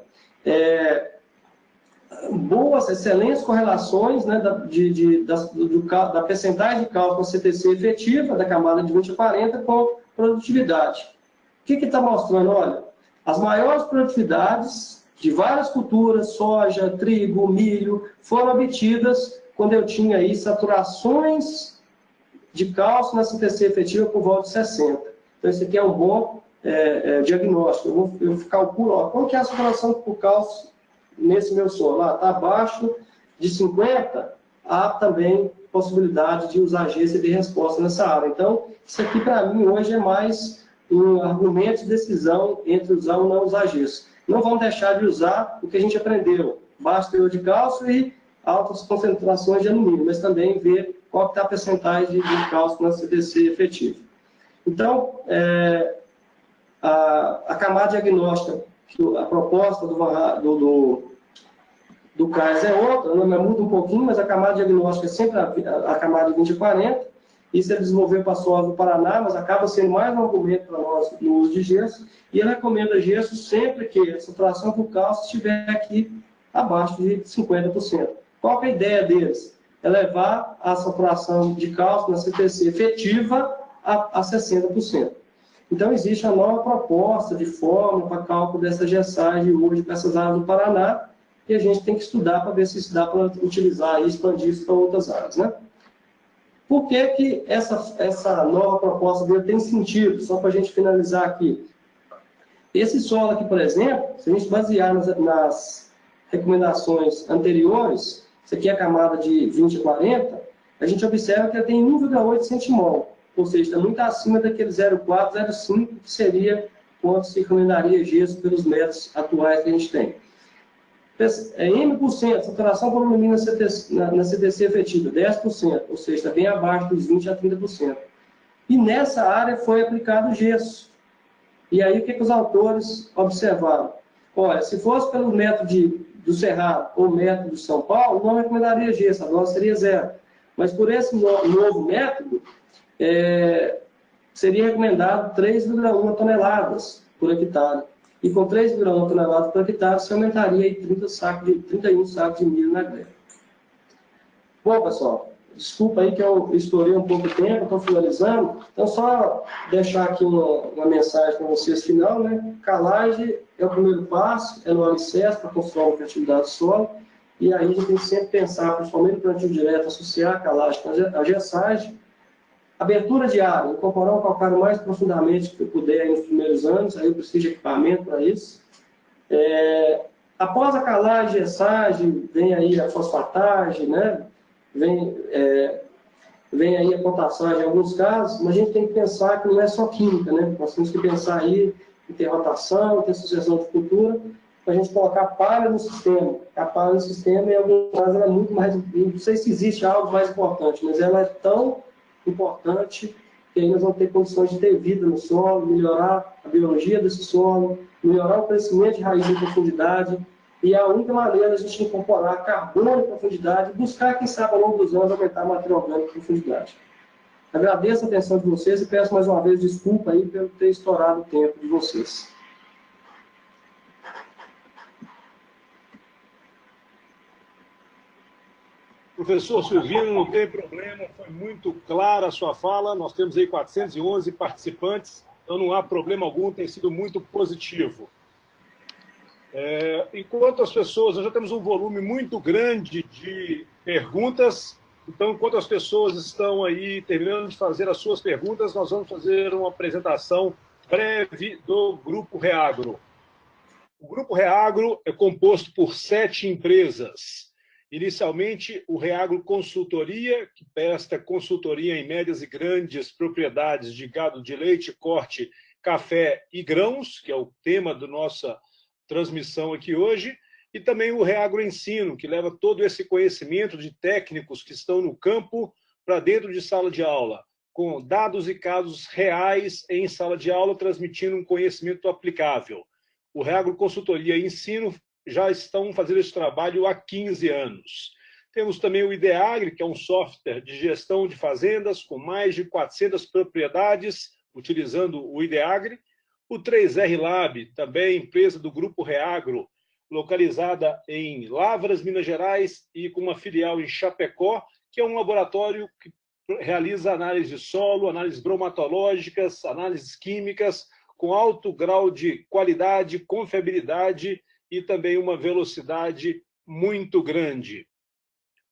boas, excelentes correlações, né, da percentagem de cálcio com a CTC efetiva, da camada de 20 a 40, com produtividade. O que está mostrando? Olha, as maiores produtividades de várias culturas, soja, trigo, milho, foram obtidas quando eu tinha aí saturações de cálcio na CTC efetiva por volta de 60. Então, esse aqui é um bom diagnóstico. Eu calculo, ó, qual que é a saturação por cálcio nesse meu solo? Está abaixo de 50, há também possibilidade de usar gesso e ter resposta nessa área. Então, isso aqui para mim hoje é mais um argumento de decisão entre usar ou não usar gesso. Não vamos deixar de usar o que a gente aprendeu: baixo teor de cálcio e altas concentrações de alumínio, mas também ver qual está a percentagem de cálcio na CTC efetiva. Então, a camada diagnóstica, a proposta do CAIS é outra, não muda um pouquinho, mas a camada diagnóstica é sempre a camada de 20 a 40. Isso ele desenvolveu para a soja do Paraná, mas acaba sendo mais um argumento para nós no uso de gesso. E ele recomenda gesso sempre que a saturação por cálcio estiver aqui abaixo de 50%. Qual que é a ideia deles? É levar a saturação de cálcio na CTC efetiva a 60%. Então, existe a nova proposta de fórmula para cálculo dessa gessagem hoje para essas áreas do Paraná, e a gente tem que estudar para ver se isso dá para utilizar e expandir isso para outras áreas, né? Por que essa nova proposta dele tem sentido? Só para a gente finalizar aqui. Esse solo aqui, por exemplo, se a gente basear nas recomendações anteriores, isso aqui é a camada de 20 a 40, a gente observa que ela tem 1,8 centimol, ou seja, está muito acima daquele 0,4, 0,5, que seria quanto se recomendaria gesso pelos métodos atuais que a gente tem. M%, saturação por alumínio na CTC efetiva, 10%, ou seja, está bem abaixo dos 20% a 30%. E nessa área foi aplicado gesso. E aí, o que os autores observaram? Olha, se fosse pelo método do Cerrado ou método de São Paulo, não recomendaria gesso, a dose seria 0. Mas por esse novo método, seria recomendado 3,1 toneladas por hectare. E com 3,1 toneladas por hectare, você aumentaria aí 31 sacos de milho na greve. Bom, pessoal, desculpa aí que eu estourei um pouco o tempo, estou finalizando. Então, só deixar aqui uma mensagem para vocês final, né? Calagem é o primeiro passo, é no alicerce para construir uma fertilidade do solo. E aí a gente tem que sempre pensar, principalmente no plantio direto, associar a calagem com a gessagem. Abertura de área, incorporar um calcário mais profundamente que eu puder nos primeiros anos, aí eu preciso de equipamento para isso. Após a calagem, gessagem, vem aí a fosfatagem, né? Vem aí a potassagem em alguns casos, mas a gente tem que pensar que não é só química, né? Nós temos que pensar aí em ter rotação, ter sucessão de cultura, para a gente colocar palha no sistema. A palha no sistema, em alguns casos, ela é muito mais, não sei se existe algo mais importante, mas ela é tão importante que aí nós vamos ter condições de ter vida no solo, melhorar a biologia desse solo, melhorar o crescimento de raiz em profundidade, e a única maneira da gente incorporar carbono em profundidade, buscar, quem sabe, ao longo dos anos, aumentar a matéria orgânica em profundidade. Agradeço a atenção de vocês e peço mais uma vez desculpa aí por ter estourado o tempo de vocês. Professor Silvino, não tem problema, foi muito clara a sua fala, nós temos aí 411 participantes, então não há problema algum, tem sido muito positivo. Enquanto as pessoas, nós já temos um volume muito grande de perguntas, então enquanto as pessoas estão aí terminando de fazer as suas perguntas, nós vamos fazer uma apresentação breve do Grupo Reagro. O Grupo Reagro é composto por 7 empresas. Inicialmente, o Reagro Consultoria, que presta consultoria em médias e grandes propriedades de gado de leite, corte, café e grãos, que é o tema da nossa transmissão aqui hoje, e também o Reagro Ensino, que leva todo esse conhecimento de técnicos que estão no campo para dentro de sala de aula, com dados e casos reais em sala de aula, transmitindo um conhecimento aplicável. O Reagro Consultoria e Ensino já estão fazendo esse trabalho há 15 anos. Temos também o Ideagri, que é um software de gestão de fazendas com mais de 400 propriedades, utilizando o Ideagri. O 3R Lab, também empresa do Grupo Reagro, localizada em Lavras, Minas Gerais, e com uma filial em Chapecó, que é um laboratório que realiza análise de solo, análises bromatológicas, análises químicas, com alto grau de qualidade, confiabilidade e também uma velocidade muito grande.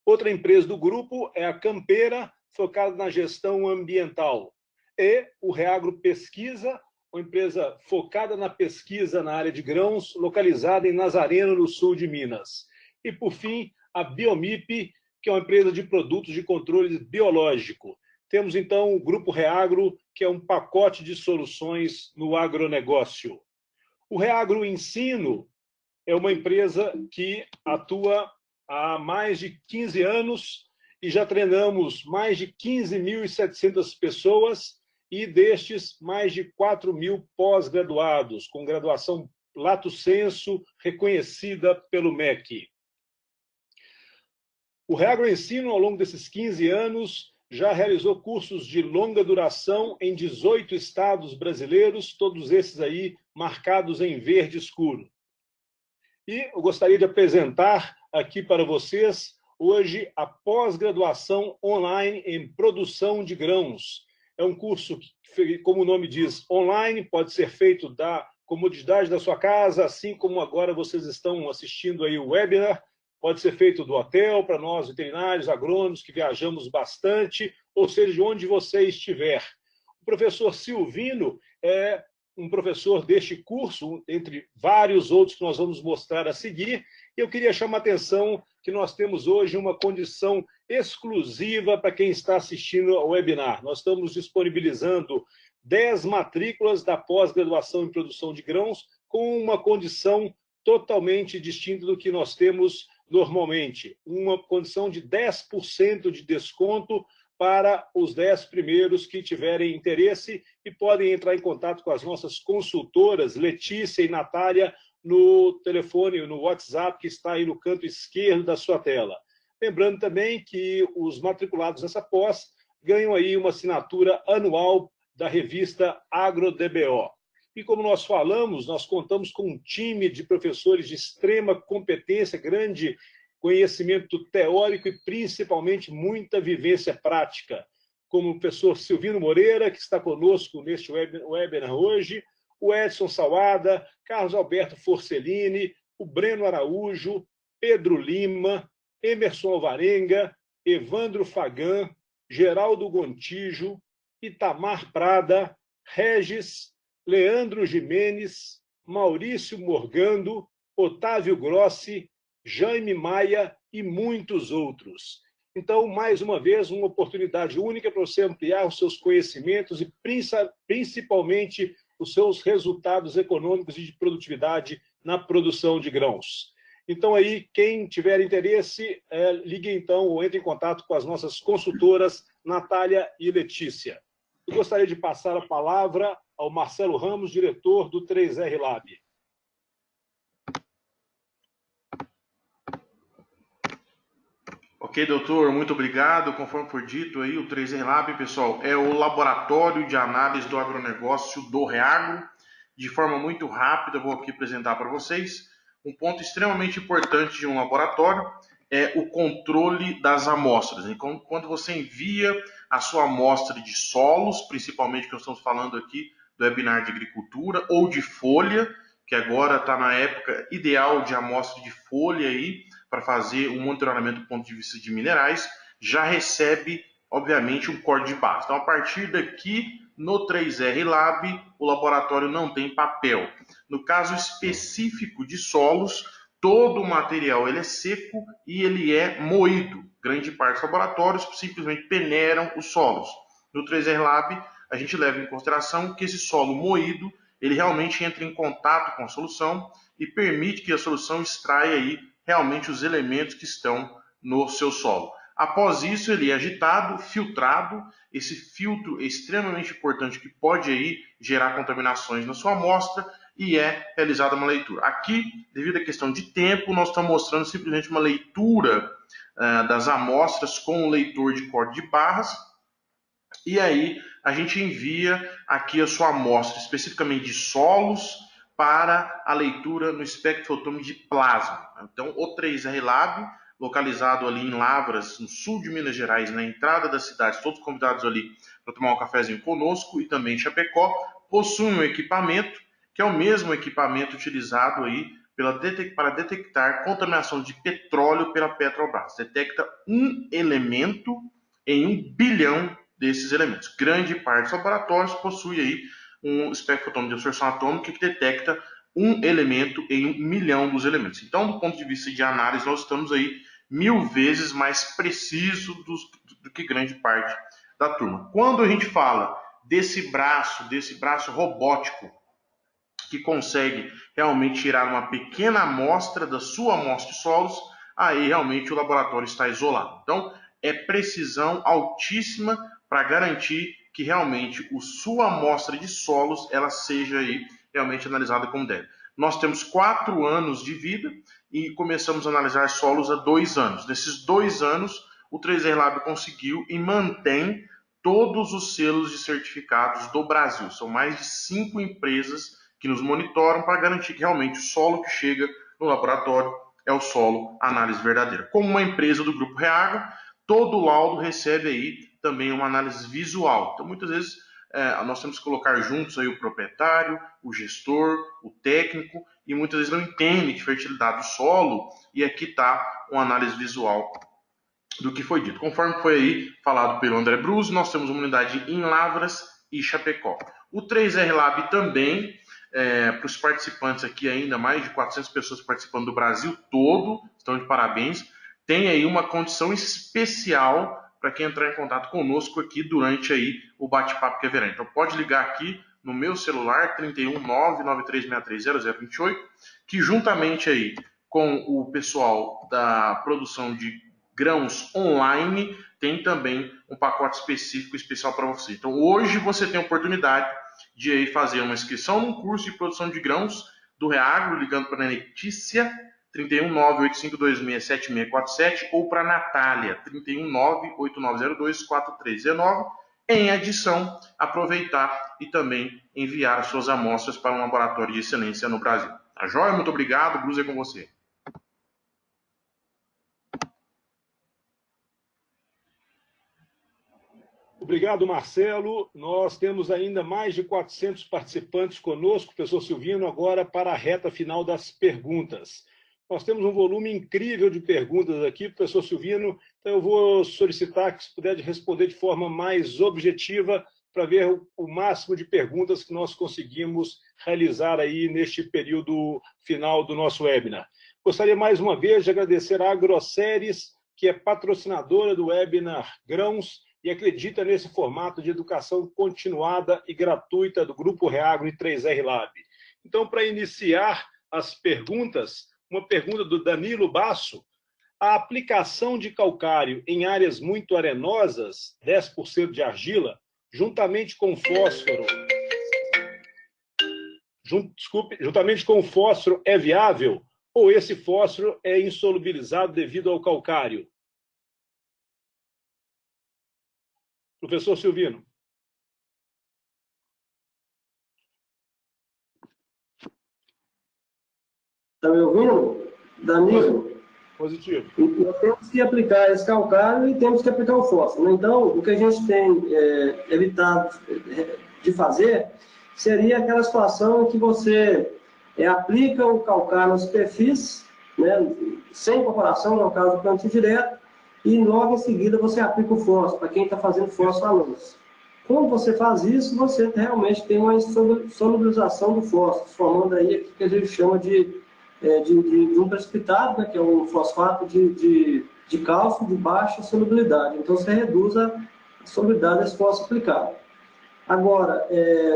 Outra empresa do grupo é a Campeira, focada na gestão ambiental. E o Reagro Pesquisa, uma empresa focada na pesquisa na área de grãos, localizada em Nazareno, no sul de Minas. E, por fim, a Biomip, que é uma empresa de produtos de controle biológico. Temos, então, o Grupo Reagro, que é um pacote de soluções no agronegócio. O Reagro Ensino é uma empresa que atua há mais de 15 anos e já treinamos mais de 15.700 pessoas e destes mais de 4.000 pós-graduados, com graduação lato sensu reconhecida pelo MEC. O Reagro Ensino, ao longo desses 15 anos, já realizou cursos de longa duração em 18 estados brasileiros, todos esses aí marcados em verde escuro. E eu gostaria de apresentar aqui para vocês, hoje, a pós-graduação online em produção de grãos. É um curso que, como o nome diz, online, pode ser feito da comodidade da sua casa, assim como agora vocês estão assistindo aí o webinar, pode ser feito do hotel, para nós veterinários, agrônomos, que viajamos bastante, ou seja, de onde você estiver. O professor Silvino é um professor deste curso, entre vários outros que nós vamos mostrar a seguir, e eu queria chamar a atenção que nós temos hoje uma condição exclusiva para quem está assistindo ao webinar. Nós estamos disponibilizando 10 matrículas da pós-graduação em produção de grãos com uma condição totalmente distinta do que nós temos normalmente. Uma condição de 10% de desconto para os 10 primeiros que tiverem interesse e podem entrar em contato com as nossas consultoras, Letícia e Natália, no telefone, no WhatsApp, que está aí no canto esquerdo da sua tela. Lembrando também que os matriculados nessa pós ganham aí uma assinatura anual da revista AgroDBO. E como nós falamos, nós contamos com um time de professores de extrema competência, grande conhecimento teórico e principalmente muita vivência prática, como o professor Silvino Moreira, que está conosco neste webinar hoje, o Edson Salada, Carlos Alberto Forcellini, o Breno Araújo, Pedro Lima, Emerson Alvarenga, Evandro Fagan, Geraldo Gontijo, Itamar Prada, Regis, Leandro Jimenez, Maurício Morgando, Otávio Grossi, Jaime Maia e muitos outros. Então, mais uma vez, uma oportunidade única para você ampliar os seus conhecimentos e principalmente os seus resultados econômicos e de produtividade na produção de grãos. Então, aí, quem tiver interesse, ligue então ou entre em contato com as nossas consultoras, Natália e Letícia. Eu gostaria de passar a palavra ao Marcelo Ramos, diretor do 3R Lab. Ok, doutor, muito obrigado. Conforme foi dito aí, o 3R Lab, pessoal, é o laboratório de análise do agronegócio do Reagro. De forma muito rápida, vou aqui apresentar para vocês. Um ponto extremamente importante de um laboratório é o controle das amostras. Então, quando você envia a sua amostra de solos, principalmente que nós estamos falando aqui do webinar de agricultura, ou de folha, que agora está na época ideal de amostra de folha aí, para fazer um monitoramento do ponto de vista de minerais, já recebe, obviamente, um código de barras. Então, a partir daqui, no 3R Lab, o laboratório não tem papel. No caso específico de solos, todo o material ele é seco e ele é moído. Grande parte dos laboratórios simplesmente peneiram os solos. No 3R Lab, a gente leva em consideração que esse solo moído, ele realmente entra em contato com a solução e permite que a solução extraia aí realmente os elementos que estão no seu solo. Após isso, ele é agitado, filtrado. Esse filtro é extremamente importante, que pode aí gerar contaminações na sua amostra, e é realizada uma leitura. Aqui, devido à questão de tempo, nós estamos mostrando simplesmente uma leitura das amostras com o leitor de código de barras, e aí a gente envia aqui a sua amostra, especificamente de solos, para a leitura no espectrofotômetro de plasma. Então, o 3R Lab, localizado ali em Lavras, no sul de Minas Gerais, na entrada da cidade, todos convidados ali para tomar um cafezinho conosco, e também em Chapecó, possui um equipamento, que é o mesmo equipamento utilizado aí para detectar contaminação de petróleo pela Petrobras. Detecta um elemento em 1 bilhão desses elementos. Grande parte dos laboratórios possui aí um espectrofotômetro de absorção atômica que detecta um elemento em 1 milhão dos elementos. Então, do ponto de vista de análise, nós estamos aí 1000 vezes mais preciso do que grande parte da turma. Quando a gente fala desse braço robótico que consegue realmente tirar uma pequena amostra da sua amostra de solos, aí realmente o laboratório está isolado. Então, é precisão altíssima para garantir que realmente a sua amostra de solos ela seja aí realmente analisada como deve. Nós temos 4 anos de vida e começamos a analisar solos há 2 anos. Nesses 2 anos, o 3R Lab conseguiu e mantém todos os selos de certificados do Brasil. São mais de 5 empresas que nos monitoram para garantir que realmente o solo que chega no laboratório é o solo análise verdadeira. Como uma empresa do Grupo Reagro, todo laudo recebe aí também uma análise visual. Então, muitas vezes, nós temos que colocar juntos aí o proprietário, o gestor, o técnico, e muitas vezes não entende de fertilidade do solo, e aqui está uma análise visual do que foi dito. Conforme foi aí falado pelo André Bruzzi, nós temos uma unidade em Lavras e Chapecó. O 3R Lab também, para os participantes aqui, ainda mais de 400 pessoas participando do Brasil todo, estão de parabéns, tem aí uma condição especial para quem entrar em contato conosco aqui durante aí o bate-papo que haverá. Então pode ligar aqui no meu celular, 31993630028, que juntamente aí com o pessoal da produção de grãos online, tem também um pacote específico, especial para você. Então hoje você tem a oportunidade de aí fazer uma inscrição num curso de produção de grãos do Reagro, ligando para a Letícia, 31985267647, ou para a Natália, 31989024319. Em adição, aproveitar e também enviar as suas amostras para um laboratório de excelência no Brasil. Tá joia? Muito obrigado. Bruzzi, é com você. Obrigado, Marcelo. Nós temos ainda mais de 400 participantes conosco, professor Silvino, agora para a reta final das perguntas. Nós temos um volume incrível de perguntas aqui, professor Silvino, então eu vou solicitar que se puder responder de forma mais objetiva para ver o máximo de perguntas que nós conseguimos realizar aí neste período final do nosso webinar. Gostaria mais uma vez de agradecer a AgroSéries, que é patrocinadora do webinar Grãos, e acredita nesse formato de educação continuada e gratuita do Grupo Reagro e 3R Lab. Então, para iniciar as perguntas, uma pergunta do Danilo Basso: a aplicação de calcário em áreas muito arenosas, 10% de argila, juntamente com fósforo, juntamente com fósforo é viável ou esse fósforo é insolubilizado devido ao calcário? Professor Silvino. Está me ouvindo, Danilo? Positivo. Nós temos que aplicar esse calcário e temos que aplicar o fósforo. Então, o que a gente tem evitado de fazer seria aquela situação em que você aplica o calcário na superfície, né, sem incorporação, no caso do plantio direto, e logo em seguida você aplica o fósforo, para quem está fazendo fósforo à luz. Quando você faz isso, você realmente tem uma solubilização do fósforo, formando aí o que a gente chama de um precipitado, né, que é um fosfato de cálcio de baixa solubilidade. Então, você reduz a solubilidade desse fósforo aplicado. Agora,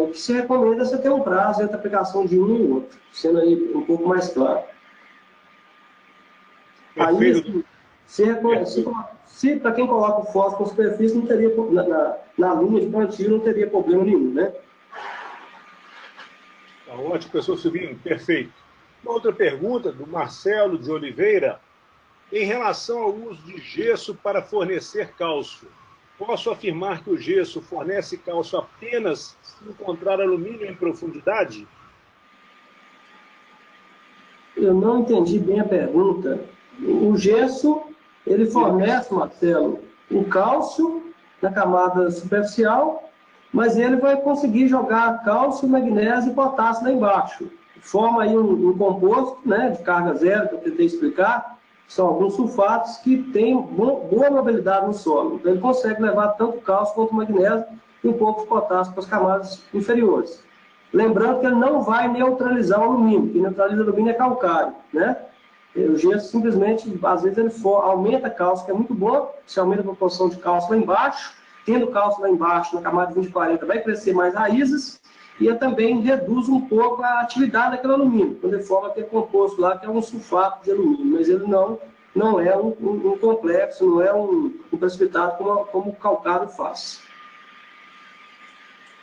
o que se recomenda é você ter um prazo entre a aplicação de um e outro, sendo aí um pouco mais claro. Aí, se para quem coloca o fósforo na superfície, não teria, na linha de plantio, não teria problema nenhum, né? Tá ótimo, professor Silvino, perfeito. Uma outra pergunta do Marcelo de Oliveira, em relação ao uso de gesso para fornecer cálcio. Posso afirmar que o gesso fornece cálcio apenas se encontrar alumínio em profundidade? Eu não entendi bem a pergunta. O gesso, ele fornece, Marcelo, o cálcio na camada superficial, mas ele vai conseguir jogar cálcio, magnésio e potássio lá embaixo. Forma aí um composto, né, de carga zero, que eu tentei explicar. São alguns sulfatos que têm boa mobilidade no solo. Então, ele consegue levar tanto cálcio quanto magnésio e um pouco de potássio para as camadas inferiores. Lembrando que ele não vai neutralizar o alumínio. Quem neutraliza o alumínio é calcário, né? O gesso simplesmente, às vezes, ele aumenta cálcio, que é muito bom. Se aumenta a proporção de cálcio lá embaixo, tendo cálcio lá embaixo, na camada de 20/40, vai crescer mais raízes e também reduz um pouco a atividade daquele alumínio, quando ele forma aquele composto lá, que é um sulfato de alumínio, mas ele não é um complexo, não é um precipitado como o calcário faz.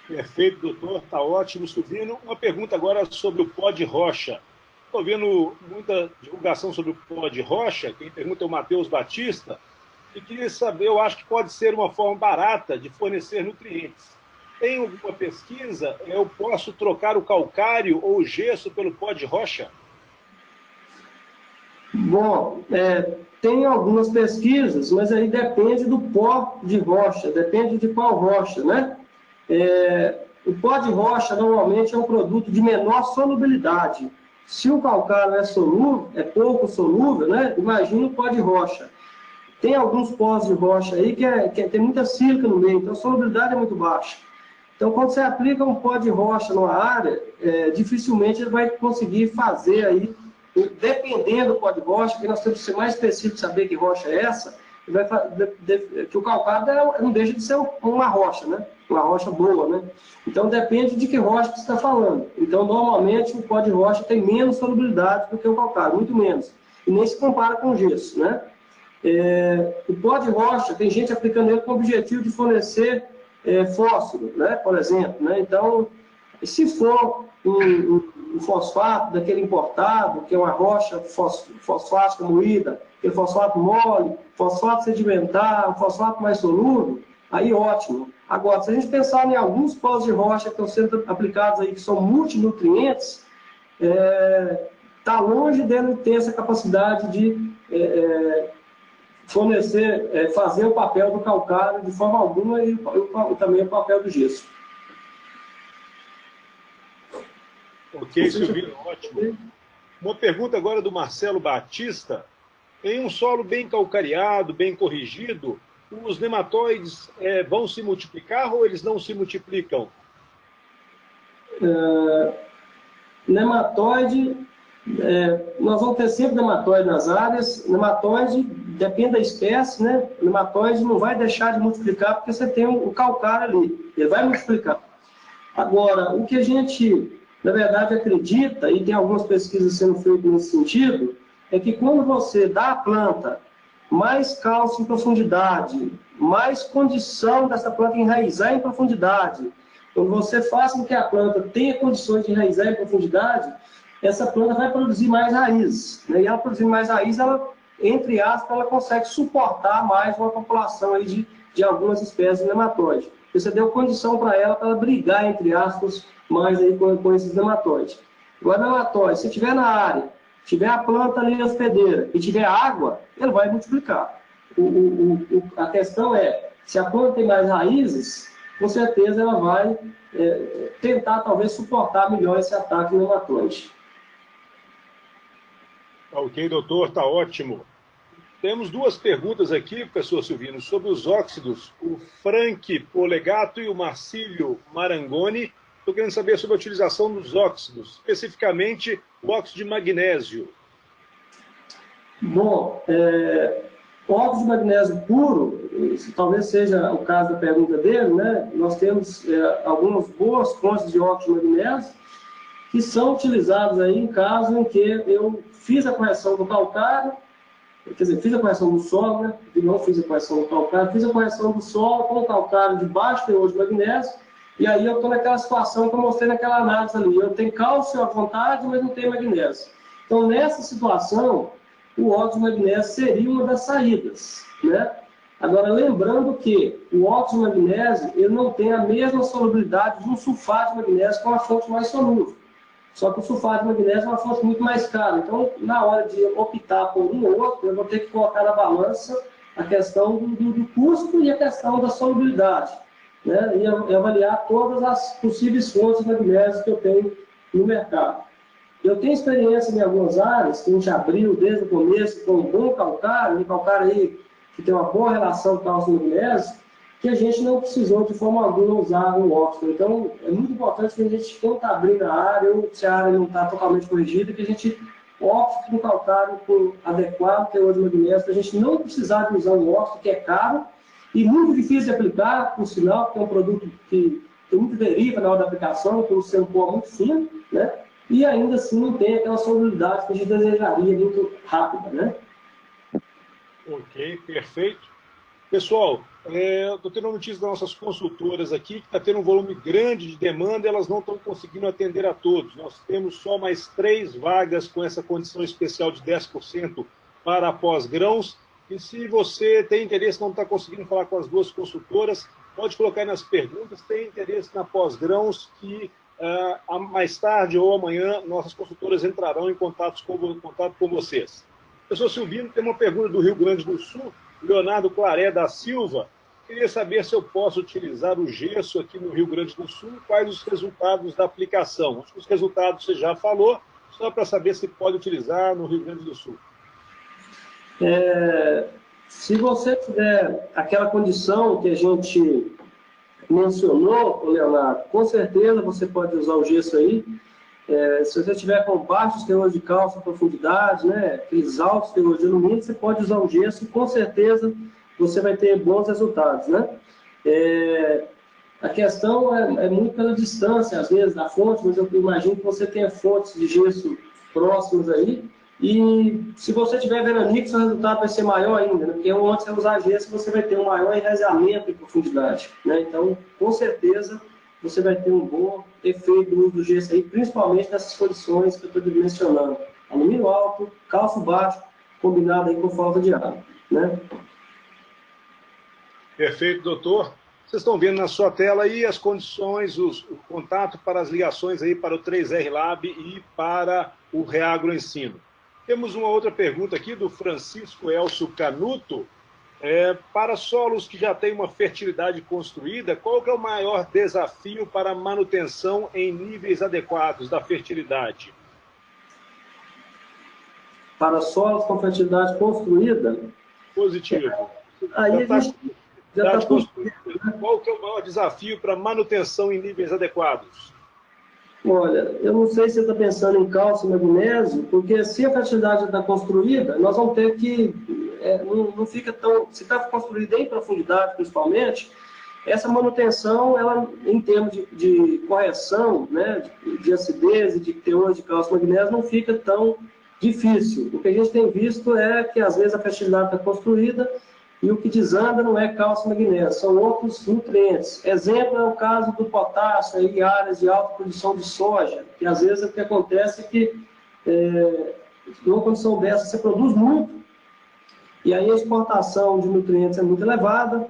Perfeito, doutor, está ótimo, Silvino. Uma pergunta agora sobre o pó de rocha. Estou vendo muita divulgação sobre o pó de rocha, quem pergunta é o Matheus Batista, e queria saber, eu acho que pode ser uma forma barata de fornecer nutrientes. Tem alguma pesquisa? Eu posso trocar o calcário ou o gesso pelo pó de rocha? Bom, tem algumas pesquisas, mas aí depende do pó de rocha, depende de qual rocha, né? O pó de rocha normalmente é um produto de menor solubilidade. Se o calcário é solúvel, é pouco solúvel, né? Imagina o pó de rocha. Tem alguns pós de rocha aí que tem muita sílica no meio, então a solubilidade é muito baixa. Então, quando você aplica um pó de rocha numa área, dificilmente ele vai conseguir fazer aí, dependendo do pó de rocha, que nós temos que ser mais específico, saber que rocha é essa, que o calcário não deixa de ser uma rocha, né? Uma rocha boa, né? Então, depende de que rocha que você está falando. Então, normalmente, o pó de rocha tem menos solubilidade do que o calcário, muito menos. E nem se compara com o gesso, né? O pó de rocha, tem gente aplicando ele com o objetivo de fornecer fósforo, né, por exemplo, né? Então, se for um fosfato daquele importado, que é uma rocha fosfática moída, aquele fosfato mole, fosfato sedimentar, um fosfato mais solúvel, aí ótimo. Agora, se a gente pensar em alguns pós de rocha que estão sendo aplicados aí, que são multinutrientes, está longe dele ter essa capacidade de fornecer, fazer o papel do calcário de forma alguma e também o papel do gesso. Ok, Silvino, ótimo. Uma pergunta agora do Marcelo Batista. Em um solo bem calcareado, bem corrigido, os nematóides vão se multiplicar ou eles não se multiplicam? Nematóide, nós vamos ter sempre nematóide nas áreas. Nematóide, depende da espécie, né? O nematóide não vai deixar de multiplicar porque você tem o calcário ali. Ele vai multiplicar. Agora, o que a gente, na verdade, acredita, e tem algumas pesquisas sendo feitas nesse sentido, é que quando você dá à planta mais cálcio em profundidade mais condição dessa planta enraizar em profundidade. Quando você faz com que a planta tenha condições de enraizar em profundidade, essa planta vai produzir mais raízes, né? E ela produzindo mais raízes, ela, entre aspas, ela consegue suportar mais uma população aí de algumas espécies de nematóide. Você deu condição para ela brigar, entre aspas, mais aí com esses nematóides. Agora, nematóide, se tiver na área, tiver a planta ali hospedeira e tiver água, ele vai multiplicar. A questão é, se a planta tem mais raízes, com certeza ela vai tentar, talvez, suportar melhor esse ataque nematóide. Ok, doutor, está ótimo. Temos duas perguntas aqui, professor Silvino, sobre os óxidos. O Frank Polegato e o Marcílio Marangoni. Estou querendo saber sobre a utilização dos óxidos, especificamente o óxido de magnésio. Bom, o óxido de magnésio puro, talvez seja o caso da pergunta dele, né? Nós temos algumas boas fontes de óxido de magnésio que são utilizados aí em caso em que eu fiz a correção do calcário, quer dizer, fiz a correção do solo, né? E não fiz a correção do calcário, fiz a correção do solo com o calcário de baixo teor de magnésio, e aí eu estou naquela situação que eu mostrei naquela análise ali. Eu tenho cálcio à vontade, mas não tenho magnésio. Então, nessa situação, o óxido de magnésio seria uma das saídas, né? Agora, lembrando que o óxido de magnésio ele não tem a mesma solubilidade de um sulfato de magnésio, que é uma fonte mais solúvel. Só que o sulfato de magnésio é uma fonte muito mais cara. Então, na hora de optar por um ou outro, eu vou ter que colocar na balança a questão do custo e a questão da solubilidade, né? E avaliar todas as possíveis fontes de magnésio que eu tenho no mercado. Eu tenho experiência em algumas áreas, que a gente abriu desde o começo com um bom calcário, um calcário aí que tem uma boa relação com cálcio e magnésio, que a gente não precisou de forma alguma usar um óxido. Então, é muito importante que a gente, quando está abrindo a área, ou se a área não está totalmente corrigida, que a gente opte por um calcário com adequado teor de magnésio, para a gente não precisar de usar um óxido que é caro e muito difícil de aplicar, por sinal, porque é um produto que tem muito deriva na hora da aplicação, por ser um pó muito fino, né? E ainda assim não tem aquela solubilidade que a gente desejaria muito rápida, né? Ok, perfeito. Pessoal, estou tendo notícias das nossas consultoras aqui, que está tendo um volume grande de demanda e elas não estão conseguindo atender a todos. Nós temos só mais 3 vagas com essa condição especial de 10% para pós-grãos. E se você tem interesse, não está conseguindo falar com as duas consultoras, pode colocar aí nas perguntas, tem interesse na pós-grãos, que mais tarde ou amanhã nossas consultoras entrarão em contato com vocês. Professor Silvino, tem uma pergunta do Rio Grande do Sul, Leonardo Claré da Silva. Queria saber se eu posso utilizar o gesso aqui no Rio Grande do Sul, quais os resultados da aplicação. Acho que os resultados você já falou, só para saber se pode utilizar no Rio Grande do Sul. Se você tiver aquela condição que a gente mencionou, Leonardo, com certeza você pode usar o gesso aí. Se você tiver com baixos teores de cálcio em profundidade, né, aqueles altos teores de alumínio, você pode usar o gesso e com certeza você vai ter bons resultados, né? A questão é muito pela distância, às vezes, da fonte, mas eu imagino que você tenha fontes de gesso próximas aí, e se você tiver veranico, seu resultado vai ser maior ainda, né? Porque onde você usar gesso, você vai ter um maior enraizamento em profundidade, né? Então, com certeza, você vai ter um bom efeito do uso do gesso aí, principalmente nessas condições que eu estou mencionando. Alumínio alto, cálcio baixo, combinado aí com falta de água, né? Perfeito, doutor. Vocês estão vendo na sua tela aí as condições, o contato para as ligações aí para o 3R Lab e para o Reagro Ensino. Temos uma outra pergunta aqui do Francisco Elcio Canuto. Para solos que já têm uma fertilidade construída, qual que é o maior desafio para a manutenção em níveis adequados da fertilidade? Para solos com fertilidade construída? Positivo. Aí a gente já está construída. Qual que é o maior desafio para a manutenção em níveis adequados? Olha, eu não sei se você está pensando em cálcio e magnésio, porque se a fertilidade está construída, nós vamos ter que... não fica tão... Se está construída em profundidade, principalmente, essa manutenção, ela, em termos de correção, né, de acidez e de teor de cálcio e magnésio, não fica tão difícil. O que a gente tem visto é que, às vezes, a fertilidade está construída e o que desanda não é cálcio e magnésio, são outros nutrientes. Exemplo é o caso do potássio em áreas de alta produção de soja, que às vezes o que acontece é que numa condição dessa você produz muito, e aí a exportação de nutrientes é muito elevada,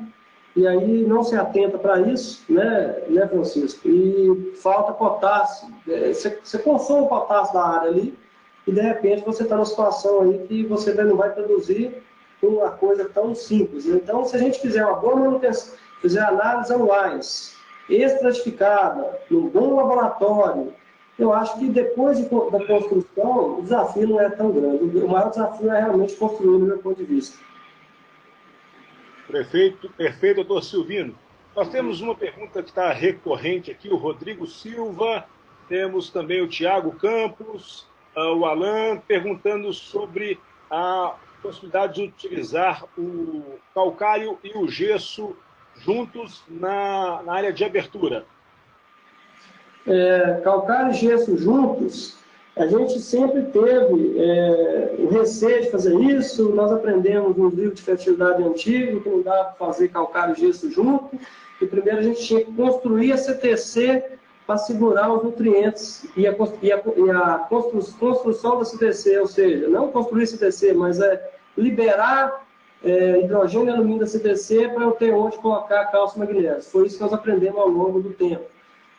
e aí não se atenta para isso, né, Francisco? E falta potássio. Você consome o potássio da área ali, e de repente você está numa situação aí que você não vai produzir uma coisa tão simples. Então, se a gente fizer uma boa manutenção, fizer análises anuais, estratificada, num bom laboratório, eu acho que depois da construção, o desafio não é tão grande. O maior desafio é realmente construir, no meu ponto de vista. Perfeito, doutor Silvino. Nós temos uma pergunta que está recorrente aqui, o Rodrigo Silva, temos também o Tiago Campos, o Alan, perguntando sobre a possibilidade de utilizar o calcário e o gesso juntos na área de abertura. Calcário e gesso juntos, a gente sempre teve o receio de fazer isso. Nós aprendemos nos livros de fertilidade antigo que não dá para fazer calcário e gesso junto, e primeiro a gente tinha que construir a CTC para segurar os nutrientes e a construção da CTC, ou seja, não construir CTC, mas liberar hidrogênio e alumínio da CTC para eu ter onde colocar cálcio e magnésio. Foi isso que nós aprendemos ao longo do tempo.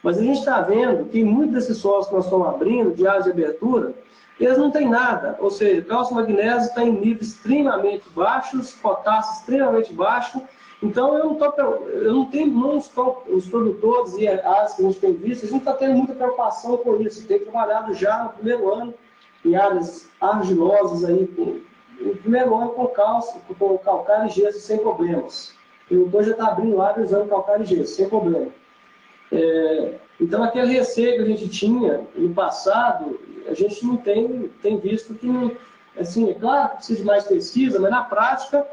Mas a gente está vendo que muitos desses solos que nós estamos abrindo, de áreas de abertura, eles não têm nada. Ou seja, cálcio e magnésio está em níveis extremamente baixos, potássio extremamente baixo. Então, eu não tenho, os produtores e as que a gente tem visto, a gente está tendo muita preocupação com isso. Tem trabalhado já no primeiro ano em áreas argilosas, aí, no primeiro ano com calcário e gesso sem problemas. O produtor já está abrindo lá usando calcário e gesso, sem problema. Então, aquele receio que a gente tinha no passado, a gente não tem visto que, assim, é claro que precisa de mais pesquisa, mas na prática,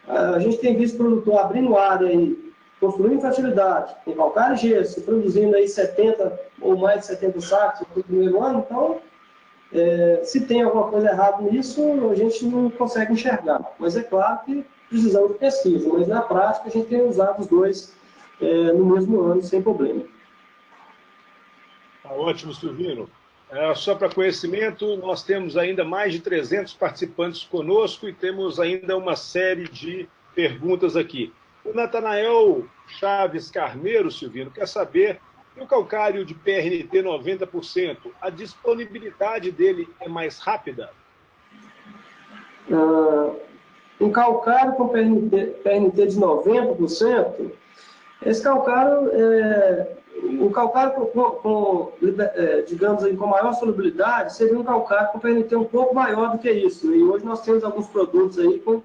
a gente tem visto o produtor abrindo área aí, construindo fertilidade, com calcário e gesso, produzindo aí 70 ou mais de 70 sacos no primeiro ano. Então, se tem alguma coisa errada nisso, a gente não consegue enxergar. Mas é claro que precisamos de pesquisa, mas na prática a gente tem usado os dois no mesmo ano, sem problema. Tá ótimo, Silvino. Só para conhecimento, nós temos ainda mais de 300 participantes conosco e temos ainda uma série de perguntas aqui. O Natanael Chaves Carneiro, Silvino, quer saber, o calcário de PRNT 90%, a disponibilidade dele é mais rápida? Um calcário com PRNT de 90%, esse calcário o calcário digamos, com maior solubilidade seria um calcário com PRNT um pouco maior do que isso, né? E hoje nós temos alguns produtos aí com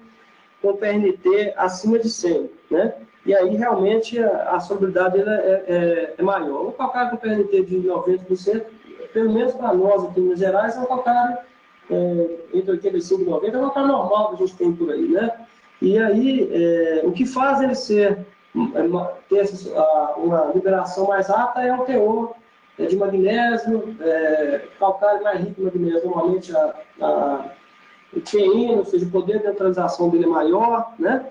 PRNT acima de 100, né? E aí realmente a solubilidade é maior. O calcário com PRNT de 90%, pelo menos para nós aqui em Minas Gerais, é um calcário entre 85 e 90, é um calcário normal que a gente tem por aí, né? E aí, o que faz ele ter uma liberação mais rápida é o teor de magnésio, calcário mais rico em magnésio, normalmente o QI, ou seja, o poder de neutralização dele é maior, né?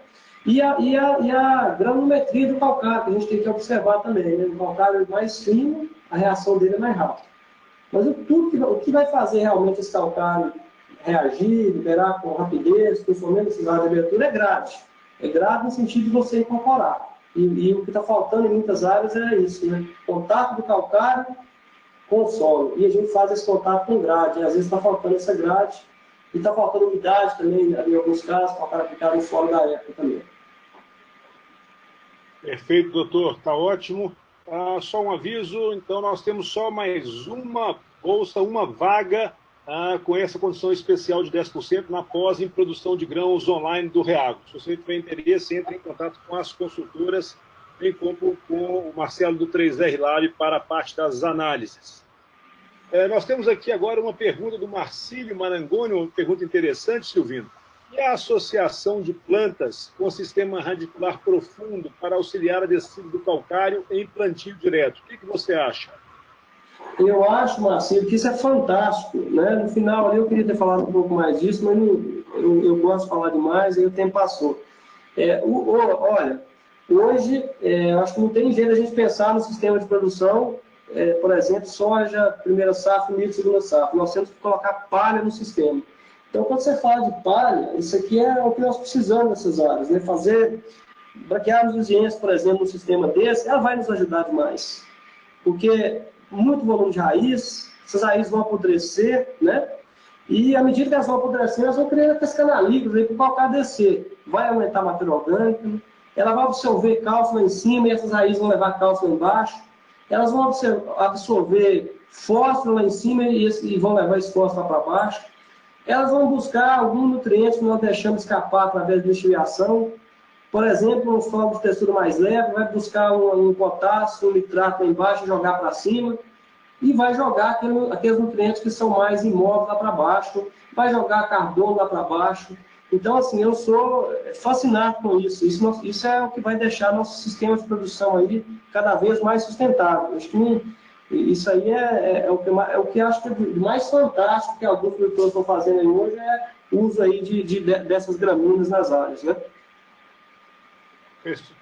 E a granulometria do calcário, que a gente tem que observar também, né? O calcário mais fino, a reação dele é mais rápida. Mas o que vai fazer realmente esse calcário reagir, liberar com rapidez, principalmente nesses áreas de abertura, é grade. É grade no sentido de você incorporar. E o que está faltando em muitas áreas é isso, né? Contato do calcário com o solo. E a gente faz esse contato com grade. E às vezes está faltando essa grade. E está faltando umidade também, em alguns casos, para aplicar no solo da época também. Perfeito, doutor. Está ótimo. Só um aviso, então nós temos só mais uma bolsa, uma vaga com essa condição especial de 10% na pós em produção de grãos online do Reagro. Se você tiver interesse, entre em contato com as consultoras, bem como com o Marcelo do 3R Lab para a parte das análises. Nós temos aqui agora uma pergunta do Marcílio Marangoni, uma pergunta interessante, Silvino. E a associação de plantas com sistema radicular profundo para auxiliar a descida do calcário em plantio direto? O que você acha? Eu acho, Marcelo, que isso é fantástico, né? No final ali eu queria ter falado um pouco mais disso, mas eu gosto de falar demais e o tempo passou. Olha, hoje, eu acho que não tem jeito a gente pensar no sistema de produção, por exemplo, soja, primeira safra, milho, segunda safra. Nós temos que colocar palha no sistema. Então, quando você fala de palha, isso aqui é o que nós precisamos nessas áreas, né? Fazer, braquear os engenheiros, por exemplo, num sistema desse, ela vai nos ajudar demais. Porque muito volume de raiz, essas raízes vão apodrecer, né? E à medida que elas vão apodrecendo, elas vão criando aqueles canalículos aí para o calcário descer. Vai aumentar a matéria orgânica, ela vai absorver cálcio lá em cima e essas raízes vão levar cálcio lá embaixo. Elas vão absorver fósforo lá em cima e vão levar esse fósforo lá para baixo. Elas vão buscar algum nutriente que nós deixamos escapar através da lixiviação. Por exemplo, um solo de textura mais leve vai buscar um potássio, um nitrato lá embaixo e jogar para cima. E vai jogar aqueles nutrientes que são mais imóveis lá para baixo, vai jogar carbono lá para baixo. Então, assim, eu sou fascinado com isso. Isso é o que vai deixar nosso sistema de produção aí cada vez mais sustentável. Acho que isso aí é o que acho que é mais fantástico que alguns produtores estão fazendo aí hoje, é o uso aí dessas gramíneas nas áreas, né?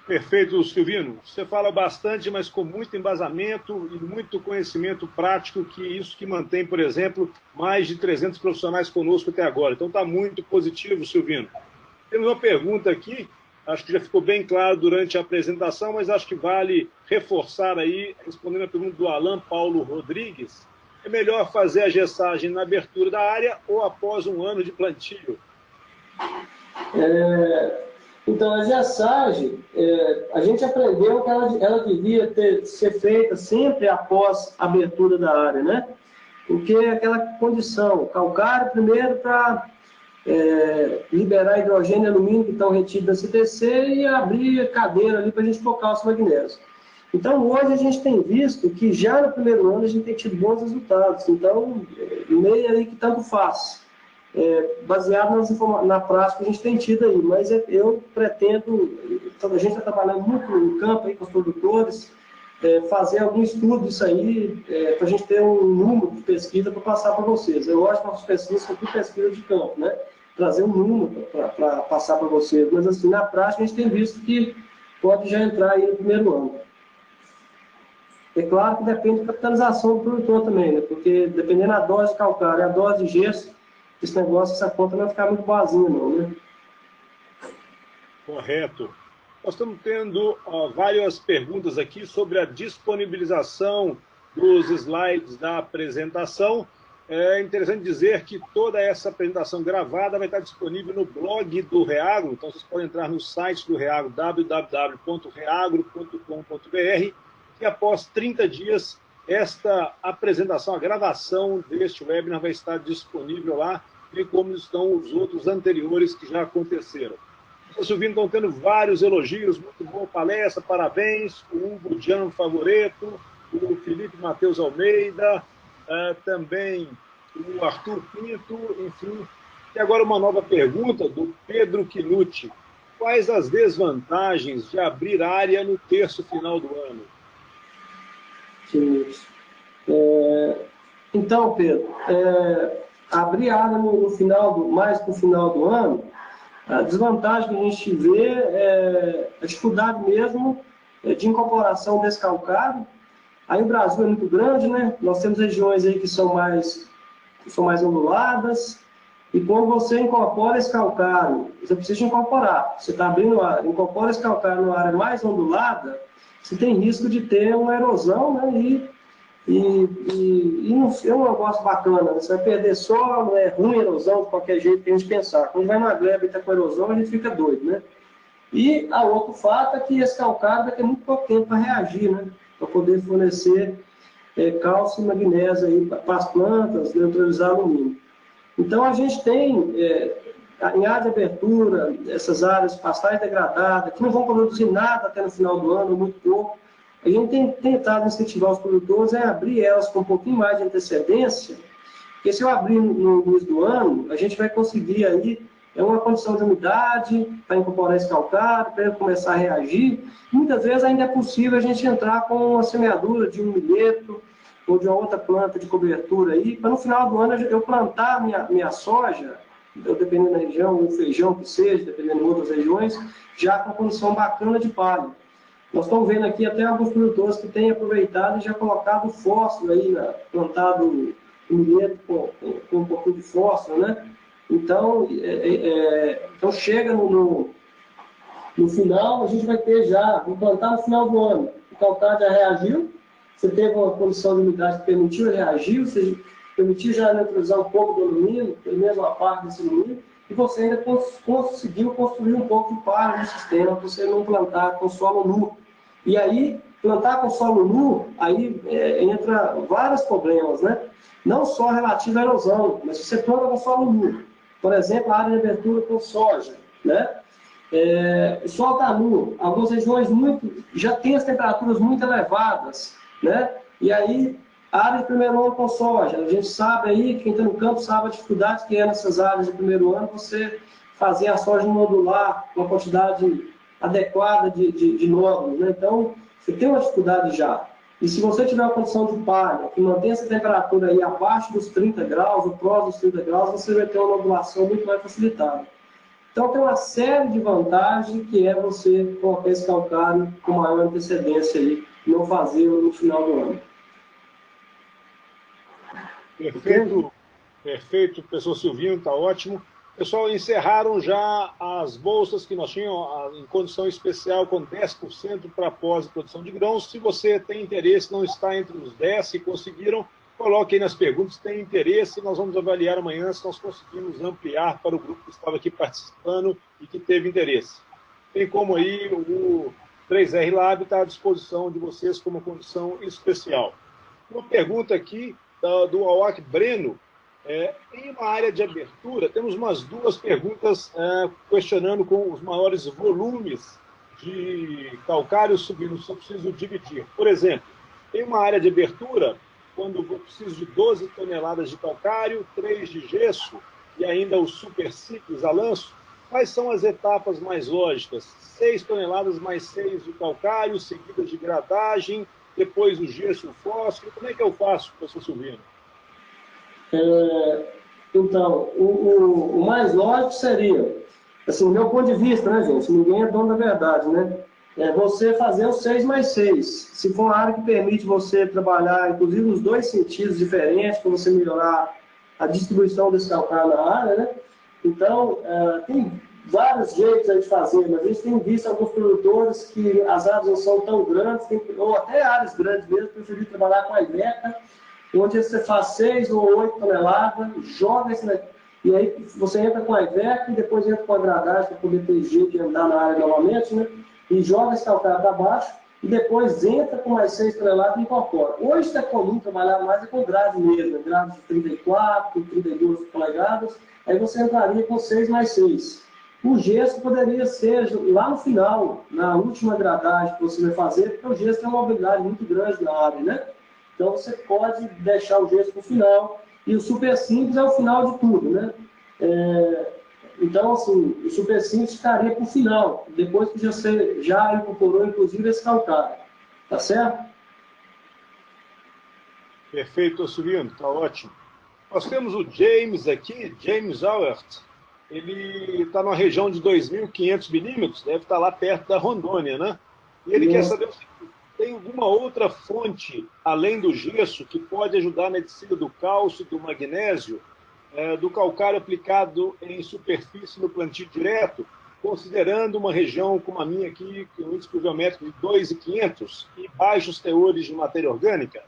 Perfeito, Silvino. Você fala bastante, mas com muito embasamento e muito conhecimento prático, que isso que mantém, por exemplo, mais de 300 profissionais conosco até agora. Então está muito positivo, Silvino. Temos uma pergunta aqui, acho que já ficou bem claro durante a apresentação, mas acho que vale reforçar aí, respondendo a pergunta do Alan Paulo Rodrigues. É melhor fazer a gessagem na abertura da área ou após um ano de plantio? Então, a gessagem, a gente aprendeu que ela devia ser feita sempre após a abertura da área, né? Porque aquela condição, calcário primeiro para liberar hidrogênio e alumínio que estão retidos na CTC e abrir a cadeira ali para a gente colocar os magnésios. Então, hoje a gente tem visto que já no primeiro ano a gente tem tido bons resultados. Então, meio aí que tanto faz. Baseado na prática que a gente tem tido aí, mas eu pretendo, a gente está trabalhando muito no campo aí com os produtores, fazer algum estudo disso aí, para a gente ter um número de pesquisa para passar para vocês. Eu acho que nossas pesquisas são tudo pesquisa de campo, né? Trazer um número para passar para vocês, mas assim, na prática a gente tem visto que pode já entrar aí no primeiro ano. É claro que depende da capitalização do produtor também, né? Porque dependendo da dose de calcário e a dose de gesso, esse negócio, essa conta não vai ficar muito boazinha, não, né? Correto. Nós estamos tendo várias perguntas aqui sobre a disponibilização dos slides da apresentação. É interessante dizer que toda essa apresentação gravada vai estar disponível no blog do Reagro, então vocês podem entrar no site do Reagro, www.reagro.com.br, e após 30 dias esta apresentação, a gravação deste webinar vai estar disponível lá, bem como estão os outros anteriores que já aconteceram. Estou Silvino, estão tendo vários elogios, muito boa palestra, parabéns, o Hugo Gian Favoreto, o Felipe Matheus Almeida, também o Arthur Pinto, enfim. E agora uma nova pergunta do Pedro Quinucci. Quais as desvantagens de abrir área no terço final do ano? Então, Pedro, abrir área mais para o final do ano, a desvantagem que a gente vê é a dificuldade mesmo de incorporação desse calcário. Aí o Brasil é muito grande, né? Nós temos regiões aí que são mais onduladas, e quando você incorpora esse calcário, você precisa incorporar. Você está abrindo área, incorpora esse calcário numa área mais ondulada, você tem risco de ter uma erosão, né? E não é um negócio bacana, né? Você vai perder solo, é ruim erosão de qualquer jeito que a gente pensar. Quando vai na gleba e está com erosão, a gente fica doido, né? E a outro fato é que esse calcário vai ter muito pouco tempo para reagir, né? Para poder fornecer cálcio e magnésio aí para as plantas, neutralizar alumínio. Então a gente tem, em área de abertura, essas áreas pastais degradadas, que não vão produzir nada até no final do ano, muito pouco. A gente tem tentado incentivar os produtores a abrir elas com um pouquinho mais de antecedência, porque se eu abrir no início do ano, a gente vai conseguir aí uma condição de umidade para incorporar esse calcário, para ele começar a reagir. Muitas vezes ainda é possível a gente entrar com uma semeadura de um milheto ou de uma outra planta de cobertura aí, para no final do ano eu plantar minha soja dependendo da região, o feijão que seja, dependendo de outras regiões, já com condição bacana de palha. Nós estamos vendo aqui até alguns produtores que têm aproveitado e já colocado fósforo aí, né? Plantado milheto com um pouquinho de fósforo, né? Então, então chega no final, a gente vai ter já, vamos plantar no final do ano, o calcário já reagiu, você teve uma condição de umidade que permitiu, ele reagiu, você permitiu já neutralizar um pouco do alumínio, pelo menos uma parte desse alumínio, e você ainda conseguiu construir um pouco de palha no sistema, para você não plantar com solo nu. E aí, plantar com solo nu, aí entra vários problemas, né? Não só relativo à erosão, mas se você planta com solo nu, por exemplo, a área de abertura com soja, né? O solo está nu, algumas regiões já tem as temperaturas muito elevadas, né? E aí, a área de primeiro ano com soja, a gente sabe aí, quem está no campo sabe a dificuldade que é nessas áreas de primeiro ano, você fazer a soja modular com uma quantidade adequada de nódulos, né? Então, você tem uma dificuldade já. E se você tiver uma condição de palha que mantém essa temperatura aí abaixo dos 30 graus, ou próximo dos 30 graus, você vai ter uma nodulação muito mais facilitada. Então, tem uma série de vantagens que é você colocar esse calcário com maior antecedência aí, e não fazê-lo no final do ano. Perfeito, perfeito, professor Silvinho, está ótimo. Pessoal, encerraram já as bolsas que nós tínhamos em condição especial com 10% para pós-produção de grãos. Se você tem interesse, não está entre os 10 que conseguiram, coloque aí nas perguntas se tem interesse. Nós vamos avaliar amanhã se nós conseguimos ampliar para o grupo que estava aqui participando e que teve interesse. Tem como aí o 3R Lab está à disposição de vocês como condição especial. Uma pergunta aqui do Awak Breno. Em uma área de abertura, temos umas duas perguntas questionando com os maiores volumes de calcário subindo, se eu preciso dividir. Por exemplo, em uma área de abertura, quando eu preciso de 12 toneladas de calcário, 3 de gesso e ainda o super simples a lanço, quais são as etapas mais lógicas? 6 toneladas mais 6 de calcário, seguidas de gradagem, depois o gesso e o fósforo. Como é que eu faço, professor Silvino? Então, o mais lógico seria, assim, do meu ponto de vista, né, gente? Ninguém é dono da verdade, né? Você fazer o 6 mais 6. Se for uma área que permite você trabalhar, inclusive, nos dois sentidos diferentes, para você melhorar a distribuição desse calcário na área, né? Então, tem vários jeitos aí de fazer, mas a gente tem visto alguns produtores que as áreas não são tão grandes, ou até áreas grandes mesmo, preferir trabalhar com a Iveca, onde você faz 6 ou 8 toneladas, joga esse... E aí você entra com a Iveca e depois entra com a gradagem para poder ter jeito de andar na área novamente, né? E joga esse calcário para baixo e depois entra com mais 6 toneladas e incorpora. Hoje está comum trabalhar mais com grade mesmo, grade de 34, 32 polegadas, aí você entraria com 6 mais 6. O gesso poderia ser lá no final, na última gradagem que você vai fazer, porque o gesso tem uma mobilidade muito grande na área, né? Então, você pode deixar o gesso para o final, e o super simples é o final de tudo, né? Então, assim, o super simples ficaria para o final, depois que você já incorporou, inclusive, esse calcário. Tá certo? Perfeito, Silvino, está ótimo. Nós temos o James aqui, James Auert. Ele está numa região de 2.500 milímetros, deve estar lá perto da Rondônia, né? E ele quer saber o seguinte: tem alguma outra fonte, além do gesso, que pode ajudar na descida do cálcio, do magnésio, do calcário aplicado em superfície no plantio direto, considerando uma região como a minha aqui, com um índice pluviométrico de 2.500 e baixos teores de matéria orgânica?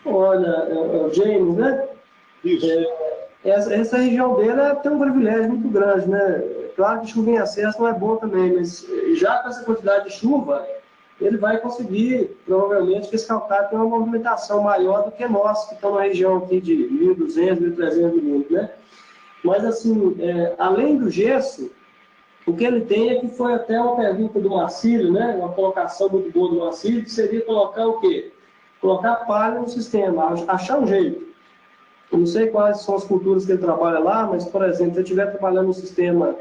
Olha, James, né? Isso. Essa região dele tem um privilégio muito grande, né? Claro que chuva em excesso não é bom também, mas já com essa quantidade de chuva, ele vai conseguir, provavelmente, que esse calcário tenha uma movimentação maior do que nós, que estamos na região aqui de 1.200, 1.300 milímetros, né? Mas, assim, além do gesso, o que ele tem é que foi até uma pergunta do Marcílio, né? Uma colocação muito boa do Marcílio, que seria colocar o quê? Colocar palha no sistema, achar um jeito. Eu não sei quais são as culturas que ele trabalha lá, mas, por exemplo, se ele estiver trabalhando no sistema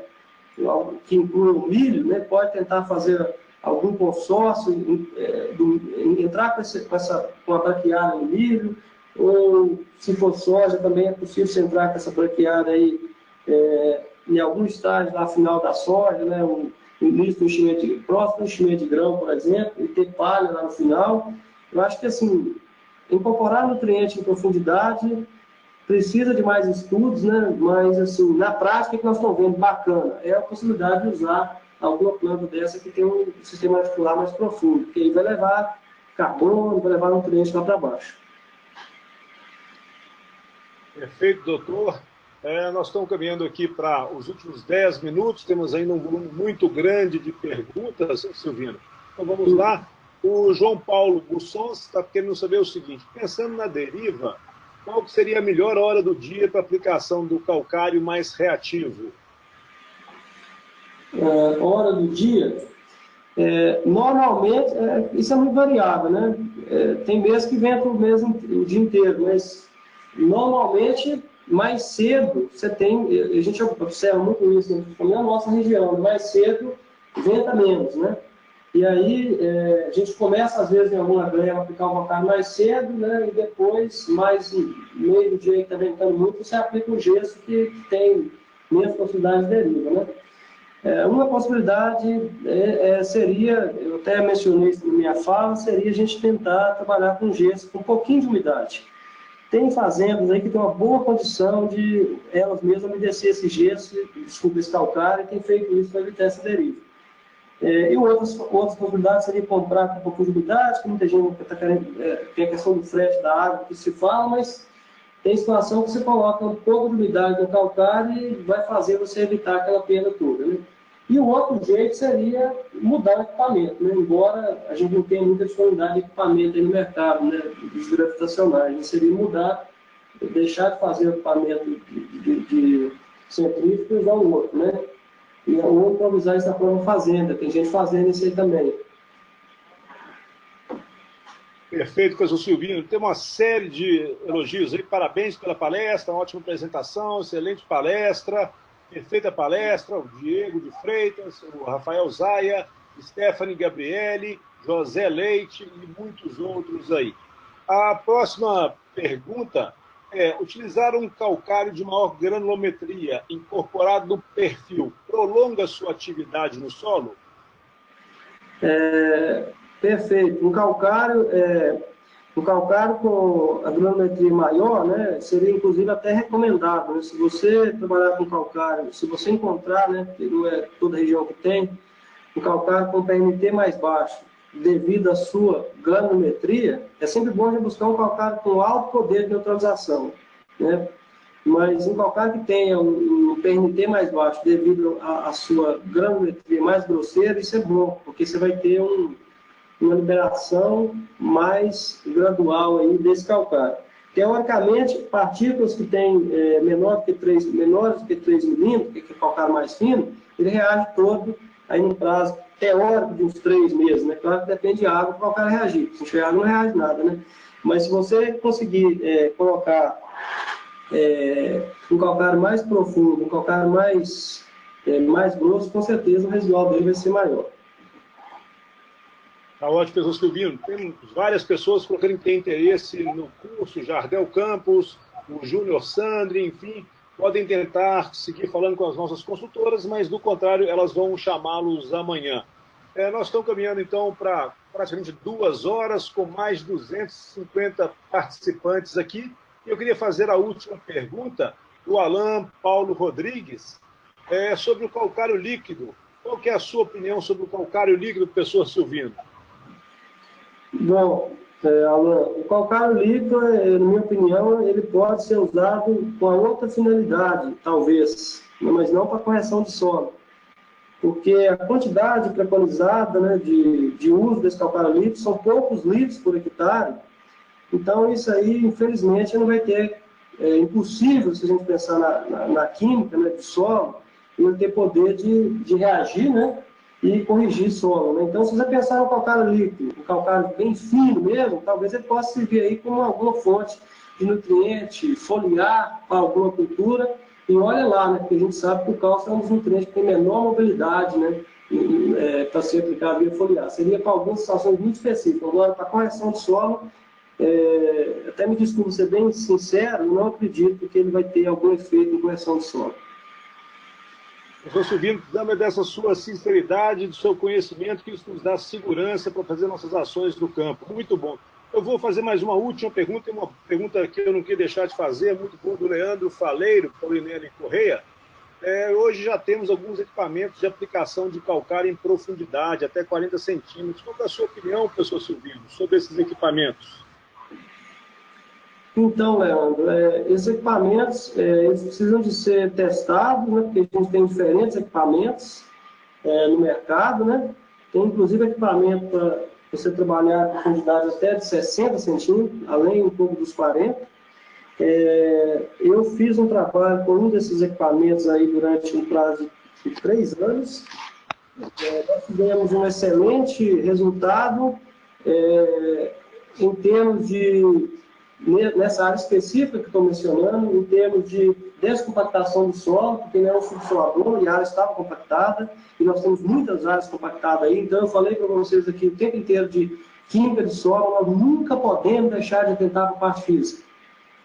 que inclui o milho, né? Pode tentar fazer algum consórcio, entrar com a braquiária no milho, ou se for soja, também é possível você entrar com essa branqueada aí em algum estágio lá final da soja, né? O início do enchimento próximo do enchimento de grão, por exemplo, e ter palha lá no final. Eu acho que assim, incorporar nutriente em profundidade precisa de mais estudos, né? Mas assim, na prática, o que nós estamos vendo bacana é a possibilidade de usar alguma planta dessa que tem um sistema articular mais profundo, que aí vai levar carbono, vai levar nutrientes lá para baixo. Perfeito, doutor. Nós estamos caminhando aqui para os últimos 10 minutos, temos ainda um volume muito grande de perguntas, Silvino. Então vamos lá. O João Paulo Bussons está querendo saber o seguinte: pensando na deriva, qual que seria a melhor hora do dia para aplicação do calcário mais reativo? Hora do dia? Normalmente, isso é muito variável, né? Tem meses que venta o dia inteiro, mas normalmente mais cedo você tem, a gente observa muito isso, né? Na nossa região, mais cedo venta menos, né? E aí a gente começa às vezes em alguma grama a aplicar o calcário mais cedo, né? E depois, mais meio do dia que está ventando muito, você aplica o gesso que tem menos possibilidade de deriva, né? Uma possibilidade seria, eu até mencionei isso na minha fala, seria a gente tentar trabalhar com gesso com um pouquinho de umidade. Tem fazendas aí que tem uma boa condição de elas mesmas umedecer esse gesso, esse calcário, e tem feito isso para evitar essa deriva. E outras possibilidades seria comprar com um pouquinho de umidade, que muita gente está querendo, tem a questão do frete da água que se fala, mas tem situação que você coloca um pouco de umidade no calcário e vai fazer você evitar aquela perda toda, né? E o outro jeito seria mudar o equipamento, né? Embora a gente não tenha muita disponibilidade de equipamento aí no mercado, né? Dos gravitacionais, seria mudar, deixar de fazer o equipamento de centrífugo e usar o outro, né? Ou improvisar isso na própria fazenda, tem gente fazendo isso aí também. Perfeito, professor Silvino. Tem uma série de elogios aí. Parabéns pela palestra, uma ótima apresentação, excelente palestra, perfeita palestra. O Diego de Freitas, o Rafael Zaia, Stephanie Gabriele, José Leite e muitos outros aí. A próxima pergunta é: utilizar um calcário de maior granulometria incorporado no perfil prolonga sua atividade no solo? Perfeito. Um calcário com a granulometria maior, né, seria inclusive até recomendável, né? Se você trabalhar com calcário, se você encontrar, né, que não é toda região que tem, um calcário com PNT mais baixo, devido à sua granulometria, é sempre bom de buscar um calcário com alto poder de neutralização, né? Mas um calcário que tenha um PNT mais baixo, devido à sua granulometria mais grosseira, isso é bom, porque você vai ter uma liberação mais gradual aí desse calcário. Teoricamente, partículas que têm menores que 3 milímetros, que é o calcário mais fino, ele reage todo aí num prazo teórico de uns 3 meses, né? Claro que depende de água para o calcário reagir. Se tiver água, não reage nada, né? Mas se você conseguir colocar um calcário mais profundo, um calcário mais grosso, com certeza o residual dele vai ser maior. Tá ótimo, professor Silvino. Tem várias pessoas colocando que têm interesse no curso, Jardel Campos, o Júnior Sandri, enfim, podem tentar seguir falando com as nossas consultoras, mas, do contrário, elas vão chamá-los amanhã. Nós estamos caminhando, então, para praticamente 2 horas, com mais de 250 participantes aqui. Eu queria fazer a última pergunta do Alain Paulo Rodrigues, sobre o calcário líquido. Qual que é a sua opinião sobre o calcário líquido, professor Silvino? Bom, Alan, o calcário líquido, na minha opinião, ele pode ser usado com a outra finalidade, talvez, mas não para correção de solo. Porque a quantidade preconizada, né, de uso desse calcário líquido são poucos litros por hectare. Então, isso aí, infelizmente, não vai ter... É impossível, se a gente pensar na química, né, do solo, ele ter poder de reagir, né, e corrigir solo, né? Então, se você pensar no calcário líquido, um calcário bem fino mesmo, talvez ele possa servir aí como alguma fonte de nutriente foliar para alguma cultura. E olha lá, né? Porque a gente sabe que o cálcio é um dos nutrientes que tem menor mobilidade, né? Para ser aplicado via foliar. Seria para algumas situações muito específicas. Agora, para correção de solo, até me desculpo ser bem sincero, eu não acredito que ele vai ter algum efeito em correção de solo. Professor Silvino, precisamos dessa sua sinceridade, do seu conhecimento, que isso nos dá segurança para fazer nossas ações no campo. Muito bom. Eu vou fazer mais uma última pergunta, e uma pergunta que eu não queria deixar de fazer, muito boa, do Leandro Faleiro, Paulinelli Correia. Hoje já temos alguns equipamentos de aplicação de calcário em profundidade, até 40 centímetros. Qual é a sua opinião, professor Silvino, sobre esses equipamentos? Então, Leandro, esses equipamentos eles precisam de ser testados, né, porque a gente tem diferentes equipamentos no mercado, né? Tem inclusive equipamento para você trabalhar a profundidade até de 60 centímetros, além um pouco dos 40. Eu fiz um trabalho com um desses equipamentos aí durante um prazo de 3 anos. Nós tivemos um excelente resultado em termos de, nessa área específica que estou mencionando, em termos de descompactação do solo, porque não é um subsolador e a área estava compactada, e nós temos muitas áreas compactadas aí. Então, eu falei para vocês aqui o tempo inteiro de química de solo, nós nunca podemos deixar de atentar para a parte física.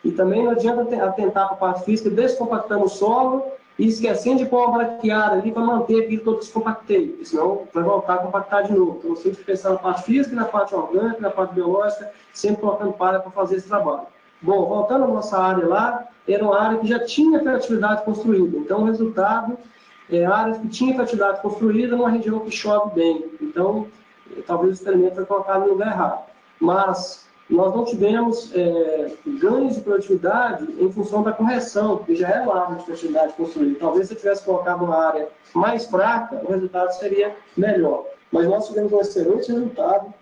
E também não adianta atentar para a parte física, descompactando o solo e esquecendo de pôr uma braquiária ali para manter aquilo que eu descompactei, senão vai voltar a compactar de novo. Então, você tem que pensar na parte física, na parte orgânica, na parte biológica, sempre colocando palha para fazer esse trabalho. Bom, voltando à nossa área lá, era uma área que já tinha fertilidade construída. Então, o resultado áreas que tinham fertilidade construída numa região que chove bem. Então, talvez o experimento foi colocado no lugar errado. Mas nós não tivemos ganhos de produtividade em função da correção, porque já era uma área de fertilidade construída. Talvez se eu tivesse colocado uma área mais fraca, o resultado seria melhor. Mas nós tivemos um excelente resultado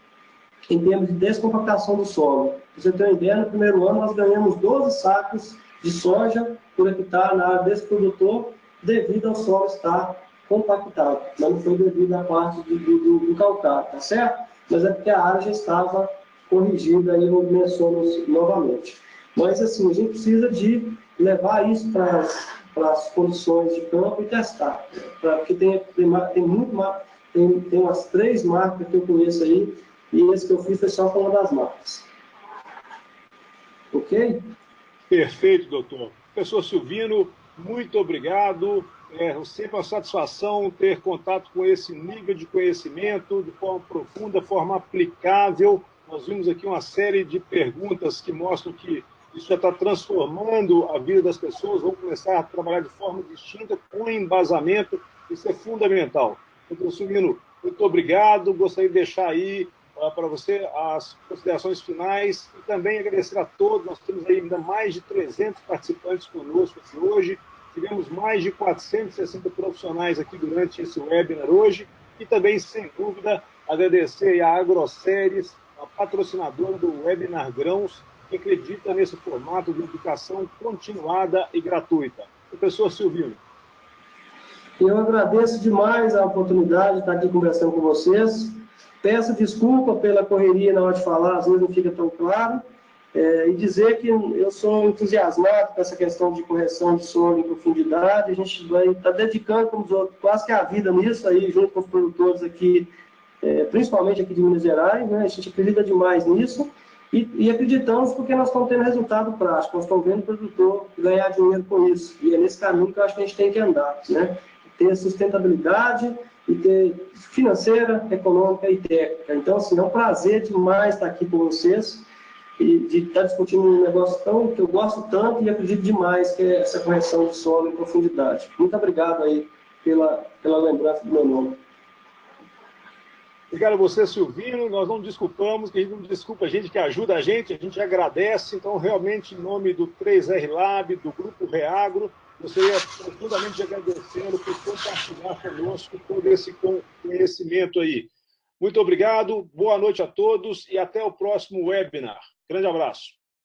em termos de descompactação do solo. Para você ter uma ideia, no primeiro ano nós ganhamos 12 sacos de soja por hectare na área desse produtor, devido ao solo estar compactado. Mas não foi devido à parte do calcário, tá certo? Mas é porque a área já estava corrigida e eu menciono novamente. Mas assim, a gente precisa de levar isso para as condições de campo e testar. Porque tem umas 3 marcas que eu conheço aí, e esse que eu fiz foi só com uma das marcas. Ok? Perfeito, doutor. Professor Silvino, muito obrigado. Sempre uma satisfação ter contato com esse nível de conhecimento de forma profunda, forma aplicável. Nós vimos aqui uma série de perguntas que mostram que isso já está transformando a vida das pessoas, vão começar a trabalhar de forma distinta, com embasamento. Isso é fundamental. Doutor Silvino, muito obrigado. Gostaria de deixar aí para você as considerações finais e também agradecer a todos. Nós temos ainda mais de 300 participantes conosco aqui hoje. Tivemos mais de 460 profissionais aqui durante esse webinar hoje. E também, sem dúvida, agradecer a AgroSéries, a patrocinadora do Webinar Grãos, que acredita nesse formato de educação continuada e gratuita. Professor Silvino. Eu agradeço demais a oportunidade de estar aqui conversando com vocês. Peço desculpa pela correria na hora de falar, às vezes não fica tão claro. E dizer que eu sou entusiasmado com essa questão de correção de solo em profundidade. A gente vai estar dedicando, como os outros, quase que a vida nisso, aí, junto com os produtores aqui, principalmente aqui de Minas Gerais, né? A gente acredita demais nisso e acreditamos porque nós estamos tendo resultado prático, nós estamos vendo o produtor ganhar dinheiro com isso. E é nesse caminho que eu acho que a gente tem que andar, né? Ter sustentabilidade e ter financeira, econômica e técnica. Então, assim, é um prazer demais estar aqui com vocês e de estar discutindo um negócio que eu gosto tanto e acredito demais, que é essa correção de solo em profundidade. Muito obrigado aí pela lembrança do meu nome. Obrigado a você, Silvino. Nós não desculpamos, que a gente não desculpa a gente que ajuda a gente agradece. Então, realmente, em nome do 3R Lab, do Grupo Reagro, gostaria profundamente de agradecê-lo por compartilhar conosco todo esse conhecimento aí. Muito obrigado, boa noite a todos e até o próximo webinar. Grande abraço.